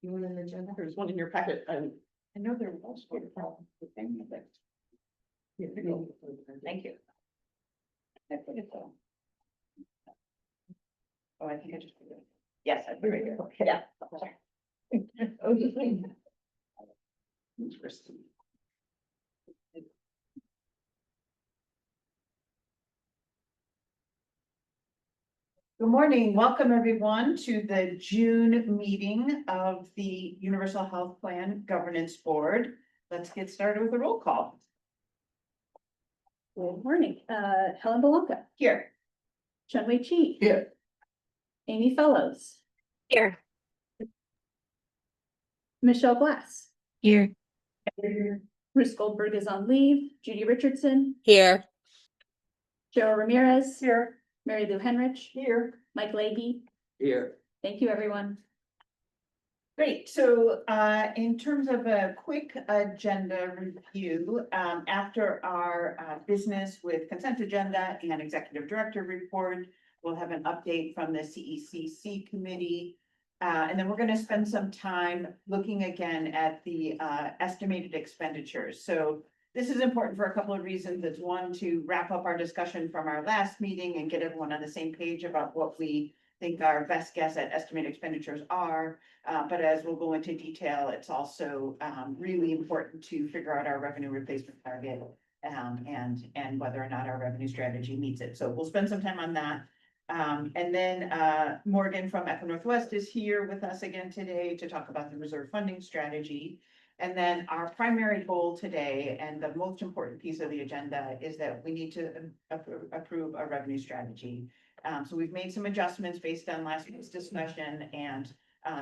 You want an agenda? There's one in your packet. I know there was one problem with any of it. Thank you. I put it down. Oh, I think I just put it. Yes, I put it right here. Okay. Yeah. Okay. Interesting. Good morning. Welcome everyone to the June meeting of the Universal Health Plan Governance Board. Let's get started with a roll call. Good morning, Helen Belanca, Here. Chun-Wei Chi. Here. Amy Fellows, Here. Michelle Glass, Here. Bruce Goldberg is on leave, Judy Richardson, Here. Cheryl Ramirez, Here. Mary Lou Henrich, Here. Mike Leahy. Here. Thank you, everyone. Great, so in terms of a quick agenda review, after our business with consent agenda and executive director report, we'll have an update from the CECC committee. And then we're going to spend some time looking again at the estimated expenditures. So this is important for a couple of reasons. It's one, to wrap up our discussion from our last meeting and get everyone on the same page about what we think our best guess at estimated expenditures are. But as we'll go into detail, it's also really important to figure out our revenue replacement target and whether or not our revenue strategy meets it. So we'll spend some time on that. And then Morgan from Echo Northwest is here with us again today to talk about the reserve funding strategy. And then our primary goal today, and the most important piece of the agenda, is that we need to approve a revenue strategy. So we've made some adjustments based on last week's discussion, and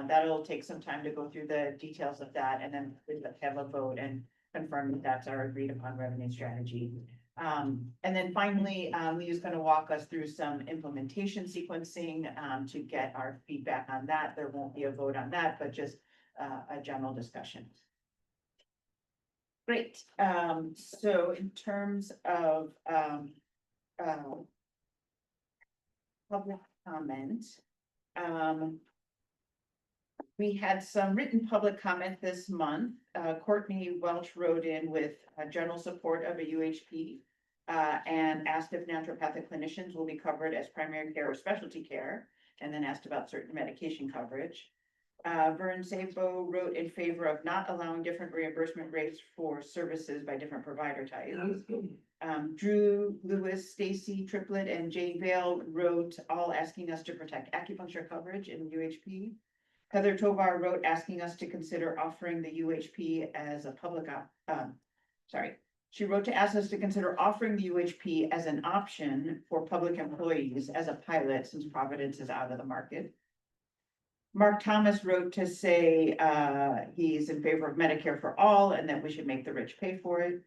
that'll take some time to go through the details of that, and then we'll have a vote and confirm that that's our agreed upon revenue strategy. And then finally, Lee's going to walk us through some implementation sequencing to get our feedback on that. There won't be a vote on that, but just a general discussion. Great. So in terms of public comment, we had some written public comment this month. Courtney Welch wrote in with general support of a UHP and asked if naturopathic clinicians will be covered as primary care or specialty care, and then asked about certain medication coverage. Vern Sabo wrote in favor of not allowing different reimbursement rates for services by different provider types. Drew Lewis, Stacy Triplett, and Jane Vale wrote all asking us to protect acupuncture coverage in UHP. Heather Tovar wrote asking us to consider offering the UHP as a public she wrote to ask us to consider offering the UHP as an option for public employees as a pilot, since Providence is out of the market. Mark Thomas wrote to say he's in favor of Medicare for all and that we should make the rich pay for it.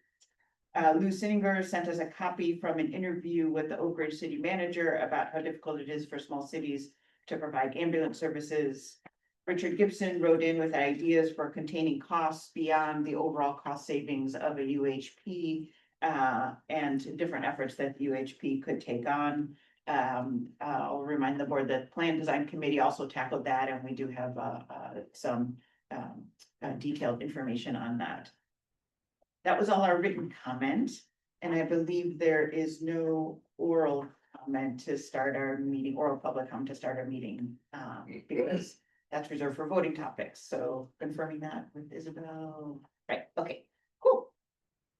Lou Sinninger sent us a copy from an interview with the Oak Ridge city manager about how difficult it is for small cities to provide ambulance services. Richard Gibson wrote in with ideas for containing costs beyond the overall cost savings of a UHP and different efforts that the UHP could take on. I'll remind the board that Plan Design Committee also tackled that, and we do have some detailed information on that. That was all our written comment, and I believe there is no oral comment to start our meeting, oral public comment to start our meeting, because that's reserved for voting topics. So confirming that with Isabel. Right, okay, cool,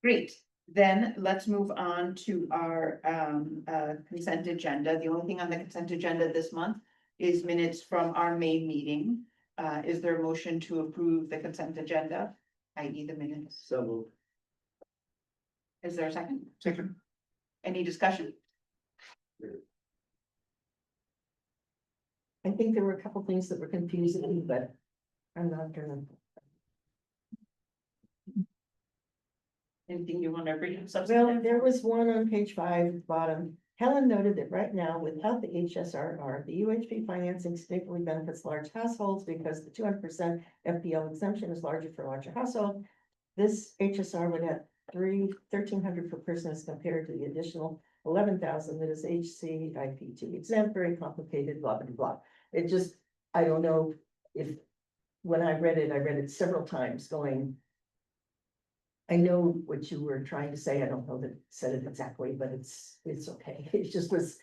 great. Then let's move on to our consent agenda. The only thing on the consent agenda this month is minutes from our May meeting. Is there a motion to approve the consent agenda, i.e. the minutes? So moved. Is there a second? Second. Any discussion? I think there were a couple things that were confusing, but I'm not gonna. Anything you want to bring up? Well, Substantive? there was one on page 5 at the bottom. Helen noted that right now, without the HSRR, the UHP financing significantly benefits large households because the 200% FPL exemption is larger for larger household. This HSR would have $1,300 per person as compared to the additional 11,000 that is HCIP2 exempt, very complicated, blah, blah, blah. It just, I don't know if, when I read it several times going. I know what you were trying to say. I don't know that it said it exactly, but it's okay. It just was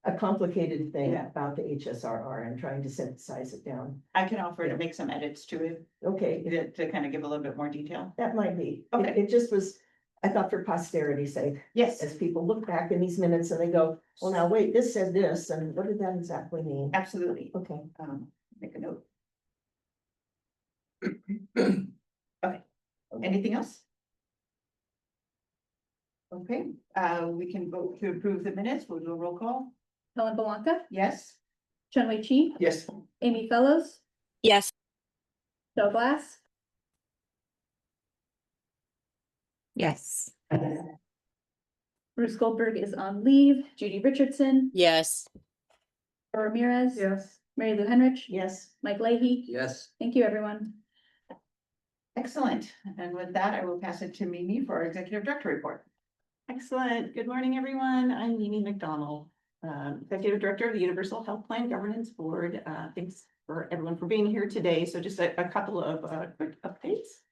a complicated thing Yeah. about the HSRR and trying to synthesize it down. I can offer to make some edits to it, Okay, to kind of give a little bit more detail. that might be. Okay. It just was, I thought for posterity's sake, Yes, as people look back in these minutes and they go, well, now wait, this said this, and what did that exactly mean? absolutely. Okay. Make a note. Okay, anything else? Okay, we can vote to approve the minutes. We'll do a roll call. Helen Belanca, Yes? Chun-Wei Chi, Yes. Amy Fellows, Yes. Joe Glass, Yes. Bruce Goldberg is on leave, Judy Richardson, Yes. Laura Ramirez. Yes. Mary Lou Henrich, Yes, Mike Leahy. Yes. Thank you, everyone. Excellent. And with that, I will pass it to Mimi for our executive director report. Excellent. Good morning, everyone. I'm Mimi McDonald, Executive Director of the Universal Health Plan Governance Board. Thanks for everyone for being here today. So just a couple of quick updates.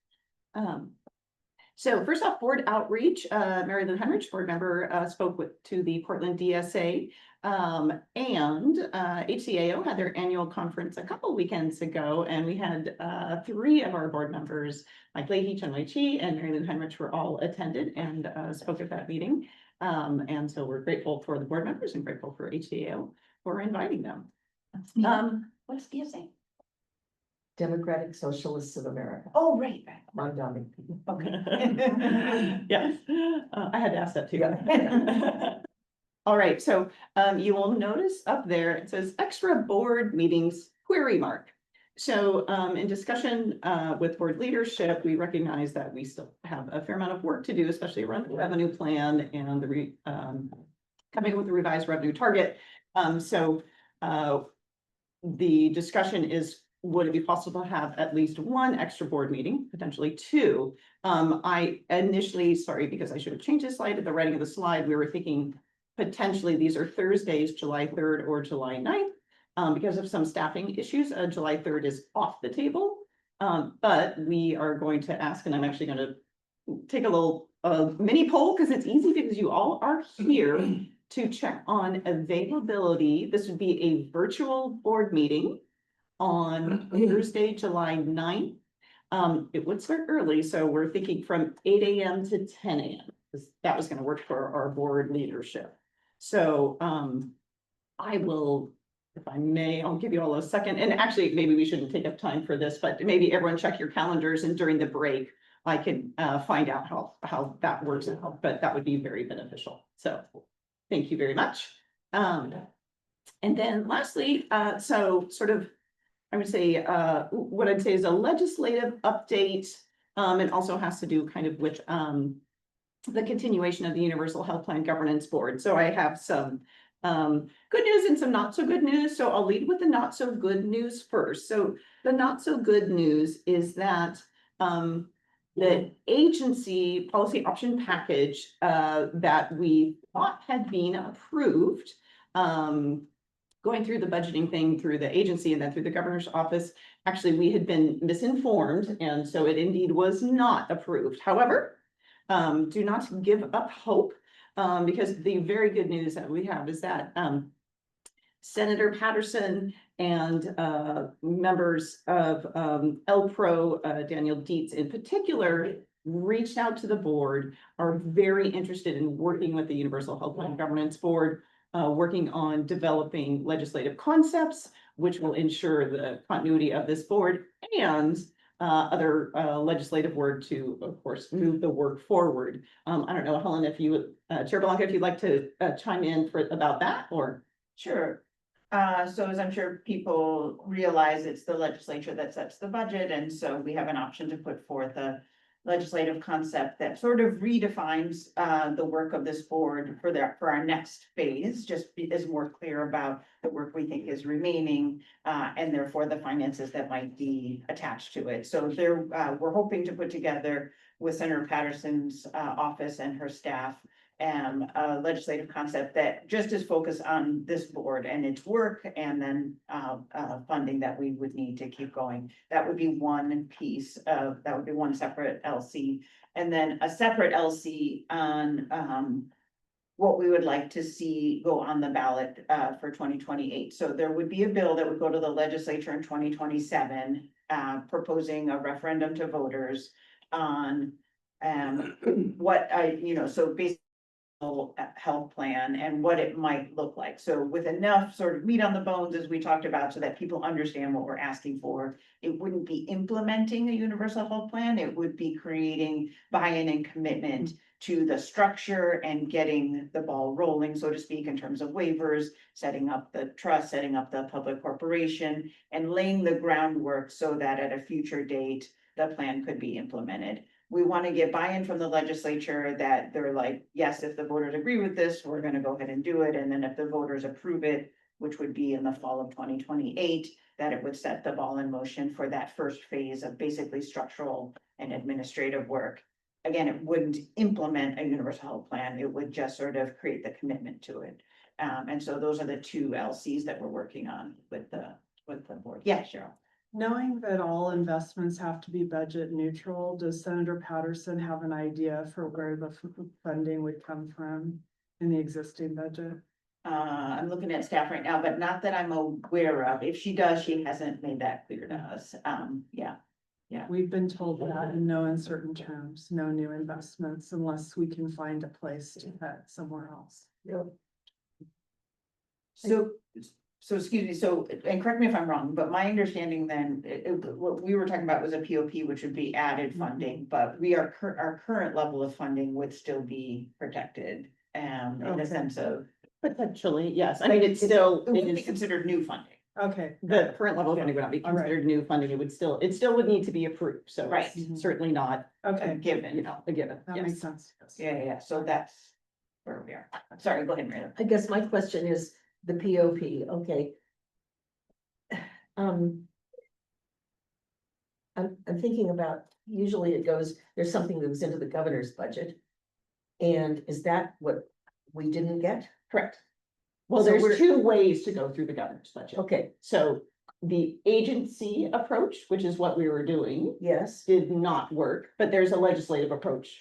So first off, board outreach, Mary Lou Henrich, board member, spoke to the Portland DSA. And HCAO had their annual conference a couple weekends ago, and we had 3 of our board members, Mike Leahy, Chun-Wei Chi, and Mary Lou Henrich, were all attended and spoke at that meeting. And so we're grateful for the board members and grateful for HCAO for inviting them. What's DSA? Democratic Socialists of America. Oh, right, right. Mondami. Okay. Yes, I had to ask that too. Yeah. All right, so you will notice up there, it says extra board meetings query mark. So in discussion with board leadership, we recognize that we still have a fair amount of work to do, especially around the revenue plan and the coming up with the revised revenue target. So the discussion is, would it be possible to have at least 1 extra board meeting, potentially 2? I initially, sorry, because I should have changed the slide at the writing of the slide, we were thinking potentially these are Thursdays, July 3rd or July 9th. Because of some staffing issues, July 3rd is off the table. But we are going to ask, and I'm actually going to take a little mini poll because it's easy because you all are here to check on availability. This would be a virtual board meeting on Thursday, July 9th. It would start early, so we're thinking from 8 a.m. to 10 a.m. That was going to work for our board leadership. So I will, if I may, I'll give you all a second. And actually, maybe we shouldn't take up time for this, but maybe everyone check your calendars, and during the break, I can find out how that works out, but that would be very beneficial. So thank you very much. And then lastly, so sort of, I would say, what I'd say is a legislative update, and also has to do kind of with the continuation of the Universal Health Plan Governance Board. So I have some good news and some not so good news. So I'll lead with the not so good news first. So the not so good news is that the agency policy option package that we thought had been approved, going through the budgeting thing through the agency and then through the governor's office, actually we had been misinformed, and so it indeed was not approved. However, do not give up hope, because the very good news that we have is that Senator Patterson and members of LPRO, Daniel Dietz in particular, reached out to the board, are very interested in working with the Universal Health Plan Governance Board, working on developing legislative concepts, which will ensure the continuity of this board and other legislative work to, of course, move the work forward. I don't know, Helen, if you, Chair Blanca, if you'd like to chime in about that, or? Sure. So as I'm sure people realize, it's the legislature that sets the budget, and so we have an option to put forth a legislative concept that sort of redefines the work of this board for our next phase, just is more clear about the work we think is remaining, and therefore the finances that might be attached to it. So there, we're hoping to put together with Senator Patterson's office and her staff a legislative concept that just is focused on this board and its work and then funding that we would need to keep going. That would be one piece of, that would be one separate LC. And then a separate LC on what we would like to see go on the ballot for 2028. So there would be a bill that would go to the legislature in 2027, proposing a referendum to voters on what so basically health plan and what it might look like. So with enough sort of meat on the bones, as we talked about, so that people understand what we're asking for, it wouldn't be implementing a universal health plan. It would be creating buy-in and commitment to the structure and getting the ball rolling, so to speak, in terms of waivers, setting up the trust, setting up the public corporation, and laying the groundwork so that at a future date, the plan could be implemented. We want to get buy-in from the legislature that they're like, yes, if the voters agree with this, we're going to go ahead and do it. And then if the voters approve it, which would be in the fall of 2028, that it would set the ball in motion for that first phase of basically structural and administrative work. Again, it wouldn't implement a universal health plan. It would just sort of create the commitment to it. And so those are the two LCs that we're working on with the board. Yeah, Cheryl. Knowing that all investments have to be budget neutral, does Senator Patterson have an idea for where the funding would come from in the existing budget? I'm looking at staff right now, but not that I'm aware of. If she does, she hasn't made that clear to us. Yeah. We've been told that in no uncertain terms, no new investments unless we can find a place to cut somewhere else. So excuse me, so, and correct me if I'm wrong, but my understanding then, what we were talking about was a POP, which would be added funding, but our current level of funding would still be protected. In the Okay. sense of, Potentially, yes. I mean, it's still, it it would be is, considered new funding. Okay. the current level of funding would not be All right. considered new funding. It still would need to be approved. So Right. it's certainly not, Okay, Given, a given. that Yes. makes sense. Yes. yeah, so that's where we are. Sorry, go ahead, Maria. I guess my question is the POP, okay. I'm thinking about, usually it goes, there's something that goes into the governor's budget. And is that what we didn't get? Correct. Well, So there's we're- two ways to go through the governor's budget. Okay, So the agency approach, which is what we were doing, yes, did not work, but there's a legislative approach.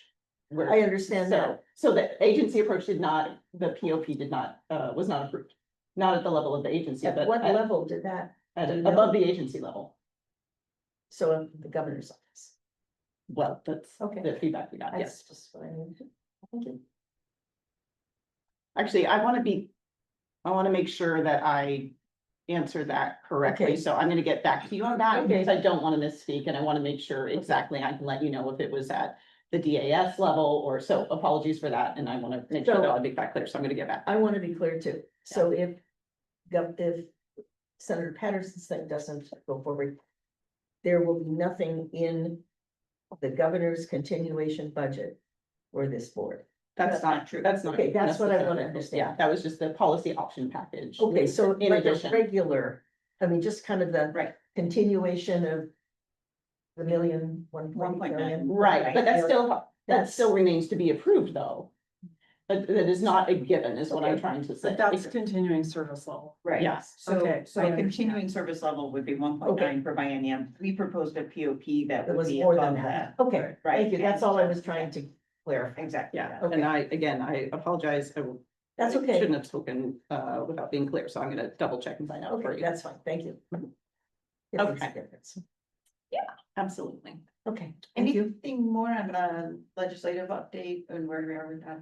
where- I understand that. So the agency approach did not, the POP did not, was not approved. Not at the level of the agency, At but what level did that, do you know? above the agency level. so the governor's office? Well, that's Okay. the feedback we got, That's yes. just what I need. Thank you. Actually, I want to make sure that I answer that correctly, Okay. so I'm gonna get back to you on that, Okay. because I don't want to misspeak, and I want to make sure exactly, I can let you know if it was at the DAS level, or so, apologies for that, and I want to make sure that I'll make that clear, so I'm gonna get back. I want to be clear too. So if Senator Patterson's thing doesn't go forward, there will be nothing in the governor's continuation budget for this board. That's not true, that's not. Okay, that's what I want to necessarily- understand. Yeah, that was just the policy option package. Okay, so In like a addition. regular, I mean, just kind of the Right. continuation of the 1.9 Right, but That's- that still remains to be approved, though. But that is not a given, is what I'm Okay. trying to say. But that's continuing service level. Right. Yes. So, Okay, so I a understand. continuing service level would be 1.9 per biennium. We proposed a POP that It would was be more above than that. that. Okay, Right. thank you. That's all I was trying to clarify. Exactly. Yeah, Okay. and I apologize. That's I okay. Shouldn't have spoken without being clear, so I'm gonna double check and find out for Okay, you. that's fine. Thank you. Mhm. It makes a Okay. difference. Absolutely. Okay, thank you. Anything more on the legislative update and where we are with that?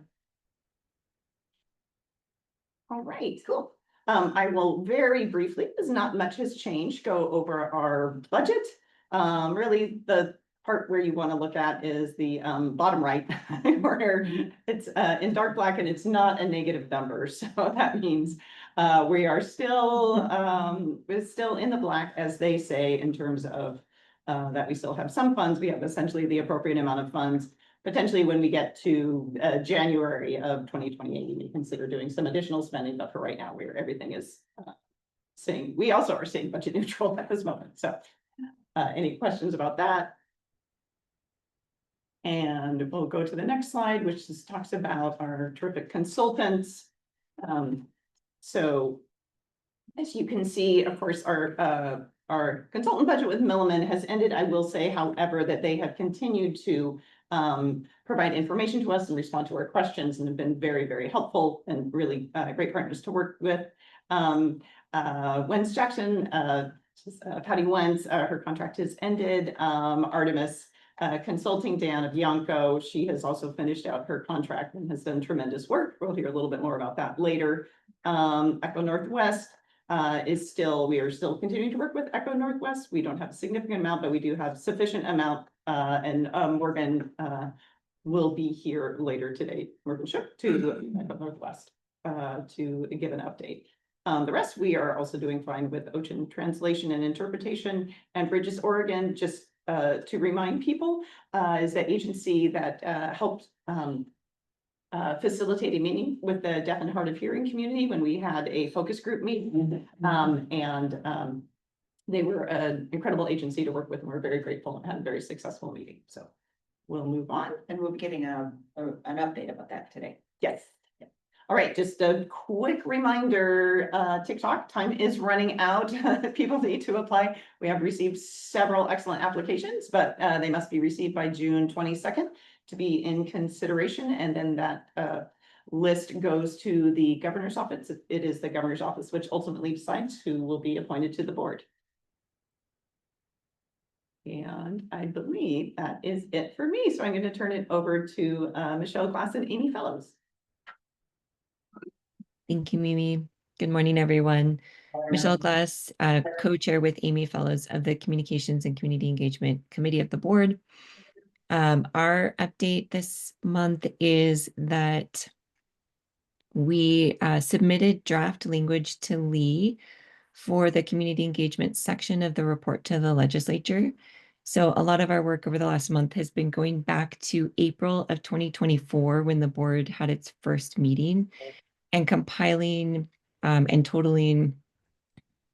All right, cool. I will very briefly, as not much has changed, go over our budget. Really, the part where you want to look at is the bottom right, where it's in dark black and it's not a negative number. So that means we are still, we're still in the black, as they say, in terms of that we still have some funds. We have essentially the appropriate amount of funds. Potentially, when we get to January of 2028, we may consider doing some additional spending, but for right now, everything is staying, we also are staying budget neutral at this moment. So any questions about that? And we'll go to the next slide, which just talks about our terrific consultants. So as you can see, of course, our consultant budget with Milliman has ended. I will say, however, that they have continued to provide information to us and respond to our questions and have been very, very helpful and really great partners to work with. Wentz Jackson, Patty Wentz, her contract has ended. Artemis Consulting, Dan of Bianco, she has also finished out her contract and has done tremendous work. We'll hear a little bit more about that later. Echo Northwest we are still continuing to work with Echo Northwest. We don't have a significant amount, but we do have sufficient amount. And Morgan will be here later today, Morgan Shook, to Echo Northwest to give an update. The rest, we are also doing fine with Ocean translation and interpretation, and Bridges Oregon, just to remind people, is that agency that helped facilitate a meeting with the deaf and hard of hearing community when we had a focus group meeting. They were an incredible agency to work with, and we're very grateful and had a very successful meeting. So we'll move on. And we'll be getting an update about that today. Yes. All right, just a quick reminder, TikTok time is running out. People need to apply. We have received several excellent applications, but they must be received by June 22nd to be in consideration. And then that list goes to the governor's office. It is the governor's office which ultimately decides who will be appointed to the board. And I believe that is it for me. So I'm going to turn it over to Michelle Glass and Amy Fellows. Thank you, Mimi. Good morning, everyone. Michelle Glass, co-chair with Amy Fellows of the Communications and Community Engagement Committee of the Board. Our update this month is that we submitted draft language to Lee for the community engagement section of the report to the legislature. So a lot of our work over the last month has been going back to April of 2024 when the board had its first meeting, and compiling and totaling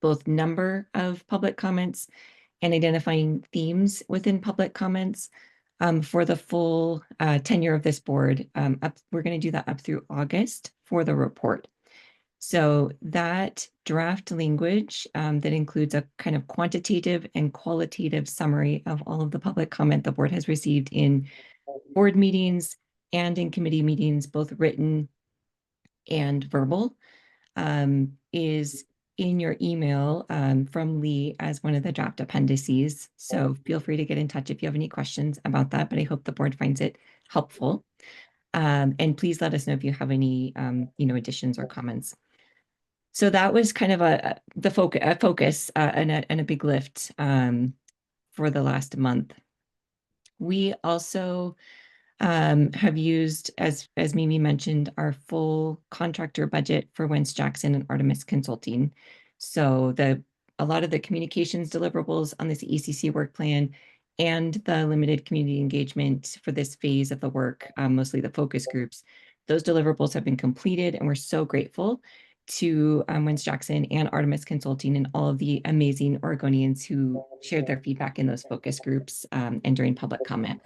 both number of public comments and identifying themes within public comments for the full tenure of this board. We're going to do that up through August for the report. So that draft language that includes a kind of quantitative and qualitative summary of all of the public comment the board has received in board meetings and in committee meetings, both written and verbal, is in your email from Lee as one of the draft appendices. So feel free to get in touch if you have any questions about that, but I hope the board finds it helpful. And please let us know if you have any additions or comments. So that was kind of a focus and a big lift for the last month. We also have used, as Mimi mentioned, our full contractor budget for Wentz Jackson and Artemis Consulting. So a lot of the communications deliverables on this ECC work plan and the limited community engagement for this phase of the work, mostly the focus groups, those deliverables have been completed, and we're so grateful to Wentz Jackson and Artemis Consulting and all of the amazing Oregonians who shared their feedback in those focus groups and during public comment.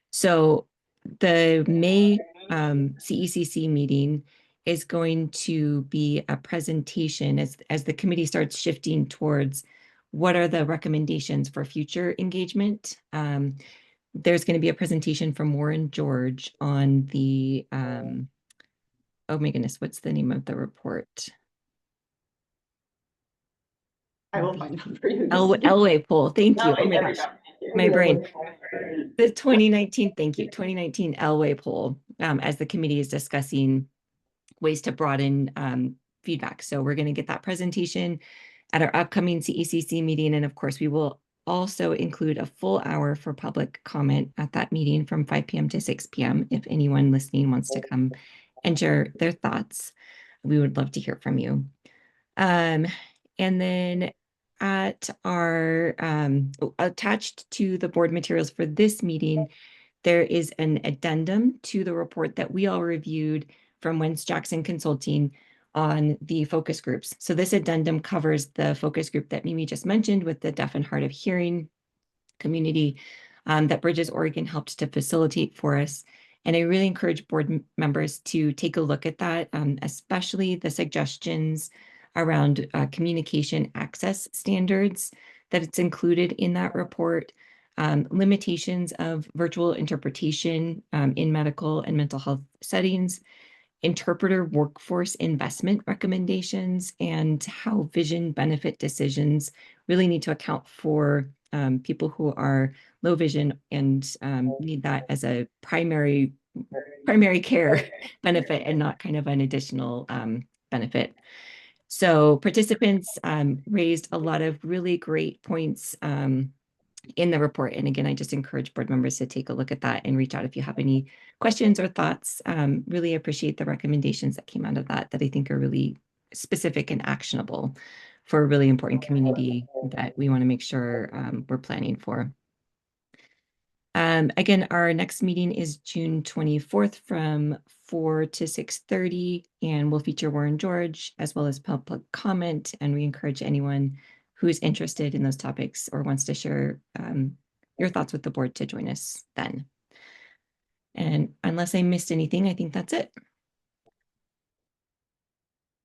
So the May CECC meeting is going to be a presentation as the committee starts shifting towards what are the recommendations for future engagement. There's going to be a presentation from Warren George on the, oh my goodness, what's the name of the report? I will find out for you. Elway poll. Thank you. Oh my gosh, my brain. The 2019, thank you, 2019 Elway poll, as the committee is discussing ways to broaden feedback. So we're going to get that presentation at our upcoming CECC meeting. And of course, we will also include a full hour for public comment at that meeting from 5 p.m. to 6 p.m. If anyone listening wants to come and share their thoughts, we would love to hear from you. And then at our attached to the board materials for this meeting, there is an addendum to the report that we all reviewed from Wentz Jackson Consulting on the focus groups. So this addendum covers the focus group that Mimi just mentioned with the deaf and hard of hearing community, that Bridges Oregon helped to facilitate for us. And I really encourage board members to take a look at that, especially the suggestions around communication access standards that it's included in that report, limitations of virtual interpretation in medical and mental health settings, interpreter workforce investment recommendations, and how vision benefit decisions really need to account for people who are low vision and need that as a primary care benefit and not kind of an additional benefit. So participants raised a lot of really great points in the report. And again, I just encourage board members to take a look at that and reach out if you have any questions or thoughts. Really appreciate the recommendations that came out of that I think are really specific and actionable for a really important community that we want to make sure we're planning for. Again, our next meeting is June 24th from 4 to 6:30, and we'll feature Warren George as well as public comment. And we encourage anyone who's interested in those topics or wants to share your thoughts with the board to join us then. And unless I missed anything, I think that's it.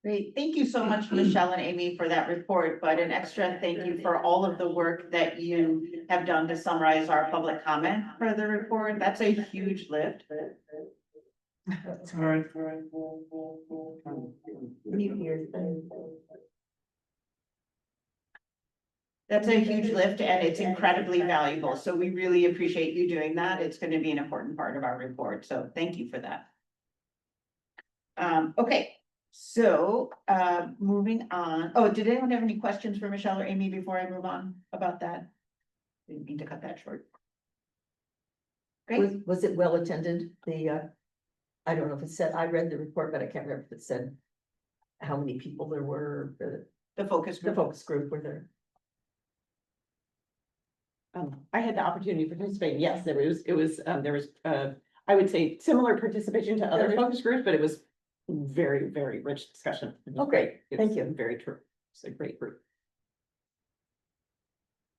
Great. Thank you so much, Michelle and Amy, for that report, but an extra thank you for all of the work that you have done to summarize our public comment for the report. That's a huge lift. New Year's thing. That's a huge lift and it's incredibly valuable. So we really appreciate you doing that. It's going to be an important part of our report. So thank you for that. Okay. So, moving on. Oh, did anyone have any questions for Michelle or Amy before I move on about that? Didn't mean to cut that short. Great. Was it well attended? I don't know if it said, I read the report, but I can't remember if it said how many people there were, The focus the group. focus group were there. I had the opportunity to participate. Yes, there was, I would say similar participation to other focus groups, but it was very, very rich discussion. It was Okay, great. It thank was you. Very true. It's a great group.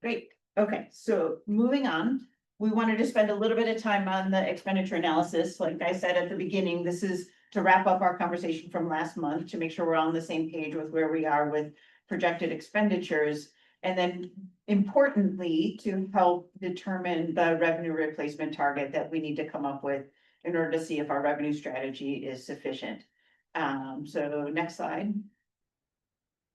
Great. Okay, so moving on, we wanted to spend a little bit of time on the expenditure analysis. Like I said at the beginning, this is to wrap up our conversation from last month to make sure we're on the same page with where we are with projected expenditures. And then importantly, to help determine the revenue replacement target that we need to come up with in order to see if our revenue strategy is sufficient. So next slide.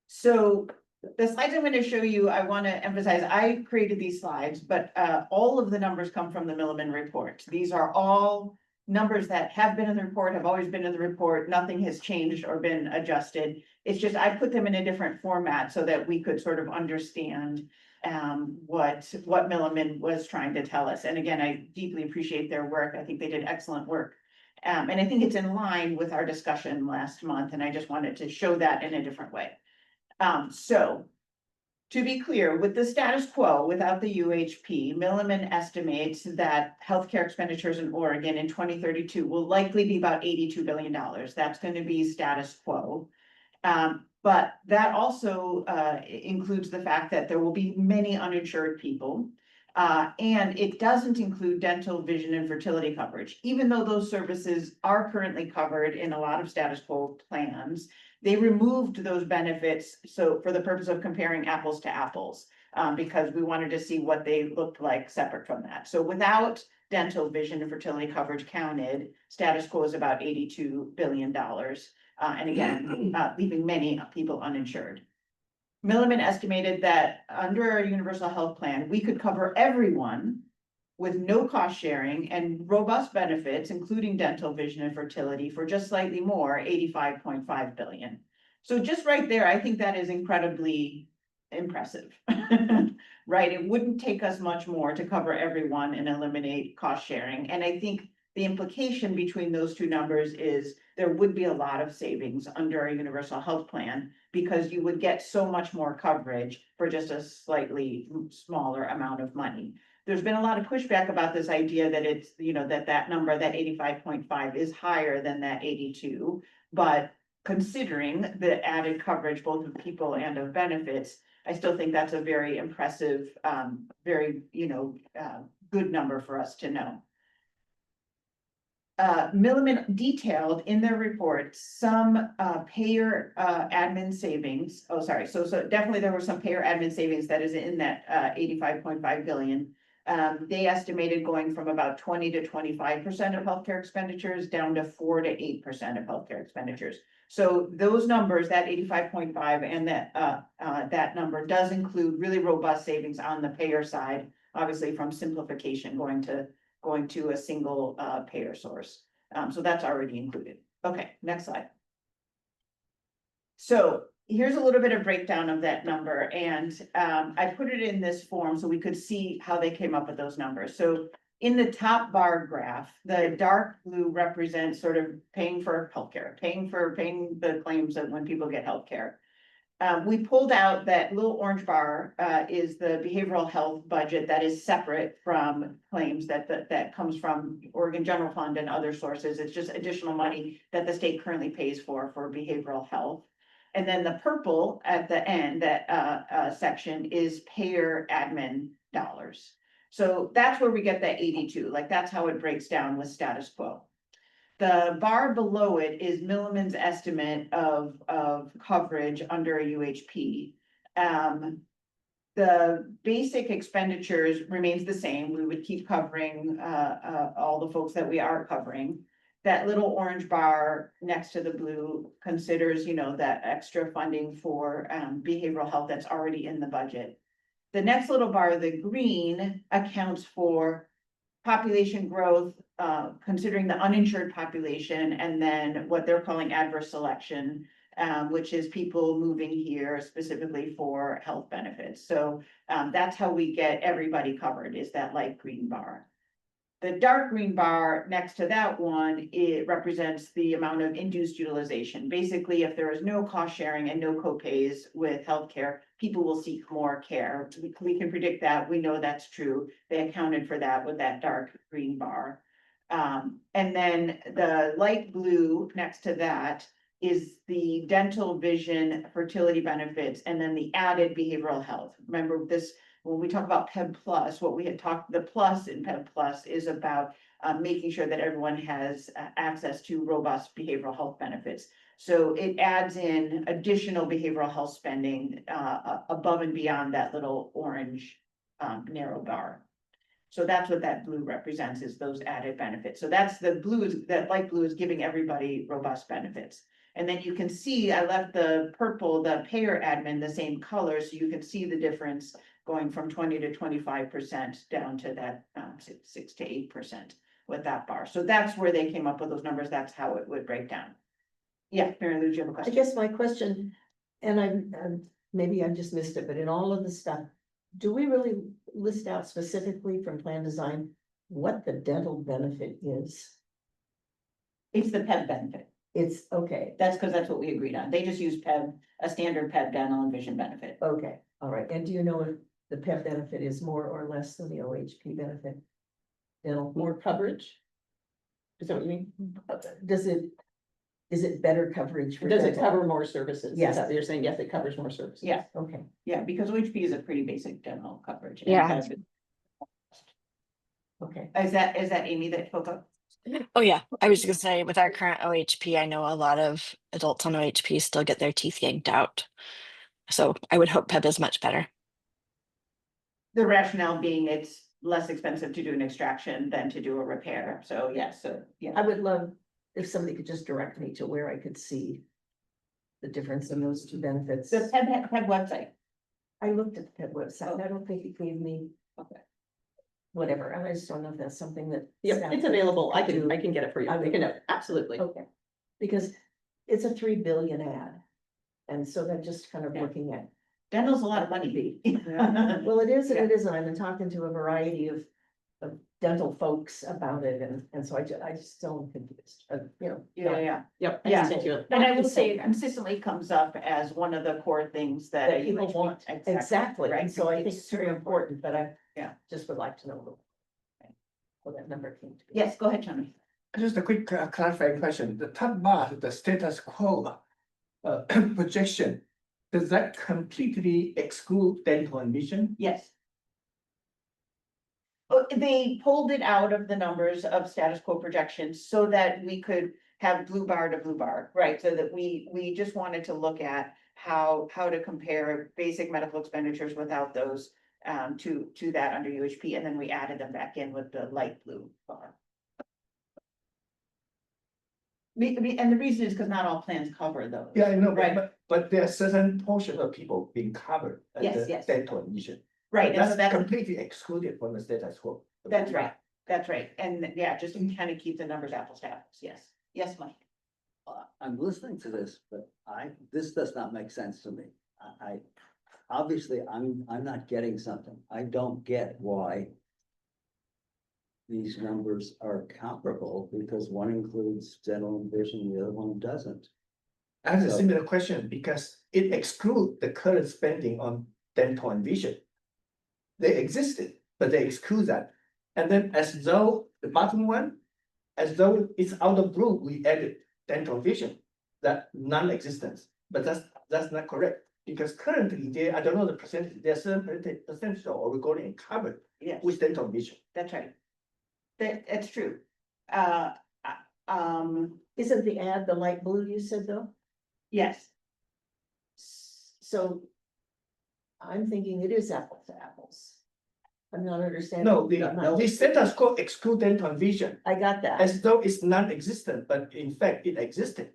So the slides I'm going to show you, I want to emphasize, I created these slides, but all of the numbers come from the Milliman report. These are all numbers that have been in the report, have always been in the report. Nothing has changed or been adjusted. It's just I put them in a different format so that we could sort of understand what Milliman was trying to tell us. And again, I deeply appreciate their work. I think they did excellent work. And I think it's in line with our discussion last month, and I just wanted to show that in a different way. So to be clear, with the status quo, without the UHP, Milliman estimates that healthcare expenditures in Oregon in 2032 will likely be about $82 billion. That's going to be status quo. But that also includes the fact that there will be many uninsured people. And it doesn't include dental, vision, and fertility coverage. Even though those services are currently covered in a lot of status quo plans, they removed those benefits. So for the purpose of comparing apples to apples, because we wanted to see what they looked like separate from that. So without dental, vision, and fertility coverage counted, status quo is about $82 billion. And again, leaving many people uninsured. Milliman estimated that under our universal health plan, we could cover everyone with no cost sharing and robust benefits, including dental, vision, and fertility for just slightly more, 85.5 billion. So just right there, I think that is incredibly impressive, right? It wouldn't take us much more to cover everyone and eliminate cost sharing. And I think the implication between those two numbers is there would be a lot of savings under our universal health plan because you would get so much more coverage for just a slightly smaller amount of money. There's been a lot of pushback about this idea that it's, that number, that 85.5 is higher than that 82, but considering the added coverage, both of people and of benefits, I still think that's a very impressive, very, good number for us to know. Milliman detailed in their report some payer admin savings. Oh, sorry. So definitely there were some payer admin savings that is in that 85.5 billion. They estimated going from about 20 to 25% of healthcare expenditures down to 4 to 8% of healthcare expenditures. So those numbers, that 85.5 and that number does include really robust savings on the payer side, obviously from simplification going to a single payer source. So that's already included. Okay, next slide. So here's a little bit of breakdown of that number, and I put it in this form so we could see how they came up with those numbers. So in the top bar graph, the dark blue represents sort of paying for healthcare, paying the claims that when people get healthcare. We pulled out that little orange bar is the behavioral health budget that is separate from claims that comes from Oregon General Fund and other sources. It's just additional money that the state currently pays for behavioral health. And then the purple at the end, that section is payer admin dollars. So that's where we get that 82, like that's how it breaks down with status quo. The bar below it is Milliman's estimate of coverage under a UHP. The basic expenditures remains the same. We would keep covering all the folks that we are covering. That little orange bar next to the blue considers, that extra funding for behavioral health that's already in the budget. The next little bar, the green, accounts for population growth, considering the uninsured population, and then what they're calling adverse selection, which is people moving here specifically for health benefits. So that's how we get everybody covered, is that light green bar. The dark green bar next to that one, it represents the amount of induced utilization. Basically, if there is no cost sharing and no copays with healthcare, people will seek more care. We can predict that. We know that's true. They accounted for that with that dark green bar. And then the light blue next to that is the dental, vision, fertility benefits, and then the added behavioral health. Remember this, when we talk about PEB plus, what we had talked, the plus in PEB plus is about making sure that everyone has access to robust behavioral health benefits. So it adds in additional behavioral health spending above and beyond that little orange narrow bar. So that's what that blue represents, is those added benefits. So that's the blue, that light blue is giving everybody robust benefits. And then you can see, I left the purple, the payer admin, the same color, so you can see the difference going from 20 to 25% down to that 6 to 8% with that bar. So that's where they came up with those numbers. That's how it would break down. Yeah, Mary Lou, do you have a I question? guess my question, and maybe I've just missed it, but in all of the stuff, do we really list out specifically from plan design what the dental benefit is? It's the PEB benefit. It's okay, That's because that's what we agreed on. They just use PEB, a standard PEB dental and vision benefit. okay, all right. And do you know if the PEP benefit is more or less than the OHP benefit? Dental, More coverage? Is that what you mean? is it better coverage? for Does it dental? cover more services? Is Yes. that what you're saying, yes, it covers more services. Yeah. Okay, Yeah, because OHP is a pretty basic dental coverage. and Yeah. PEB okay. Is that Amy that spoke up? Oh yeah, I was just gonna say with our current OHP, I know a lot of adults on OHP still get their teeth yanked out. So I would hope PEB is much better. The rationale being it's less expensive to do an extraction than to do a repair. So yes, yeah. I would love if somebody could just direct me to where I could see the difference in those two benefits. The PEB website. I looked at the PEP website. I don't think it gave me. Okay. Whatever, and I just don't know if that's something that. Yeah, staff it's could available. I do. can get it for you. I Make a will. note. Absolutely. Okay, because it's a 3 billion ad. And so they're just kind of Yeah. looking at, Dental's a lot of money. Yeah. well, it is, and it Yeah. isn't. I've been talking to a variety of dental folks about it, and so I just don't confused, Yeah. Yep. Yeah. Thank you. And I will say it consistently comes up as one of the core things that. That people want. Exactly, Right. and so I think it's super very important, but I. Yeah. Just would like to know. What that number came to be. Yes, go ahead, Johnny. Just a quick clarifying question. The top bar, the status quo projection, does that completely exclude dental and vision? Yes. They pulled it out of the numbers of status quo projections so that we could have blue bar to blue bar, right? So that we just wanted to look at how to compare basic medical expenditures without those to that under UHP, and then we added them back in with the light blue bar. And the reason is because not all plans cover those. Yeah, I know, Right. but there are certain portion of people being covered. At Yes, the yes. dental and vision. Right, and so That's that's, completely excluded from the status quo. that's right, that's right, and yeah, just to kind of keep the numbers apples to apples, yes, Mike. I'm listening to this, but this does not make sense to me. Obviously, I'm not getting something. I don't get why these numbers are comparable, because one includes dental and vision, the other one doesn't. I have a So- similar question because it excludes the current spending on dental and vision. They existed, but they exclude that. And then as though the bottom one, as though it's out of blue, we added dental and vision, that non-existence, but that's not correct. Because currently there, I don't know the percentage, there's a percentage of recording covered Yes, with dental and vision. that's right. That's true. Isn't the ad the light blue you said though? Yes, So I'm thinking it is apples to apples. I'm not understanding. No, No, the status quo exclude dental and vision, I got that. as though it's non-existent, but in fact it existed.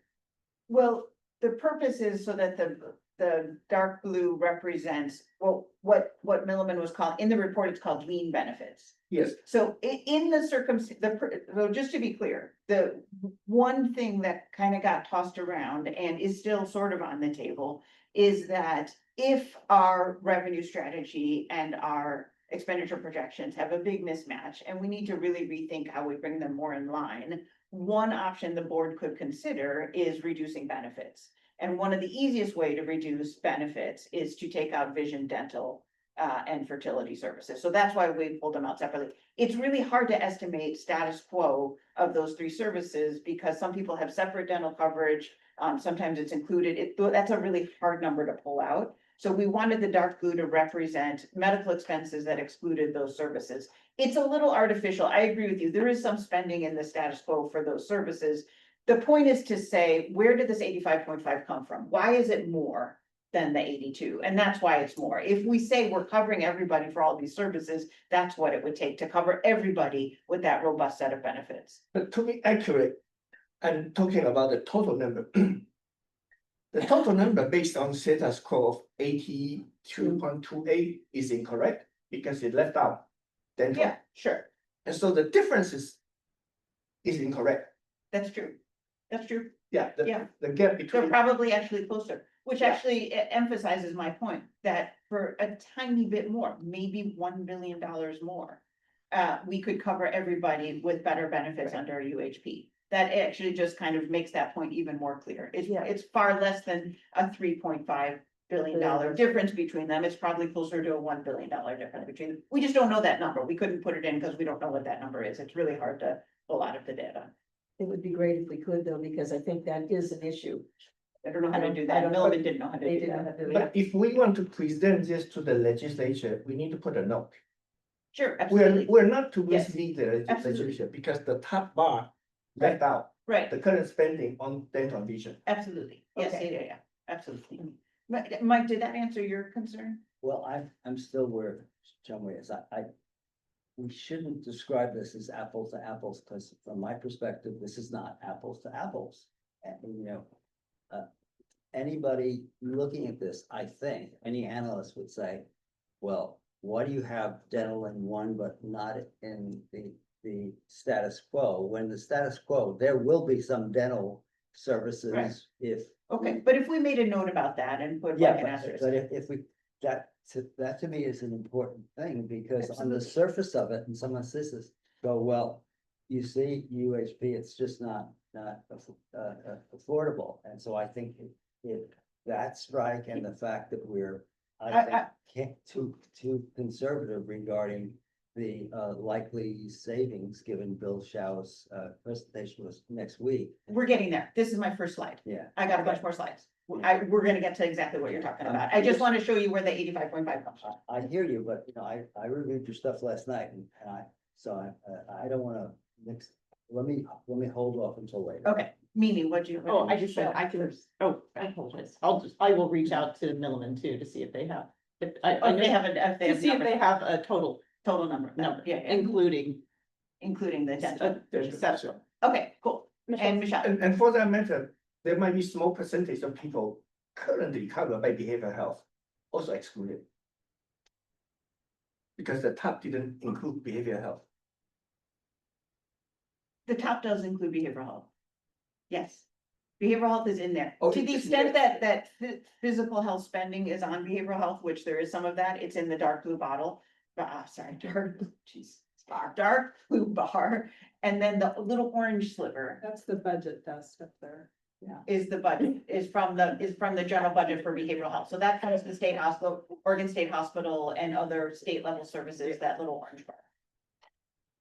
well, the purpose is so that the dark blue represents, well, what Milliman was called, in the report, it's called lean benefits. Yes, So in the so just to be clear, the one thing that kind of got tossed around and is still sort of on the table is that if our revenue strategy and our expenditure projections have a big mismatch and we need to really rethink how we bring them more in line, one option the board could consider is reducing benefits. And one of the easiest way to reduce benefits is to take out vision, dental, and fertility services. So that's why we pulled them out separately. It's really hard to estimate status quo of those three services because some people have separate dental coverage. Sometimes it's included. That's a really hard number to pull out. So we wanted the dark blue to represent medical expenses that excluded those services. It's a little artificial. I agree with you. There is some spending in the status quo for those services. The point is to say, where did this 85.5 come from? Why is it more than the 82? And that's why it's more. If we say we're covering everybody for all these services, that's what it would take to cover everybody with that robust set of benefits. but to be accurate, I'm talking about the total number. The total number based on status quo of 82.28 is incorrect because it left out dental. Yeah, sure. And so the difference is incorrect. That's true. That's true. Yeah, Yeah. the gap They're between, probably actually closer, which Yeah. actually emphasizes my point that for a tiny bit more, maybe $1 billion more, we could cover everybody with better benefits under UHP. That actually just kind of makes that point even more clear. Yeah. It's far less than a $3.5 billion difference between them. It's probably closer to a $1 billion difference between them. We just don't know that number. We couldn't put it in because we don't know what that number is. It's really hard to pull out of the data. It would be great if we could though, because I think that is an issue. I don't know how I to don't- do I that. don't- Milliman didn't know how to They do didn't that. have to. but if we want to present this to the legislature, we need to put a note. Sure, absolutely. We're not to Yes, mislead the absolutely. legislature because the top bar left out Right. the current spending on dental and vision. Absolutely. Yes, Okay. yeah, absolutely. Mike, did that answer your concern? Well, I'm still where John is. We shouldn't describe this as apples to apples, because from my perspective, this is not apples to apples. And, anybody looking at this, I think, any analyst would say, well, why do you have dental in one but not in the status quo? When the status quo, there will be some dental services Right. if. Okay, but if we made a note about that and put Yeah, like an but asterisk. if we, that to me is an important thing, because on the Absolutely. surface of it, and someone says this, go, well, you see, UHP, it's just not affordable, and so I think that strike and the fact that we're, I think, too conservative regarding the likely savings, given Bill Shaw's presentation was next week, We're getting there. This is my first slide. yeah. I got a bunch more slides. we're gonna get to exactly what you're talking about. I just want to show you where the 85.5 comes from. I hear you, but you know, I reviewed your stuff last night and I don't wanna mix, let me hold off until later. Okay, Mimi, what'd you? Oh, I just said I can, I apologize. I will reach out to Milliman too to see if they have, if If they have a, if they to have see if they numbers, have a total total number, number, yeah, including. including the dental. Exception. Okay, cool. And Michelle, And for that matter, there might be small percentage of people currently covered by behavioral health, also excluded. Because the top didn't include behavioral health. the top does include behavioral health. Yes. Behavioral health is in there. Oh, To the it's extent there. that physical health spending is on behavioral health, which there is some of that, it's in the dark blue bottle. Sorry, dark, jeez, dark blue bar. And then the little orange sliver That's the budget desk up there. is the budget, is from the general budget for behavioral health. So that comes to the state hospital, Oregon State Hospital and other state level services, that little orange bar.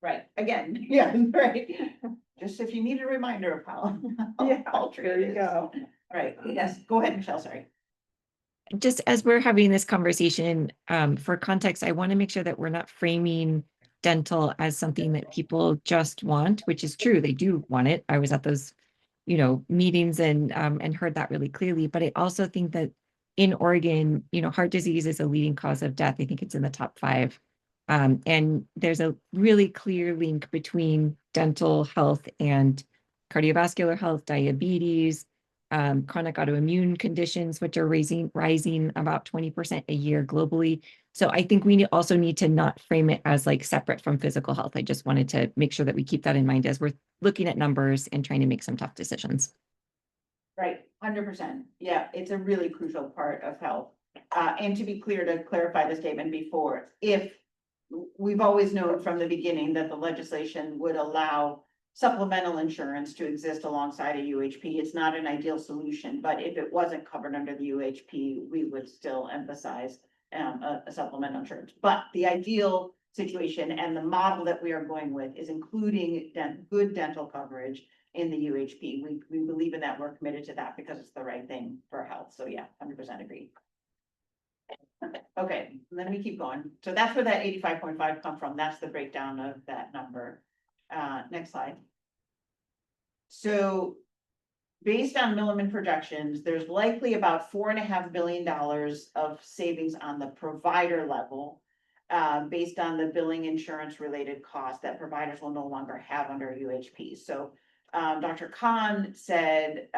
Right, again, yeah, right. Just if you need a reminder of how. Yeah, paltry there it you is. go. Right, yes, go ahead, Michelle, sorry. Just as we're having this conversation, for context, I want to make sure that we're not framing dental as something that people just want, which is true, they do want it. I was at those, meetings and heard that really clearly. But I also think that in Oregon, heart disease is a leading cause of death. I think it's in the top 5. And there's a really clear link between dental health and cardiovascular health, diabetes, chronic autoimmune conditions, which are rising about 20% a year globally. So I think we also need to not frame it as like separate from physical health. I just wanted to make sure that we keep that in mind as we're looking at numbers and trying to make some tough decisions. Right, 100%. Yeah, it's a really crucial part of health. And to be clear, to clarify the statement before, if we've always known from the beginning that the legislation would allow supplemental insurance to exist alongside a UHP. It's not an ideal solution, but if it wasn't covered under the UHP, we would still emphasize a supplemental insurance. But the ideal situation and the model that we are going with is including good dental coverage in the UHP. We believe in that. We're committed to that because it's the right thing for health. So yeah, 100% agree. Okay, let me keep going. So that's where that 85.5 come from. That's the breakdown of that number. Next slide. So based on Milliman projections, there's likely about $4.5 billion of savings on the provider level, based on the billing insurance related costs that providers will no longer have under UHP. So Dr. Khan said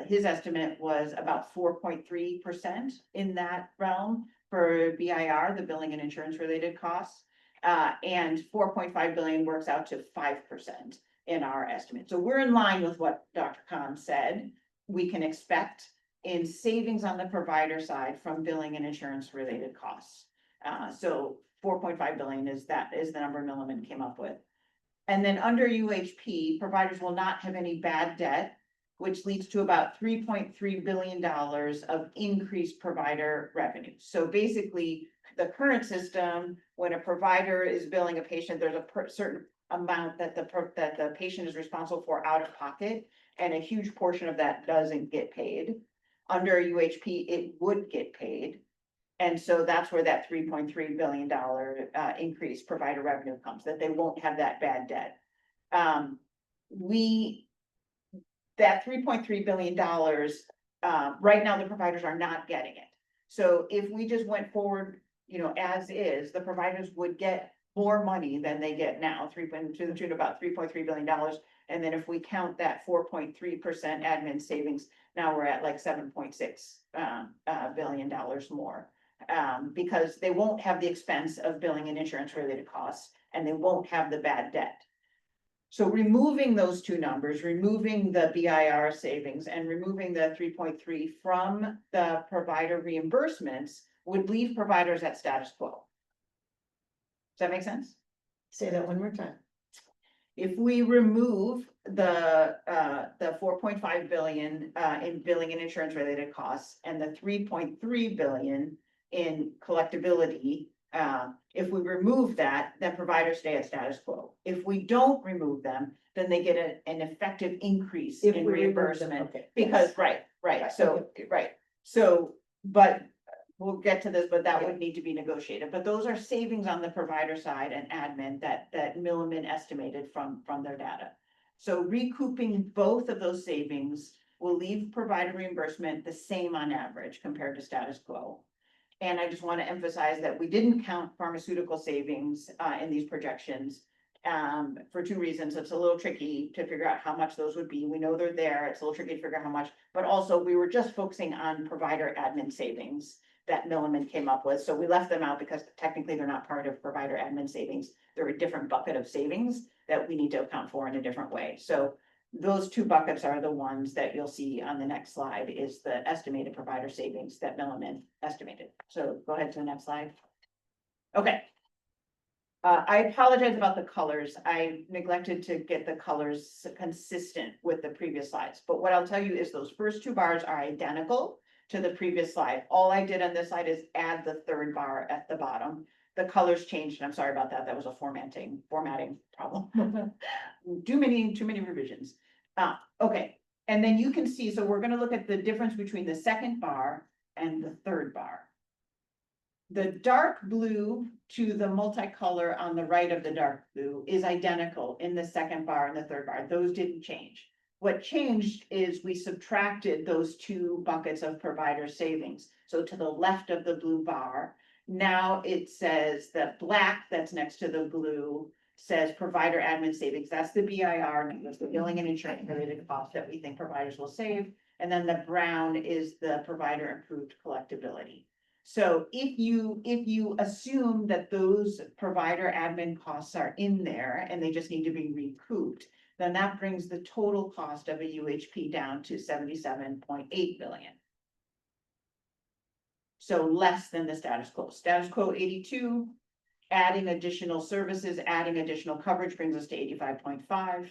his estimate was about 4.3% in that realm for BIR, the billing and insurance related costs. And 4.5 billion works out to 5% in our estimate. So we're in line with what Dr. Khan said we can expect in savings on the provider side from billing and insurance related costs. So 4.5 billion is the number Milliman came up with. And then under UHP, providers will not have any bad debt, which leads to about $3.3 billion of increased provider revenue. So basically, the current system, when a provider is billing a patient, there's a certain amount that the patient is responsible for out of pocket, and a huge portion of that doesn't get paid. Under UHP, it would get paid. And so that's where that $3.3 billion increased provider revenue comes, that they won't have that bad debt. That $3.3 billion, right now the providers are not getting it. So if we just went forward, as is, the providers would get more money than they get now, to the tune of about $3.3 billion. And then if we count that 4.3% admin savings, now we're at like $7.6 billion more. Because they won't have the expense of billing and insurance related costs, and they won't have the bad debt. So removing those two numbers, removing the BIR savings and removing the 3.3 from the provider reimbursements would leave providers at status quo. Does that make sense? Say that one more time. If we remove the 4.5 billion in billing and insurance related costs and the 3.3 billion in collectability, if we remove that, then providers stay at status quo. If we don't remove them, then they get an effective increase If in we reimburse them, reimbursement. okay, Because, yes. right, Right, right, so, right, so, but we'll get to this, but that would need to be negotiated. But those are savings on the provider side and admin that Milliman estimated from their data. So recouping both of those savings will leave provider reimbursement the same on average compared to status quo. And I just want to emphasize that we didn't count pharmaceutical savings in these projections. For two reasons. It's a little tricky to figure out how much those would be. We know they're there. It's a little tricky to figure out how much, but also we were just focusing on provider admin savings that Milliman came up with. So we left them out because technically they're not part of provider admin savings. They're a different bucket of savings that we need to account for in a different way. So those two buckets are the ones that you'll see on the next slide is the estimated provider savings that Milliman estimated. So go ahead to the next slide. Okay. I apologize about the colors. I neglected to get the colors consistent with the previous slides. But what I'll tell you is those first two bars are identical to the previous slide. All I did on this slide is add the third bar at the bottom. The colors changed, and I'm sorry about that. That was a formatting problem. Too many revisions. Okay, and then you can see, so we're gonna look at the difference between the second bar and the third bar. The dark blue to the multicolor on the right of the dark blue is identical in the second bar and the third bar. Those didn't change. What changed is we subtracted those two buckets of provider savings. So to the left of the blue bar, now it says the black that's next to the blue says provider admin savings. That's the BIR, that's the billing and insurance related costs that we think providers will save. And then the brown is the provider improved collectability. So if you assume that those provider admin costs are in there and they just need to be recouped, then that brings the total cost of a UHP down to 77.8 billion. So less than the status quo. Status quo 82, adding additional services, adding additional coverage brings us to 85.5.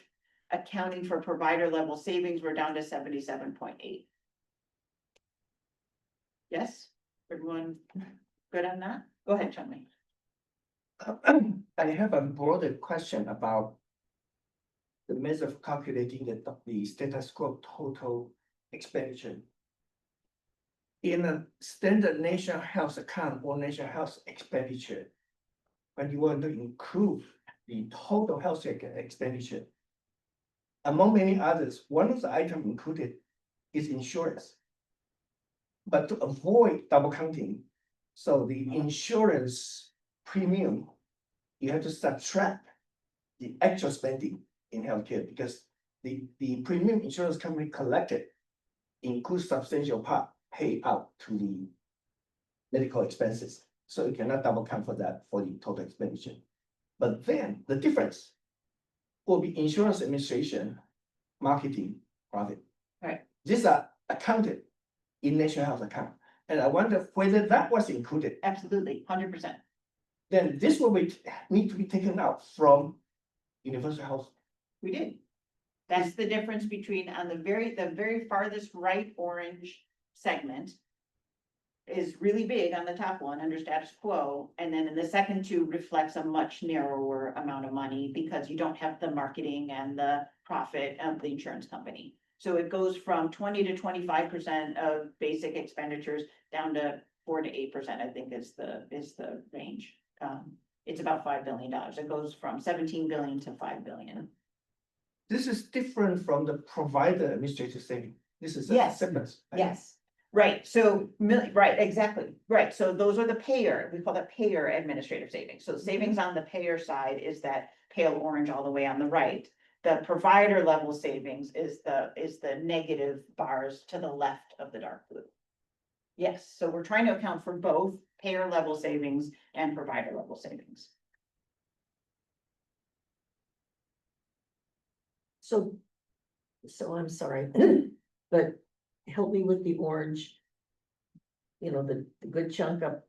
Accounting for provider level savings, we're down to 77.8. Yes? Everyone good on that? Go ahead, Chumley. I have a broader question about the method of calculating the status quo total expenditure. In a standard national health account or national health expenditure, when you want to include the total health expenditure, among many others, one of the items included is insurance. But to avoid double counting, so the insurance premium, you have to subtract the actual spending in healthcare because the premium insurance company collected includes substantial part paid out to the medical expenses. So you cannot double count for that for the total expenditure. But then the difference will be insurance administration, marketing, profit. Right. These are accounted in national health account. And I wonder whether that was included. Absolutely, 100%. Then this will need to be taken out from universal health. We did. That's the difference between on the very farthest right orange segment is really big on the top one under status quo. And then in the second two reflects a much narrower amount of money because you don't have the marketing and the profit of the insurance company. So it goes from 20 to 25% of basic expenditures down to 4 to 8%, I think is the range. It's about $5 billion. It goes from 17 billion to 5 billion. This is different from the provider administrative saving. This is a Yes. separate. Yes, right, so, right, exactly, right, so those are the payer, we call that payer administrative savings. So savings on the payer side is that pale orange all the way on the right. The provider level savings is the negative bars to the left of the dark blue. Yes, so we're trying to account for both payer level savings and provider level savings. So I'm sorry, but help me with the orange. You know, the good chunk up.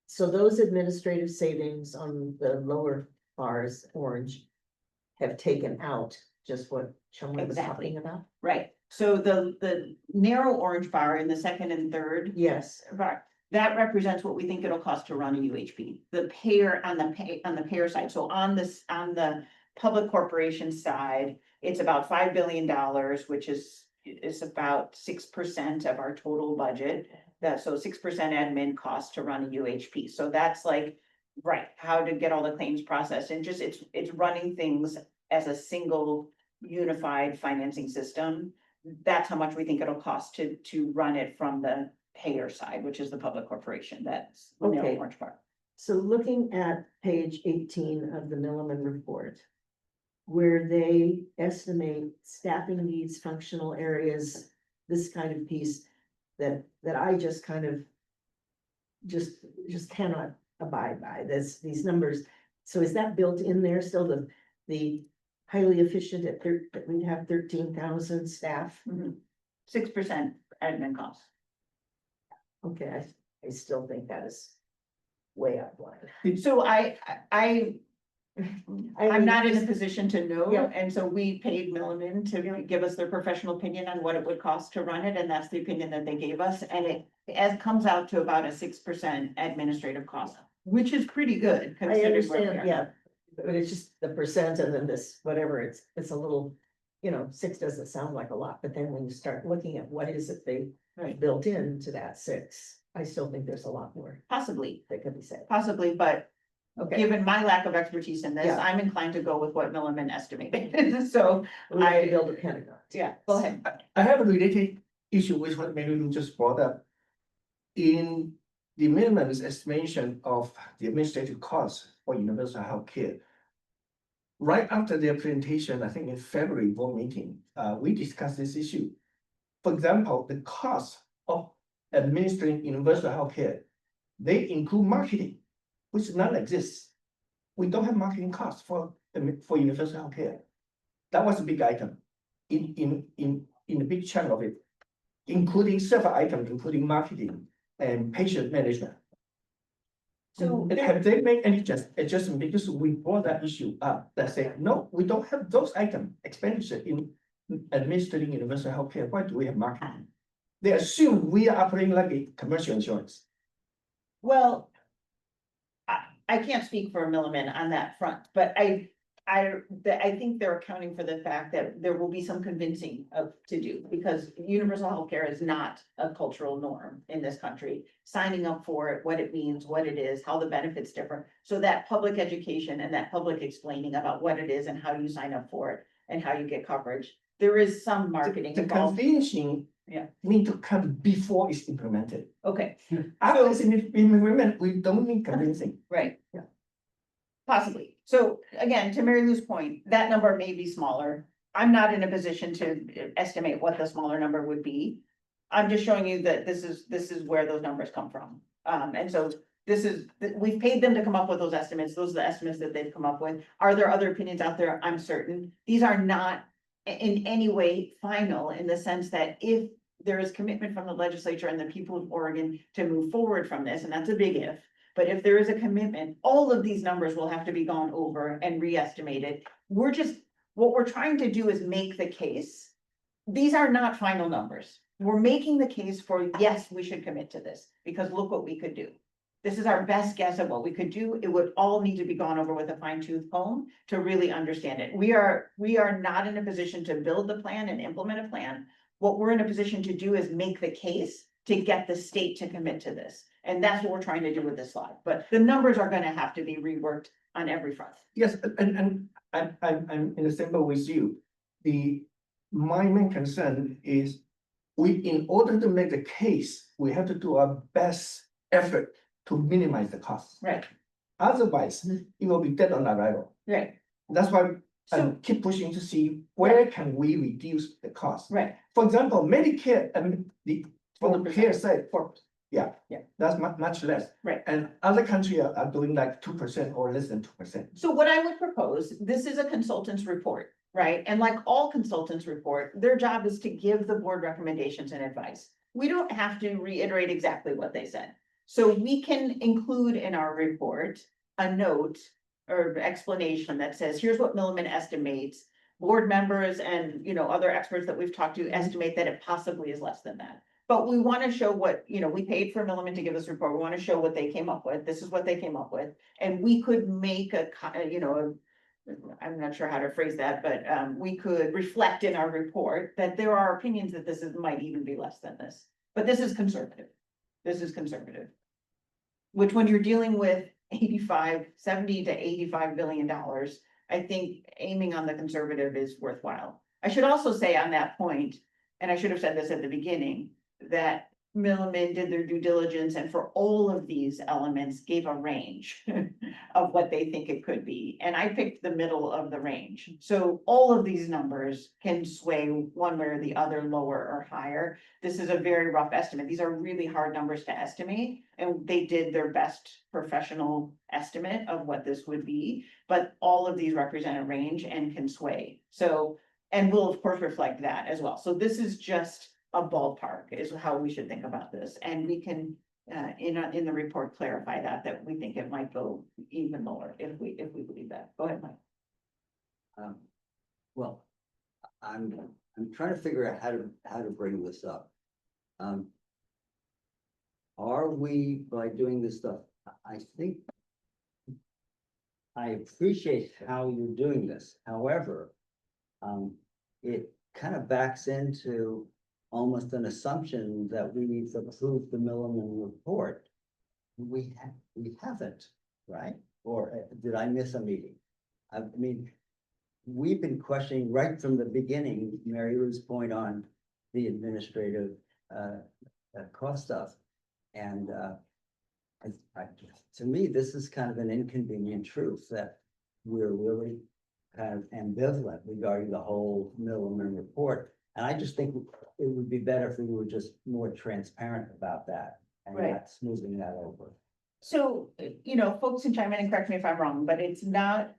So those administrative savings on the lower bars, orange, have taken out just what Chumley was Exactly. talking about? Right, so the narrow orange bar in the second and third Yes, bar, that represents what we think it'll cost to run a UHP. The payer on the payer side, so on the public corporation side, it's about $5 billion, which is about 6% of our total budget. So 6% admin cost to run a UHP. So that's like, right, how to get all the claims processed and just it's running things as a single unified financing system. That's how much we think it'll cost to run it from the payer side, which is the public corporation. That's Okay. Orange Park. So looking at page 18 of the Milliman report, where they estimate staffing needs, functional areas, this kind of piece that I just kind of just cannot abide by these numbers. So is that built in there still, the highly efficient that we'd have 13,000 staff? 6% admin costs. Okay, I still think that is way out of line. So I'm not in a position to know, Yeah. and so we paid Milliman to give us their professional opinion on what it would cost to run it, and that's the opinion that they gave us, and it comes out to about a 6% administrative cost, which is pretty good. I considering where we understand, are. yeah, but it's just the percent and then this, whatever, it's a little, 6 doesn't sound like a lot, but then when you start looking at what is it they Right. built into that 6, I still think there's a lot more Possibly, that could be said. but Okay, given my lack of expertise in this, Yeah. I'm inclined to go with what Milliman estimated, so, we have to I- build a Pentagon. yeah, go ahead. I have a related issue with what Mary Lou just brought up. In the minimum estimation of the administrative costs for universal health care. Right after their presentation, I think in February board meeting, we discussed this issue. For example, the cost of administering universal health care, they include marketing, which none exists. We don't have marketing costs for universal health care. That was a big item in the big chunk of it, including several items, including marketing and patient management. So And have they made any adjustment, because we brought that issue up, that say, no, we don't have those item expenditure in administering universal health care. Why do we have marketing? They assume we are operating like a commercial insurance. Well, I can't speak for Milliman on that front, but I think they're accounting for the fact that there will be some convincing to do, because universal healthcare is not a cultural norm in this country. Signing up for it, what it means, what it is, how the benefits differ. So that public education and that public explaining about what it is and how you sign up for it and how you get coverage. There is some marketing The involved. convincing Yeah. need to come before it's implemented. Okay, After it's implemented, we don't need convincing. right. Yeah. Possibly. So again, to Mary Lou's point, that number may be smaller. I'm not in a position to estimate what the smaller number would be. I'm just showing you that this is where those numbers come from. And so we've paid them to come up with those estimates. Those are the estimates that they've come up with. Are there other opinions out there? I'm certain. These are not in any way final, in the sense that if there is commitment from the legislature and the people of Oregon to move forward from this, and that's a big if. But if there is a commitment, all of these numbers will have to be gone over and re-estimated. What we're trying to do is make the case. These are not final numbers. We're making the case for, yes, we should commit to this, because look what we could do. This is our best guess at what we could do. It would all need to be gone over with a fine tooth comb to really understand it. We are not in a position to build the plan and implement a plan. What we're in a position to do is make the case to get the state to commit to this. And that's what we're trying to do with this slide. But the numbers are gonna have to be reworked on every front. Yes, and I'm in the same boat with you. My main concern is in order to make the case, we have to do our best effort to minimize the costs. Right, Otherwise, it will be dead on arrival. right, That's why I So- keep pushing to see where can we reduce the cost. right. For example, Medicare, for the 4%. care side, Yeah. that's much less. Right. And other countries are doing like 2% or less than 2%. So what I would propose, this is a consultant's report, right? And like all consultants report, their job is to give the board recommendations and advice. We don't have to reiterate exactly what they said. So we can include in our report a note or explanation that says, here's what Milliman estimates. Board members and, other experts that we've talked to estimate that it possibly is less than that. But we want to show what, we paid for Milliman to give us a report. We want to show what they came up with. This is what they came up with. And we could make I'm not sure how to phrase that, but, we could reflect in our report that there are opinions that might even be less than this. But this is conservative. This is conservative. Which when you're dealing with 70 to $85 billion, I think aiming on the conservative is worthwhile. I should also say on that point, and I should have said this at the beginning, that Milliman did their due diligence and for all of these elements gave a range of what they think it could be. And I picked the middle of the range. So all of these numbers can sway one way or the other, lower or higher. This is a very rough estimate. These are really hard numbers to estimate, and they did their best professional estimate of what this would be. But all of these represent a range and can sway. So, and we'll of course reflect that as well. So this is just a ballpark is how we should think about this. And we can, in the report, clarify that we think it might go even lower if we believe that. Go ahead, Mike. Well, I'm trying to figure out how to bring this up. Are we, by doing this stuff, I think I appreciate how you're doing this. However, it kind of backs into almost an assumption that we've approved the Milliman report. We haven't, right? Or did I miss a meeting? I mean, we've been questioning right from the beginning, Mary Lou's point on the administrative cost stuff. And to me, this is kind of an inconvenient truth that we're really kind of ambivalent regarding the whole Milliman report. And I just think it would be better if we were just more transparent about that and Right. not smoothing that over. So, folks can chime in and correct me if I'm wrong, but it's not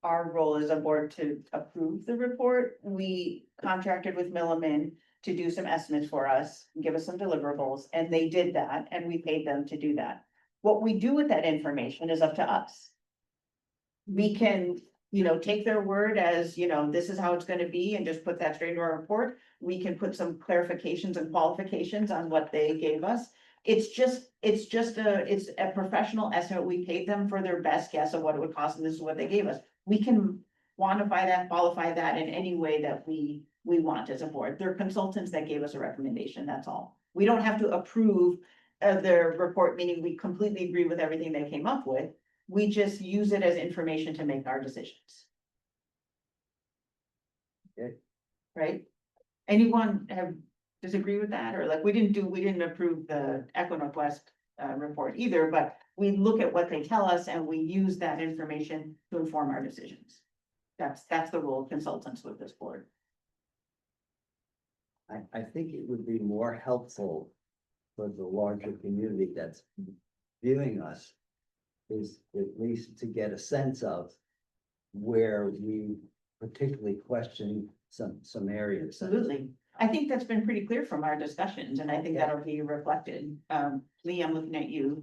our role as a board to approve the report. We contracted with Milliman to do some estimates for us, give us some deliverables, and they did that, and we paid them to do that. What we do with that information is up to us. We can, take their word as, this is how it's gonna be and just put that straight into our report. We can put some clarifications and qualifications on what they gave us. It's a professional estimate. We paid them for their best guess of what it would cost, and this is what they gave us. We can quantify that, qualify that in any way that we want as a board. They're consultants that gave us a recommendation, that's all. We don't have to approve their report, meaning we completely agree with everything they came up with. We just use it as information to make our decisions. Okay. Right? Anyone disagree with that? Or like, we didn't approve the Equinor report either, but we look at what they tell us and we use that information to inform our decisions. That's the role of consultants with this board. I think it would be more helpful for the larger community that's viewing us is at least to get a sense of where we particularly question some areas. Absolutely. I think that's been pretty clear from our discussions, and I think that'll be reflected. Lee, I'm looking at you.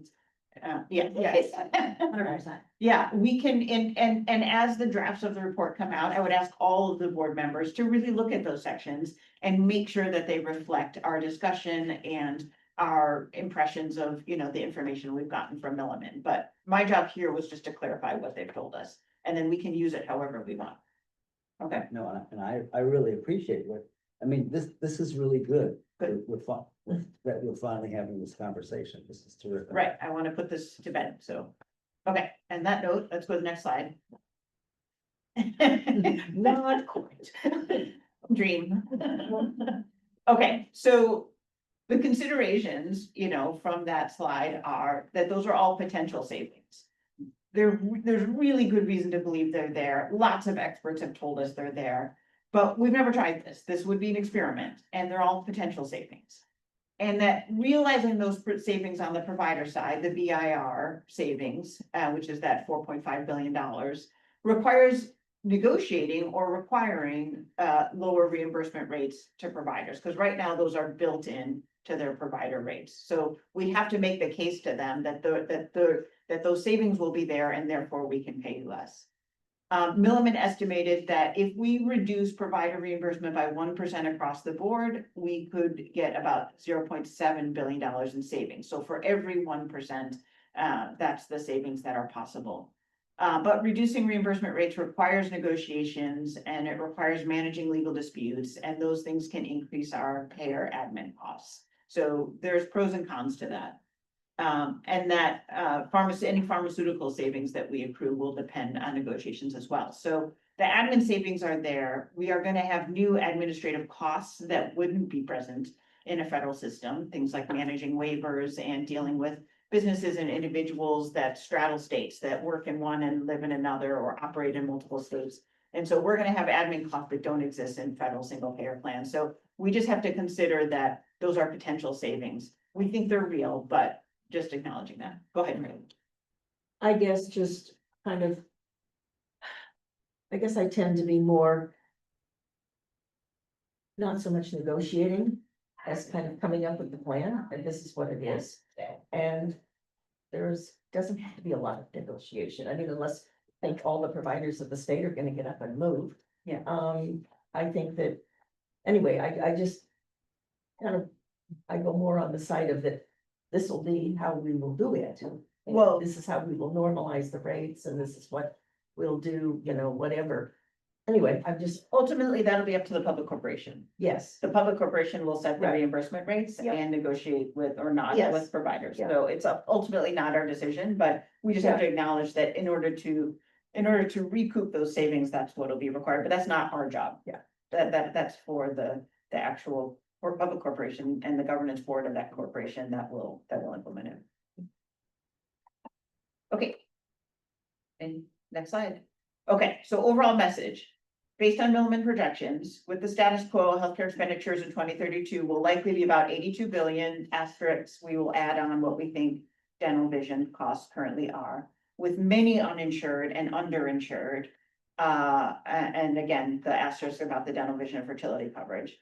Yeah. 100%. Yeah, we can, and as the drafts of the report come out, I would ask all of the board members to really look at those sections and make sure that they reflect our discussion and our impressions of, the information we've gotten from Milliman. But my job here was just to clarify what they've told us, and then we can use it however we want. Okay, No, and I really appreciate what, I mean, this is really good. Good. That we're finally having this conversation. This is terrific. right, I want to put this to bed, so. Okay, and that note, let's go to the next slide. Not quite. Dream. Okay, so the considerations, from that slide are that those are all potential savings. There's really good reason to believe they're there. Lots of experts have told us they're there, but we've never tried this. This would be an experiment, and they're all potential savings. And that realizing those savings on the provider side, the BIR savings, which is that $4.5 billion, requires negotiating or requiring lower reimbursement rates to providers, because right now those are built in to their provider rates. So we have to make the case to them that those savings will be there and therefore we can pay less. Milliman estimated that if we reduce provider reimbursement by 1% across the board, we could get about $0.7 billion in savings. So for every 1%, that's the savings that are possible. But reducing reimbursement rates requires negotiations and it requires managing legal disputes, and those things can increase our payer admin costs. So there's pros and cons to that. And that any pharmaceutical savings that we accrue will depend on negotiations as well. So the admin savings are there. We are gonna have new administrative costs that wouldn't be present in a federal system, things like managing waivers and dealing with businesses and individuals that straddle states, that work in one and live in another or operate in multiple states. And so we're gonna have admin costs that don't exist in federal single payer plans. So we just have to consider that those are potential savings. We think they're real, but just acknowledging that. Go ahead, Mary. I guess just kind of. I guess I tend to be more. Not so much negotiating as kind of coming up with the plan, and this is what it is. And doesn't have to be a lot of negotiation. I mean, unless I think all the providers of the state are gonna get up and move. Yeah. I think that, anyway, I just. Kind of, I go more on the side of that, this will be how we will do it. Well- This is how we will normalize the rates, and this is what we'll do, whatever. Anyway, I'm just, Ultimately, that'll be up to the public corporation. yes, The public corporation will set the Right. reimbursement rates Yep. and negotiate with or not Yes. with providers. Yeah. So it's ultimately not our decision, but we just have to acknowledge that in order to recoup those savings, that's what'll be required, but that's not our job. Yeah. That's for the actual, or public corporation and the governance board of that corporation that will implement it. Okay. And next slide. Okay, so overall message. Based on Milliman projections, with the status quo, healthcare expenditures in 2032 will likely be about 82 billion asterisks. We will add on what we think dental vision costs currently are, with many uninsured and underinsured. And again, the asterisk about the dental vision and fertility coverage.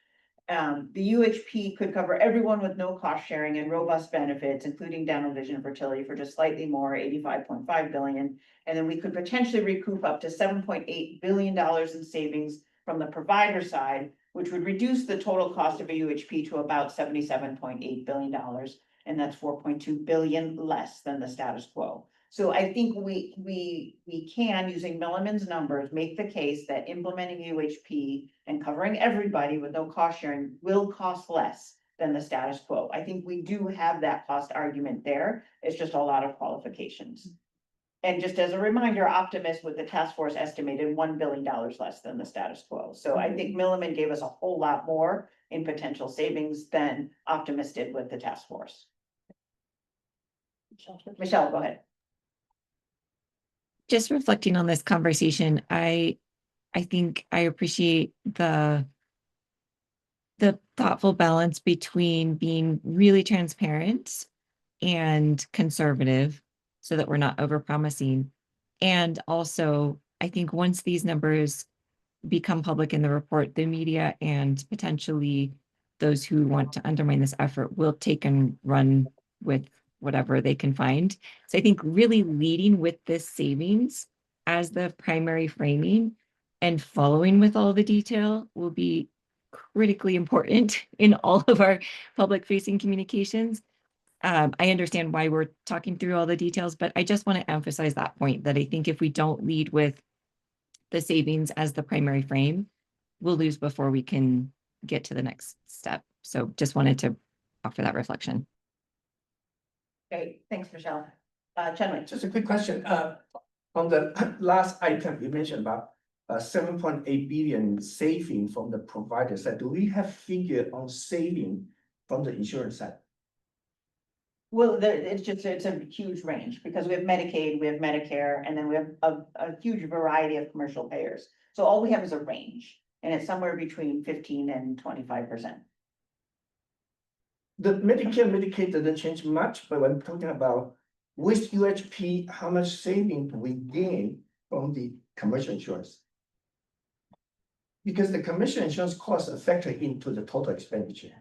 The UHP could cover everyone with no cost sharing and robust benefits, including dental vision and fertility, for just slightly more, 85.5 billion. And then we could potentially recoup up to $7.8 billion in savings from the provider side, which would reduce the total cost of a UHP to about $77.8 billion. And that's 4.2 billion less than the status quo. So I think we can, using Milliman's numbers, make the case that implementing UHP and covering everybody with no cost sharing will cost less than the status quo. I think we do have that cost argument there. It's just a lot of qualifications. And just as a reminder, Optimus with the task force estimated $1 billion less than the status quo. So I think Milliman gave us a whole lot more in potential savings than Optimus did with the task force. Michelle, go ahead. Just reflecting on this conversation, I think I appreciate the thoughtful balance between being really transparent and conservative so that we're not overpromising. And also, I think once these numbers become public in the report, the media and potentially those who want to undermine this effort will take and run with whatever they can find. So I think really leading with this savings as the primary framing and following with all the detail will be critically important in all of our public facing communications. I understand why we're talking through all the details, but I just want to emphasize that point that I think if we don't lead with the savings as the primary frame, we'll lose before we can get to the next step. So just wanted to offer that reflection. Okay, thanks, Michelle. Chenwei. Just a quick question, on the last item you mentioned about 7.8 billion saving from the provider side, do we have figure on saving from the insurance side? Well, it's a huge range because we have Medicaid, we have Medicare, and then we have a huge variety of commercial payers. So all we have is a range, and it's somewhere between 15 and 25%. The Medicare, Medicaid doesn't change much, but when talking about with UHP, how much saving do we gain from the commercial insurance? Because the commercial insurance costs are factored into the total expenditure.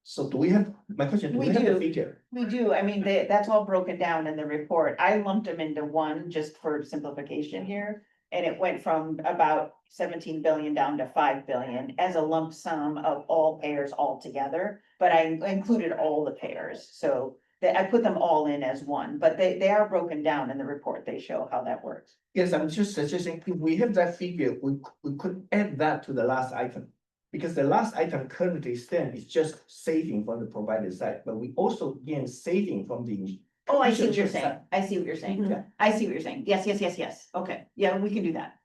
So do we have, my question, do we We have do. a figure? We do, I mean, that's all broken down in the report. I lumped them into one just for simplification here. And it went from about 17 billion down to 5 billion as a lump sum of all payers altogether. But I included all the payers, so I put them all in as one, but they are broken down in the report. They show how that works. Yes, I'm just suggesting, if we have that figure, we could add that to the last item. Because the last item currently stand is just saving from the provider side, but we also gain saving from the. Oh, I see what you're insurance saying. side. I see what you're saying. Yeah. I see what you're saying. Yes. Okay, yeah, we can do that.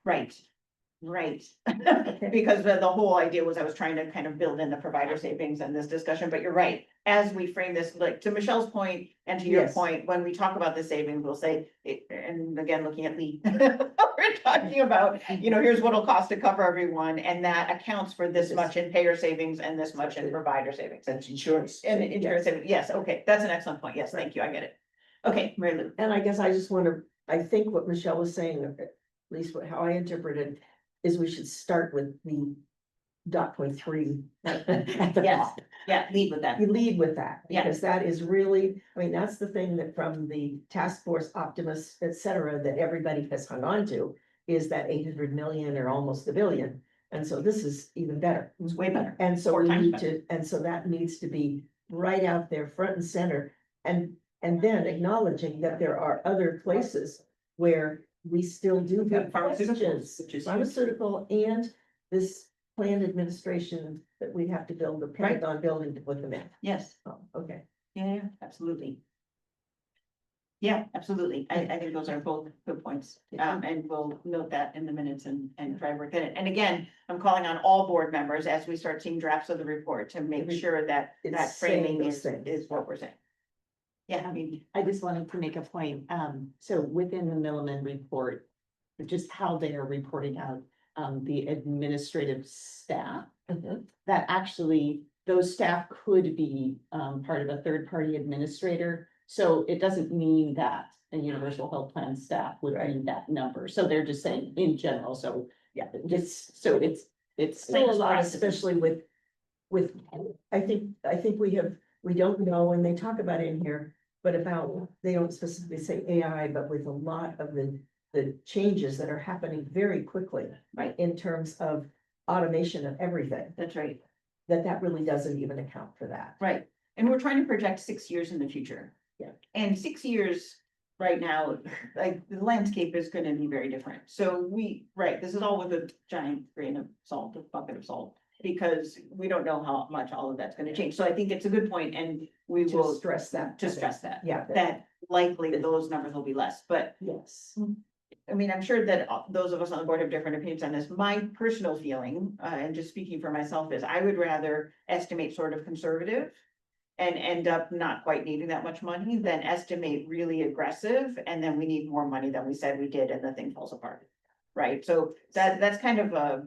Right. Because the whole idea was I was trying to kind of build in the provider savings in this discussion, but you're right. As we frame this, like to Michelle's point and to your Yes. point, when we talk about the savings, we'll say, and again, looking at Lee. We're talking about, here's what it'll cost to cover everyone, and that accounts for this much in payer savings and this much in provider savings. And insurance. And insurance savings, yes, okay, that's an excellent point. Yes, thank you, I get it. Okay, Mary Lou. And I guess I just wanna, I think what Michelle was saying, at least how I interpreted, is we should start with the dot point three at the Yes. top. Yeah, lead with that. You lead with that, Yeah. because that is really, I mean, that's the thing that from the task force Optimus, et cetera, that everybody has hung on to. Is that 800 million or almost a billion, and so this is even better. It's way better. And so 4 we times need better. to, and so that needs to be right out there, front and center. And then acknowledging that there are other places where we still do Yeah, have pharmaceuticals, questions. which is huge. Pharmaceutical and this plan administration that we have to build, the Pentagon building to put them in. Yes, Oh, okay. yeah, absolutely. Yeah, absolutely. I think those are both good points. And we'll note that in the minutes and try to work in it. And again, I'm calling on all board members as we start seeing drafts of the report to make sure that It's that saying framing those is things. what we're saying. Yeah, I mean, I just wanted to make a point, so within the Milliman report, just how they are reporting out, the administrative staff. That actually, those staff could be, part of a third-party administrator. So it doesn't mean that a universal health plan staff would be that number, so they're just saying in general, so, yeah, it's Still a lot, especially with, I think we don't know, and they talk about it in here, but about, they don't specifically say AI, but with a lot of the changes that are happening very quickly. Right. In terms of automation of everything, that's right. that really doesn't even account for that. Right. And we're trying to project 6 years in the future. Yeah. And 6 years right now, like the landscape is gonna be very different. So this is all with a giant grain of salt, a bucket of salt. Because we don't know how much all of that's gonna change. So I think it's a good point, and we To will stress that. to stress that. Yeah. That likely those numbers will be less, but Yes. I mean, I'm sure that those of us on the board have different opinions on this. My personal feeling, and just speaking for myself, is I would rather estimate sort of conservative. And end up not quite needing that much money than estimate really aggressive, and then we need more money than we said we did, and the thing falls apart. Right, so that's kind of a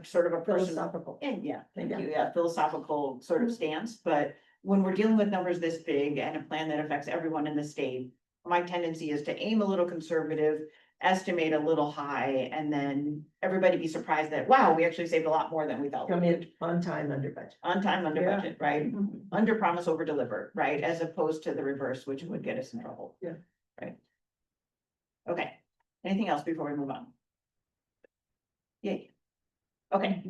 sort of a personal. Philosophical. Yeah, thank Yeah. you, yeah, philosophical sort of stance, but when we're dealing with numbers this big and a plan that affects everyone in the state. My tendency is to aim a little conservative, estimate a little high, and then everybody be surprised that, wow, we actually saved a lot more than we thought. we Come would. in on time, under budget. On time, under Yeah. budget, right? Mm-hmm. Under promise, over deliver, right? As opposed to the reverse, which would get us in trouble. Yeah. Right. Okay, anything else before we move on? Yay. Okay.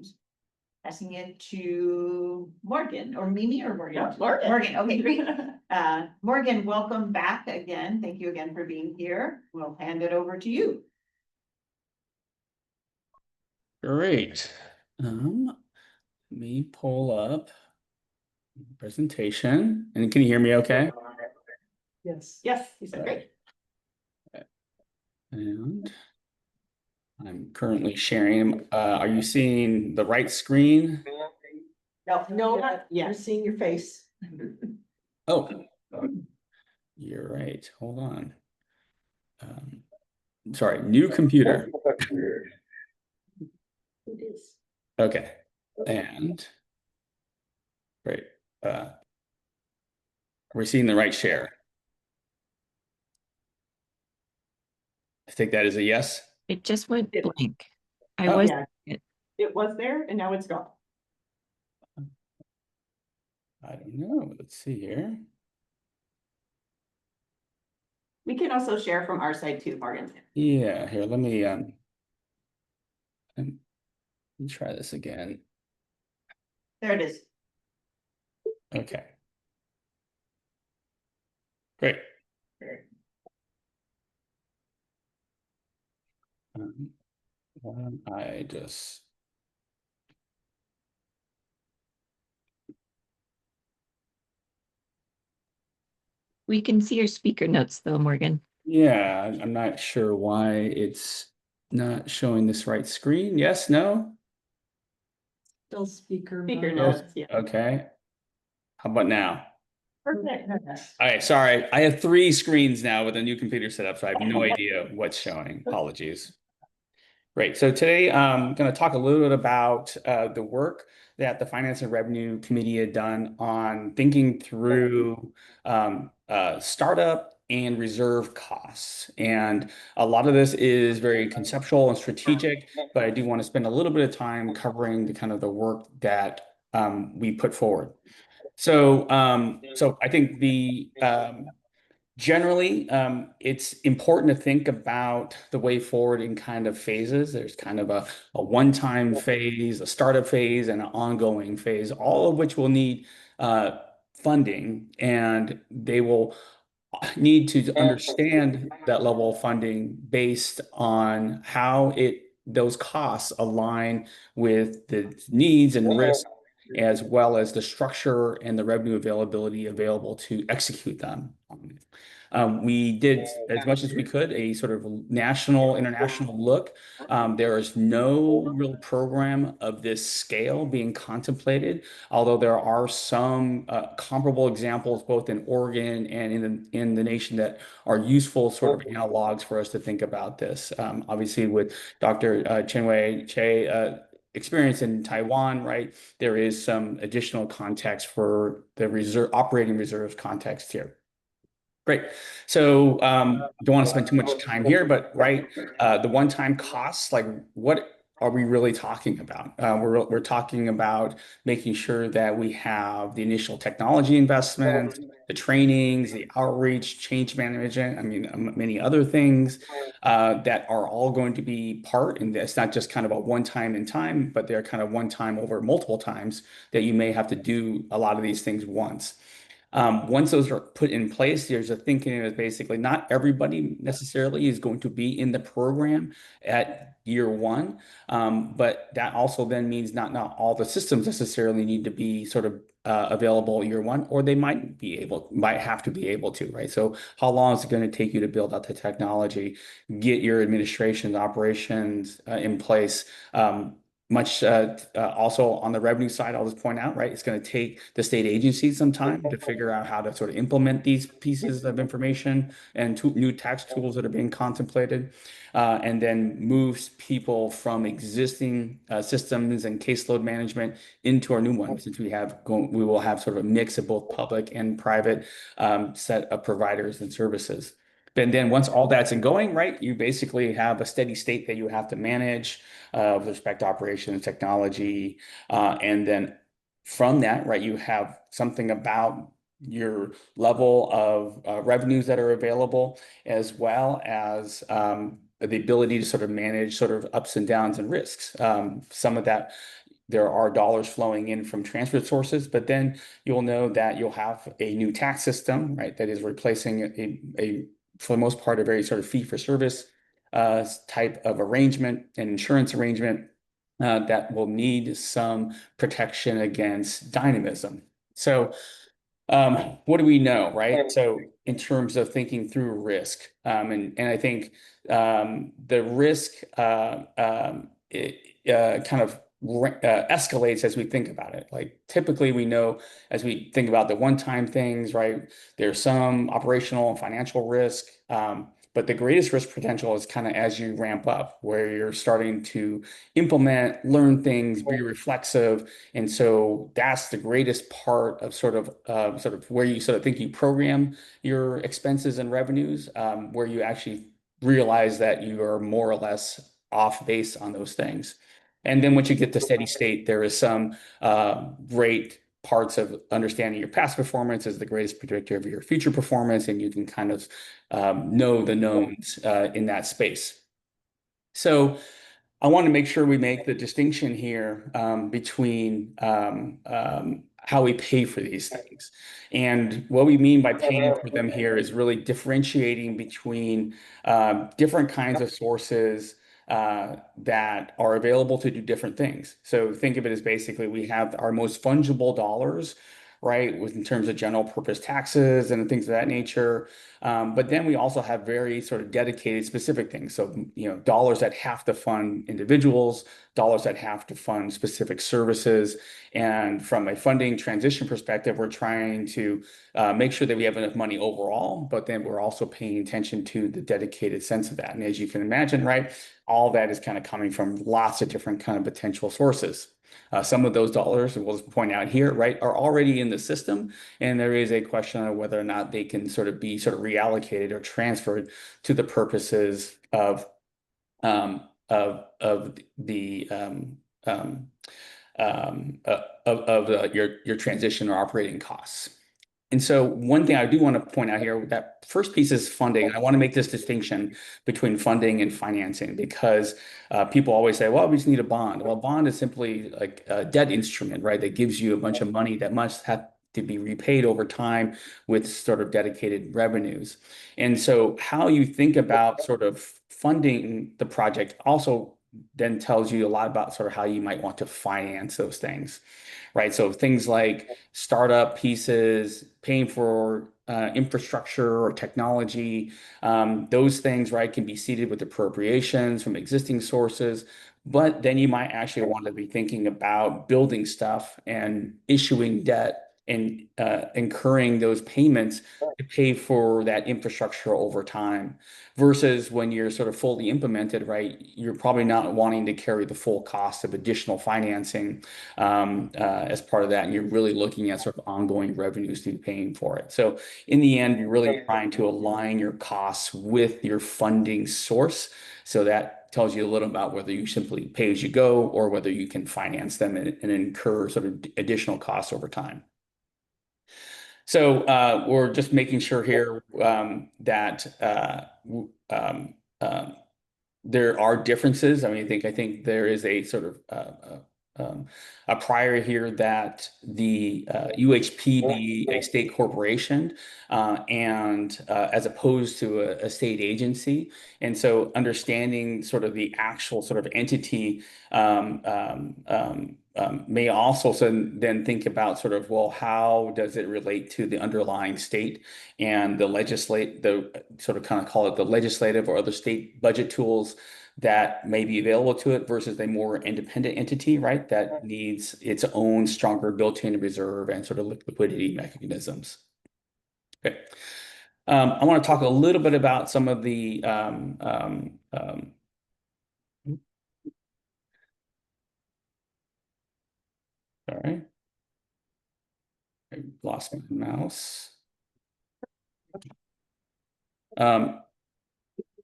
Passing it to Morgan, or Mimi, or Morgan? Yeah, Morgan. Morgan, okay, great. Morgan, welcome back again. Thank you again for being here. We'll hand it over to you. Great. Let me pull up the presentation, and can you hear me okay? Yes. Yes, you said great. And I'm currently sharing. Are you seeing the right screen? No, You're yes. seeing your face. Oh, you're right. Hold on. Sorry, new computer. It is. Okay, and great. Are we seeing the right share? I think that is a yes. It just went It- blank. I Oh, was, Yeah. It was there and now it's gone. I don't know. Let's see here. We can also share from our side too, Morgan. Yeah, here, let me try this again. There it is. Okay, Great. Why don't I just. We can see your speaker notes though, Morgan. Yeah, I'm not sure why it's not showing this right screen. Yes, no? Still speaker. Speaker mode. notes, yeah. Okay. How about now? Perfect. All right, sorry. I have 3 screens now with a new computer set up, so I have no idea what's showing. Apologies. Great. So today I'm going to talk a little bit about the work that the Finance and Revenue Committee had done on thinking through startup and reserve costs. And a lot of this is very conceptual and strategic, but I do want to spend a little bit of time covering the kind of the work that we put forward. So I think generally, it's important to think about the way forward in kind of phases. There's kind of a one-time phase, a startup phase, and an ongoing phase, all of which will need funding, and they will need to understand that level of funding based on how those costs align with the needs and risks, as well as the structure and the revenue availability available to execute them. We did as much as we could a sort of national, international look. There is no real program of this scale being contemplated, although there are some comparable examples both in Oregon and in the nation that are useful sort of analogs for us to think about this. Obviously, with Dr. Chenwei Che experience in Taiwan, right? There is some additional context for the operating reserves context here. Great. So don't want to spend too much time here, but right, the one-time costs, like what are we really talking about? We're talking about making sure that we have the initial technology investments, the trainings, the outreach, change management, I mean, many other things that are all going to be part, and it's not just kind of a one-time in time, but they're kind of one time over multiple times that you may have to do a lot of these things once. Once those are put in place, there's a thinking is basically not everybody necessarily is going to be in the program at year 1. But that also then means not all the systems necessarily need to be sort of available year 1, or they might have to be able to, right? So how long is it going to take you to build out the technology, get your administration operations in place? Much also on the revenue side, I'll just point out, right? It's going to take the state agencies some time to figure out how to sort of implement these pieces of information and new tax tools that are being contemplated, and then moves people from existing systems and caseload management into our new one, since we will have sort of a mix of both public and private set of providers and services. And then once all that's going, right, you basically have a steady state that you have to manage with respect to operations, technology, and then from that, right, you have something about your level of revenues that are available, as well as the ability to sort of manage sort of ups and downs and risks. Some of that, there are dollars flowing in from transfer sources, but then you'll know that you'll have a new tax system, right, that is replacing a for the most part, a very sort of fee for service type of arrangement and insurance arrangement that will need some protection against dynamism. So what do we know, right? So in terms of thinking through risk, and I think the risk kind of escalates as we think about it. Like typically we know as we think about the one-time things, right? There's some operational and financial risk, but the greatest risk potential is kind of as you ramp up, where you're starting to implement, learn things, be reflexive. And so that's the greatest part of sort of where you sort of think you program your expenses and revenues, where you actually realize that you are more or less off base on those things. And then once you get to steady state, there is some great parts of understanding your past performance is the greatest predictor of your future performance, and you can kind of know the knowns in that space. So I want to make sure we make the distinction here between how we pay for these things. And what we mean by paying for them here is really differentiating between different kinds of sources that are available to do different things. So think of it as basically we have our most fungible dollars, right, with in terms of general purpose taxes and things of that nature. But then we also have very sort of dedicated specific things. So, dollars that have to fund individuals, dollars that have to fund specific services. And from a funding transition perspective, we're trying to make sure that we have enough money overall, but then we're also paying attention to the dedicated sense of that. And as you can imagine, right, all that is kind of coming from lots of different kind of potential sources. Some of those dollars, and we'll just point out here, right, are already in the system, and there is a question of whether or not they can sort of be sort of reallocated or transferred to the purposes of the your transition or operating costs. And so one thing I do want to point out here, that first piece is funding. And I want to make this distinction between funding and financing because people always say, well, we just need a bond. Well, bond is simply like a debt instrument, right? That gives you a bunch of money that must have to be repaid over time with sort of dedicated revenues. And so how you think about sort of funding the project also then tells you a lot about sort of how you might want to finance those things, right? So things like startup pieces, paying for infrastructure or technology, those things, right, can be seeded with appropriations from existing sources. But then you might actually want to be thinking about building stuff and issuing debt and incurring those payments to pay for that infrastructure over time. Versus when you're sort of fully implemented, right, you're probably not wanting to carry the full cost of additional financing as part of that. And you're really looking at sort of ongoing revenues to be paying for it. So in the end, you're really trying to align your costs with your funding source. So that tells you a little about whether you simply pay as you go or whether you can finance them and incur sort of additional costs over time. So we're just making sure here that there are differences. I mean, I think there is a sort of a prior here that the UHP be a state corporation and as opposed to a state agency. And so understanding sort of the actual sort of entity may also then think about sort of, well, how does it relate to the underlying state and the sort of kind of call it the legislative or other state budget tools that may be available to it versus a more independent entity, right, that needs its own stronger built-in reserve and sort of liquidity mechanisms. Okay. I want to talk a little bit about some of the sorry, I lost my mouse.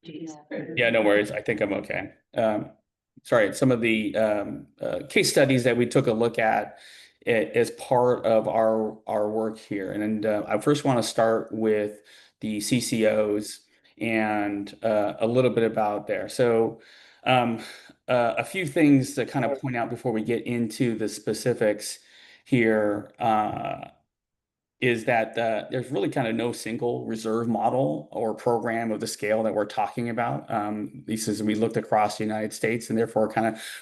Yeah, no worries. I think I'm okay. Sorry, some of the case studies that we took a look at as part of our work here. And I first want to start with the CCOs and a little bit about there. So a few things to kind of point out before we get into the specifics here. Is that there's really kind of no single reserve model or program of the scale that we're talking about. This is we looked across the United States, and therefore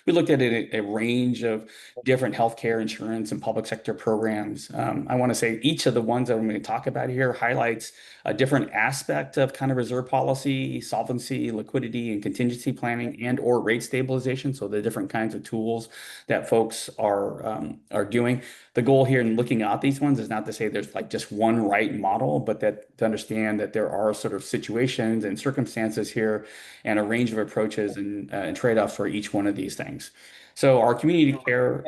we looked at a range of different healthcare, insurance, and public sector programs. I want to say each of the ones that I'm going to talk about here highlights a different aspect of kind of reserve policy, solvency, liquidity, and contingency planning, and or rate stabilization. So the different kinds of tools that folks are doing. The goal here in looking at these ones is not to say there's like just one right model, but that to understand that there are sort of situations and circumstances here and a range of approaches and trade-offs for each one of these things. So our community care,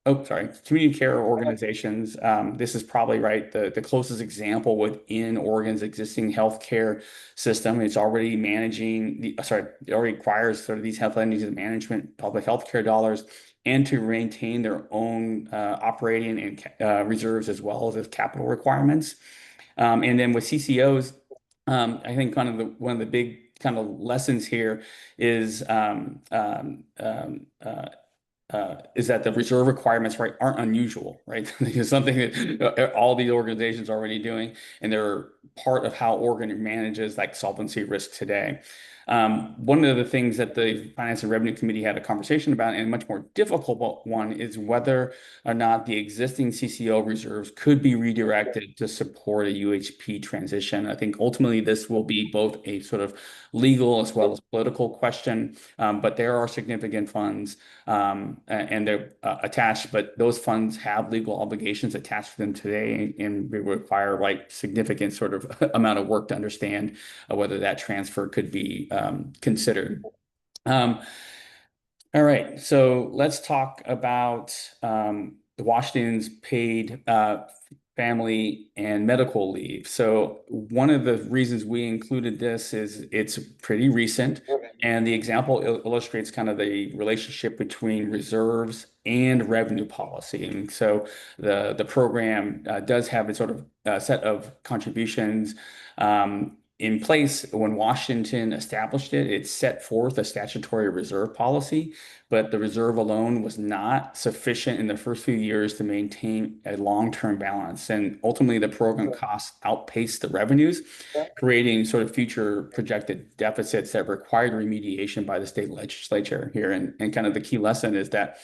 community care organizations, this is probably right, the closest example within Oregon's existing healthcare system. It's already managing, it already requires sort of these health entities management public healthcare dollars and to maintain their own operating and reserves as well as capital requirements. And then with CCOs, I think kind of one of the big kind of lessons here is is that the reserve requirements, right, aren't unusual, right? It's something that all these organizations are already doing, and they're part of how Oregon manages like solvency risk today. One of the things that the Finance and Revenue Committee had a conversation about, and a much more difficult one, is whether or not the existing CCO reserves could be redirected to support a UHP transition. I think ultimately this will be both a sort of legal as well as political question, but there are significant funds and they're attached, but those funds have legal obligations attached to them today, and we require like significant sort of amount of work to understand whether that transfer could be considered. All right, so let's talk about Washington's paid family and medical leave. So one of the reasons we included this is it's pretty recent, and the example illustrates kind of the relationship between reserves and revenue policy. And so the program does have a sort of set of contributions in place. When Washington established it, it set forth a statutory reserve policy, but the reserve alone was not sufficient in the first few years to maintain a long-term balance. And ultimately, the program costs outpaced the revenues, creating sort of future projected deficits that required remediation by the state legislature here. And kind of the key lesson is that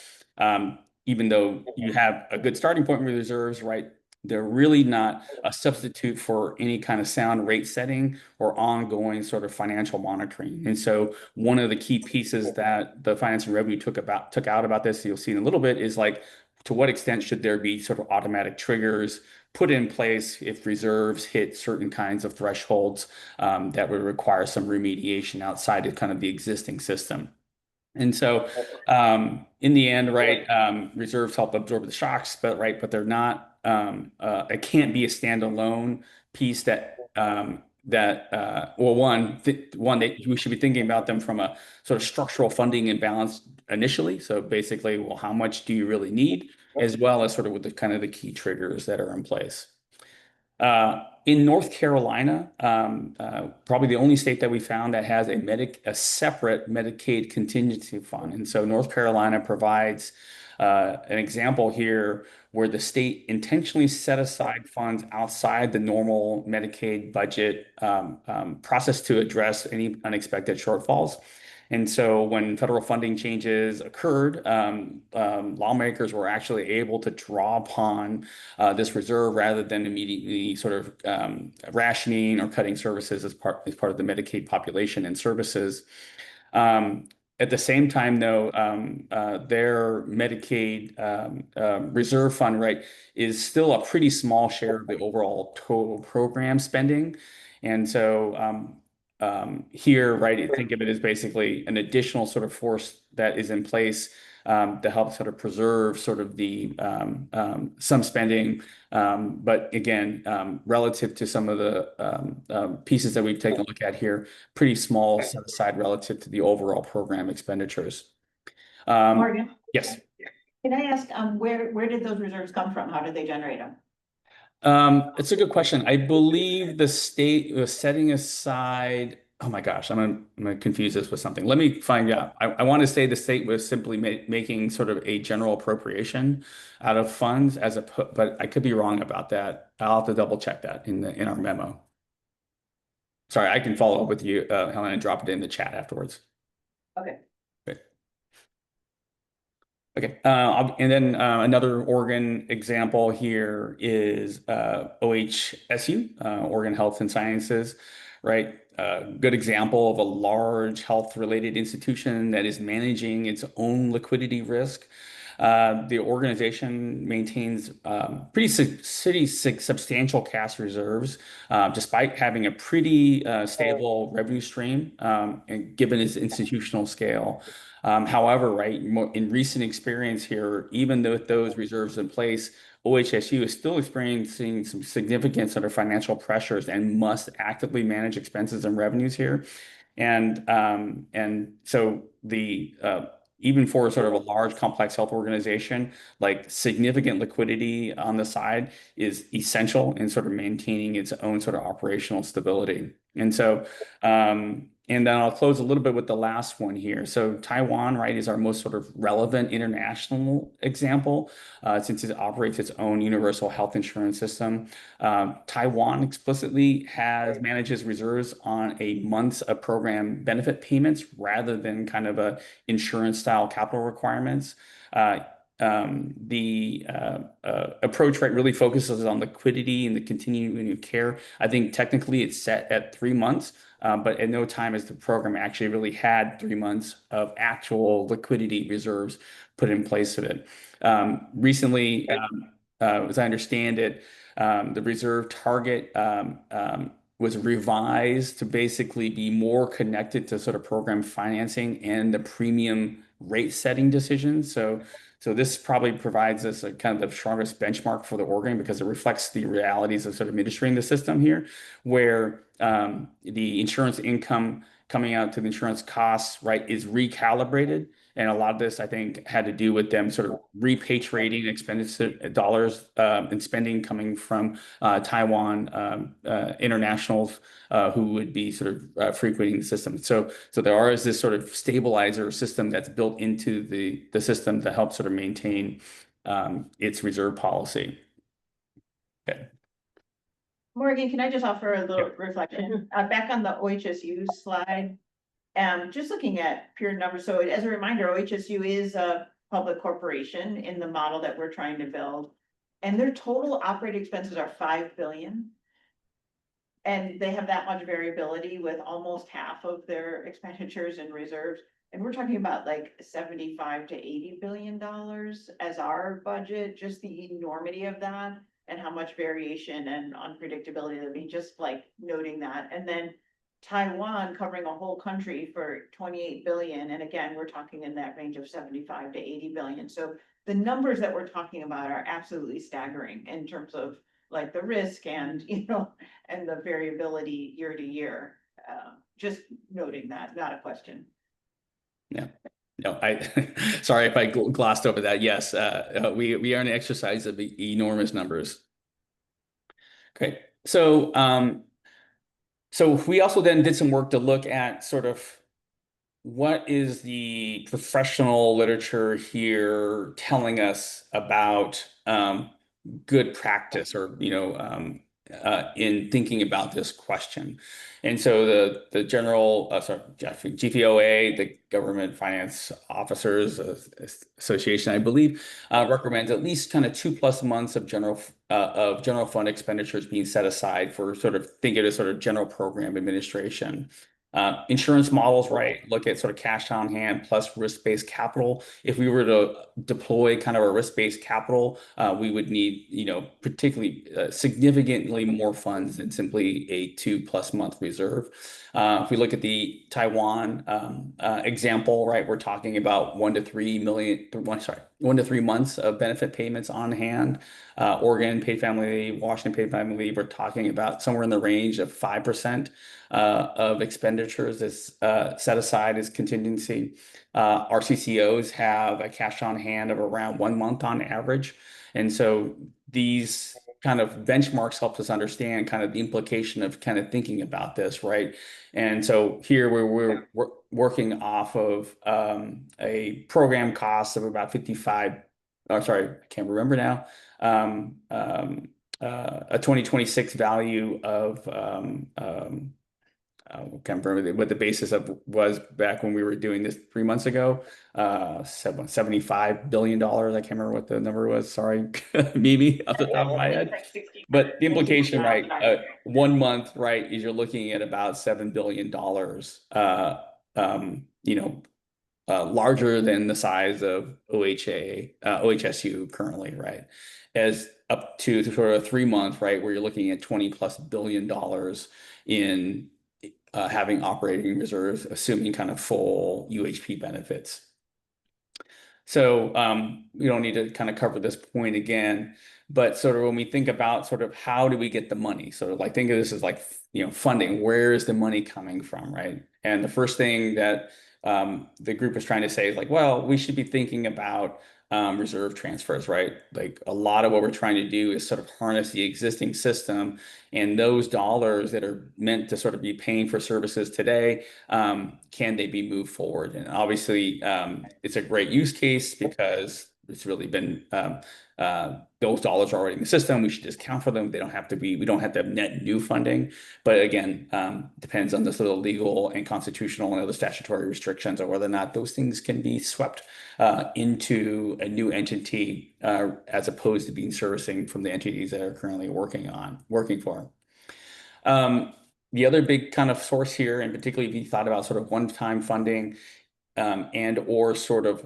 even though you have a good starting point with reserves, right, they're really not a substitute for any kind of sound rate setting or ongoing sort of financial monitoring. And so one of the key pieces that the Finance and Revenue took out about this, you'll see in a little bit, is like, to what extent should there be sort of automatic triggers put in place if reserves hit certain kinds of thresholds that would require some remediation outside of kind of the existing system. And so, in the end, right, reserves help absorb the shocks, but they're not. It can't be a standalone piece that one that we should be thinking about them from a sort of structural funding imbalance initially. So basically, well, how much do you really need, as well as sort of with the kind of the key triggers that are in place. In North Carolina, probably the only state that we found that has a separate Medicaid contingency fund. And so North Carolina provides an example here where the state intentionally set aside funds outside the normal Medicaid budget process to address any unexpected shortfalls. And so when federal funding changes occurred, lawmakers were actually able to draw upon this reserve rather than immediately sort of rationing or cutting services as part of the Medicaid population and services. At the same time, though, their Medicaid reserve fund, right, is still a pretty small share of the overall total program spending. And so here, right, think of it as basically an additional sort of force that is in place to help sort of preserve sort of the some spending. But again, relative to some of the pieces that we've taken a look at here, pretty small set aside relative to the overall program expenditures. Morgan, Yes. can I ask, where did those reserves come from? How did they generate them? It's a good question. I believe the state was setting aside. Oh my gosh, I'm gonna confuse this with something. Let me find out. I want to say the state was simply making sort of a general appropriation out of funds but I could be wrong about that. I'll have to double check that in our memo. Sorry, I can follow up with you, Helen, and drop it in the chat afterwards. Okay. Okay, and then another Oregon example here is OHSU, Oregon Health and Sciences, right? Good example of a large health-related institution that is managing its own liquidity risk. The organization maintains pretty substantial cash reserves, despite having a pretty stable revenue stream, and given its institutional scale. However, right, in recent experience here, even though with those reserves in place, OHSU is still experiencing some significant sort of financial pressures and must actively manage expenses and revenues here. And so even for sort of a large complex health organization, like significant liquidity on the side is essential in sort of maintaining its own sort of operational stability. And so And then I'll close a little bit with the last one here. So Taiwan, right, is our most sort of relevant international example, since it operates its own universal health insurance system. Taiwan explicitly manages reserves on a months of program benefit payments rather than kind of a insurance style capital requirements. The approach, right, really focuses on liquidity and the continuing of care. I think technically it's set at 3 months. But at no time has the program actually really had 3 months of actual liquidity reserves put in place of it. Recently, as I understand it, the reserve target was revised to basically be more connected to sort of program financing and the premium rate setting decisions. So this probably provides us a kind of the strongest benchmark for the organ because it reflects the realities of sort of administering the system here, where the insurance income coming out to the insurance costs, right, is recalibrated. And a lot of this, I think, had to do with them sort of repatriating expenditure dollars and spending coming from Taiwan internationals who would be sort of frequenting the system. So there is this sort of stabilizer system that's built into the system to help sort of maintain its reserve policy. Okay. Morgan, can I just offer a little reflection? Back on the OHSU slide, just looking at pure numbers. So as a reminder, OHSU is a public corporation in the model that we're trying to build. And their total operating expenses are 5 billion. And they have that much variability with almost half of their expenditures and reserves. And we're talking about like 75 to 80 billion dollars as our budget, just the enormity of that and how much variation and unpredictability there'll be, just like noting that. And then Taiwan covering a whole country for 28 billion. And again, we're talking in that range of 75 to 80 billion. So the numbers that we're talking about are absolutely staggering in terms of like the risk and, and the variability year to year. Just noting that, not a question. Yeah. No, sorry if I glossed over that. Yes, we are in an exercise of enormous numbers. Great. So we also then did some work to look at sort of what is the professional literature here telling us about good practice or, in thinking about this question. And so the general, GPOA, the Government Finance Officers Association, I believe, recommends at least kind of 2+ months of general fund expenditures being set aside for sort of think of it as sort of general program administration. Insurance models, right, look at sort of cash on hand plus risk-based capital. If we were to deploy kind of a risk-based capital, we would need, particularly significantly more funds than simply a 2+ month reserve. If we look at the Taiwan example, right, we're talking about 1 to 3 months of benefit payments on hand. Oregon paid family leave, Washington paid family leave, we're talking about somewhere in the range of 5% of expenditures is set aside as contingency. RCCOs have a cash on hand of around 1 month on average. And so these kind of benchmarks help us understand kind of the implication of kind of thinking about this, right? And so here we're working off of a program cost of about 55, I can't remember now. A 2026 value of I can't remember what the basis of was back when we were doing this 3 months ago. $75 billion. I can't remember what the number was. Sorry, Mimi, off the top of my head. But the implication, right? 1 month, right, is you're looking at about $7 billion. Larger than the size of OHSU currently, right? As up to sort of 3 months, right, where you're looking at $20+ billion in having operating reserves, assuming kind of full UHP benefits. So we don't need to kind of cover this point again, but sort of when we think about sort of how do we get the money, sort of like think of this as like, funding, where is the money coming from, right? And the first thing that the group was trying to say is like, well, we should be thinking about reserve transfers, right? Like a lot of what we're trying to do is sort of harness the existing system, and those dollars that are meant to sort of be paying for services today, can they be moved forward? And obviously, it's a great use case because it's really been those dollars are already in the system. We should just count for them. They don't have to be, we don't have to have net new funding. But again, depends on the sort of legal and constitutional and other statutory restrictions, or whether or not those things can be swept into a new entity as opposed to being servicing from the entities that are currently working for. The other big kind of source here, and particularly if you thought about sort of one-time funding, and or sort of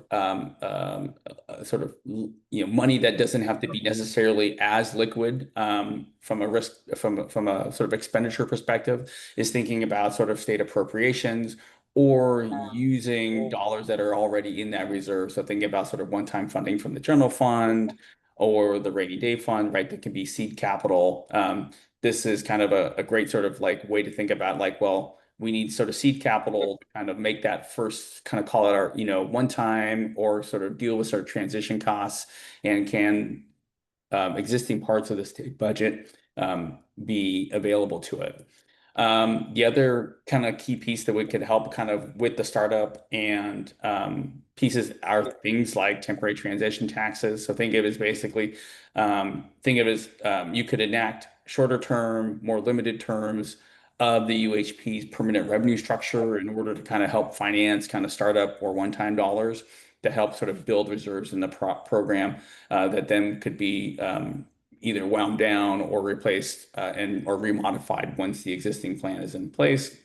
money that doesn't have to be necessarily as liquid from a risk from a sort of expenditure perspective, is thinking about sort of state appropriations or using dollars that are already in that reserve. So thinking about sort of one-time funding from the general fund or the rainy day fund, right? That can be seed capital. This is kind of a great sort of like way to think about like, well, we need sort of seed capital to kind of make that first kind of call it our, one time, or sort of deal with sort of transition costs, and can existing parts of the state budget be available to it. The other kind of key piece that we could help kind of with the startup and pieces are things like temporary transition taxes. So think of it as basically, you could enact shorter term, more limited terms of the UHP's permanent revenue structure in order to kind of help finance kind of startup or one-time dollars to help sort of build reserves in the program that then could be either wound down or replaced or remodified once the existing plan is in place.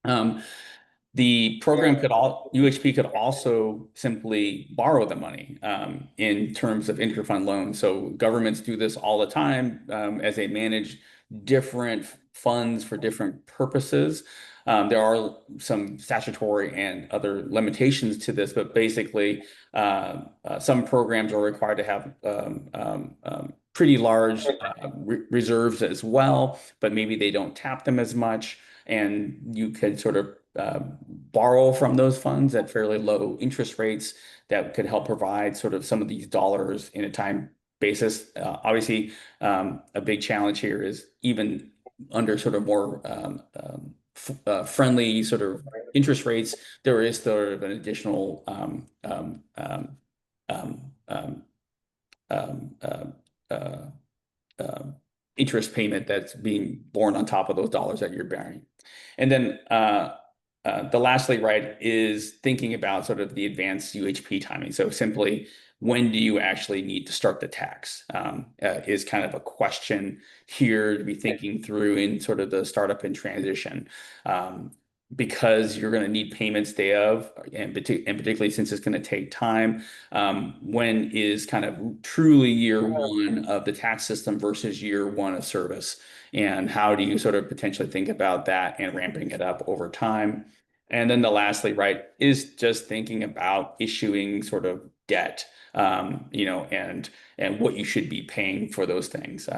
The program UHP could also simply borrow the money in terms of interfund loans. So governments do this all the time as they manage different funds for different purposes. There are some statutory and other limitations to this, but basically some programs are required to have pretty large reserves as well, but maybe they don't tap them as much. And you could sort of borrow from those funds at fairly low interest rates that could help provide sort of some of these dollars in a time basis. Obviously, a big challenge here is even under sort of more friendly sort of interest rates, there is sort of an additional interest payment that's being borne on top of those dollars that you're bearing. And then the lastly, right, is thinking about sort of the advanced UHP timing. So simply, when do you actually need to start the tax is kind of a question here to be thinking through in sort of the startup and transition. Because you're going to need payments day of, and particularly since it's going to take time, when is kind of truly year one of the tax system versus year one of service? And how do you sort of potentially think about that and ramping it up over time? And then the lastly, right, is just thinking about issuing sort of debt, and what you should be paying for those things.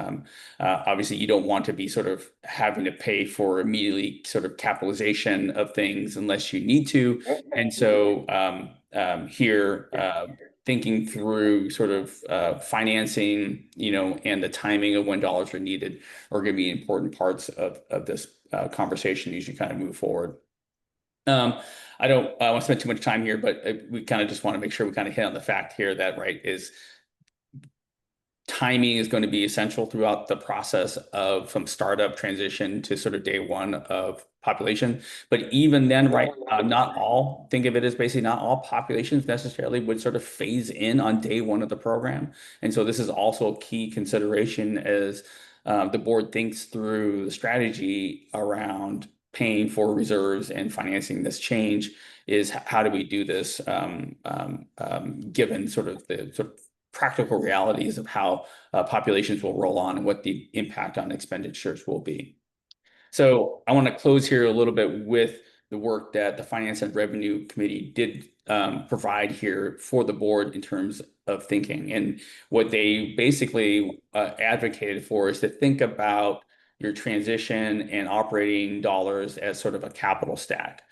Obviously, you don't want to be sort of having to pay for immediately sort of capitalization of things unless you need to. And so here, thinking through sort of financing, and the timing of when dollars are needed are going to be important parts of this conversation as you kind of move forward. I don't want to spend too much time here, but we kind of just want to make sure we kind of hit on the fact here that, right, is timing is going to be essential throughout the process of from startup transition to sort of day one of population. But even then, right, think of it as basically not all populations necessarily would sort of phase in on day one of the program. And so this is also a key consideration as the board thinks through the strategy around paying for reserves and financing this change, is how do we do this given sort of the sort of practical realities of how populations will roll on and what the impact on expenditures will be. So I want to close here a little bit with the work that the Finance and Revenue Committee did provide here for the board in terms of thinking. And what they basically advocated for is to think about your transition and operating dollars as sort of a capital stack.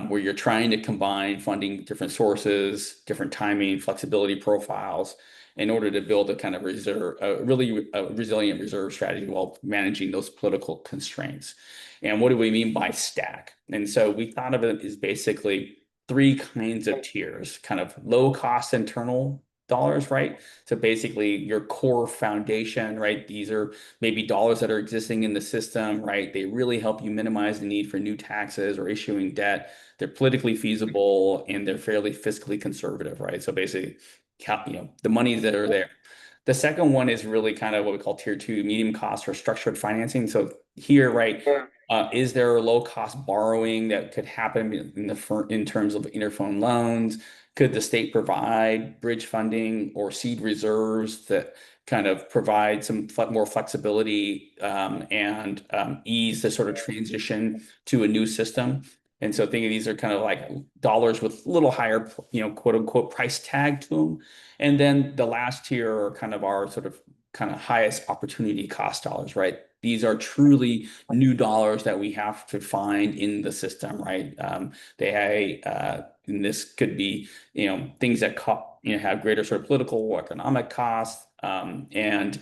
where you're trying to combine funding different sources, different timing, flexibility profiles in order to build a kind of reserve, a really resilient reserve strategy while managing those political constraints. And what do we mean by stack? And so we thought of it as basically three kinds of tiers, kind of low cost internal dollars, right? So basically your core foundation, right? These are maybe dollars that are existing in the system, right? They really help you minimize the need for new taxes or issuing debt. They're politically feasible and they're fairly fiscally conservative, right? So basically, the monies that are there. The second one is really kind of what we call tier two, medium cost or structured financing. So here, right, is there a low cost borrowing that could happen in terms of interphone loans? Could the state provide bridge funding or seed reserves that kind of provide some more flexibility and ease the sort of transition to a new system? And so think of these are kind of like dollars with a little higher, quote unquote, price tag to them. And then the last tier are kind of our sort of kind of highest opportunity cost dollars, right? These are truly new dollars that we have to find in the system, right? And this could be, things that have greater sort of political or economic costs, and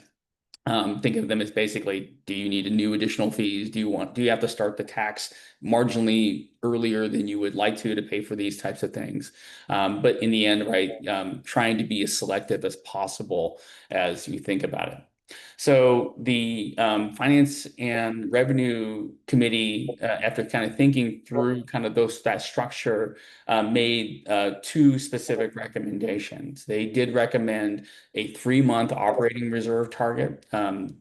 think of them as basically, do you need a new additional fees? Do you have to start the tax marginally earlier than you would like to pay for these types of things? But in the end, right, trying to be as selective as possible as you think about it. So the Finance and Revenue Committee, after kind of thinking through kind of that structure, made two specific recommendations. They did recommend a 3-month operating reserve target,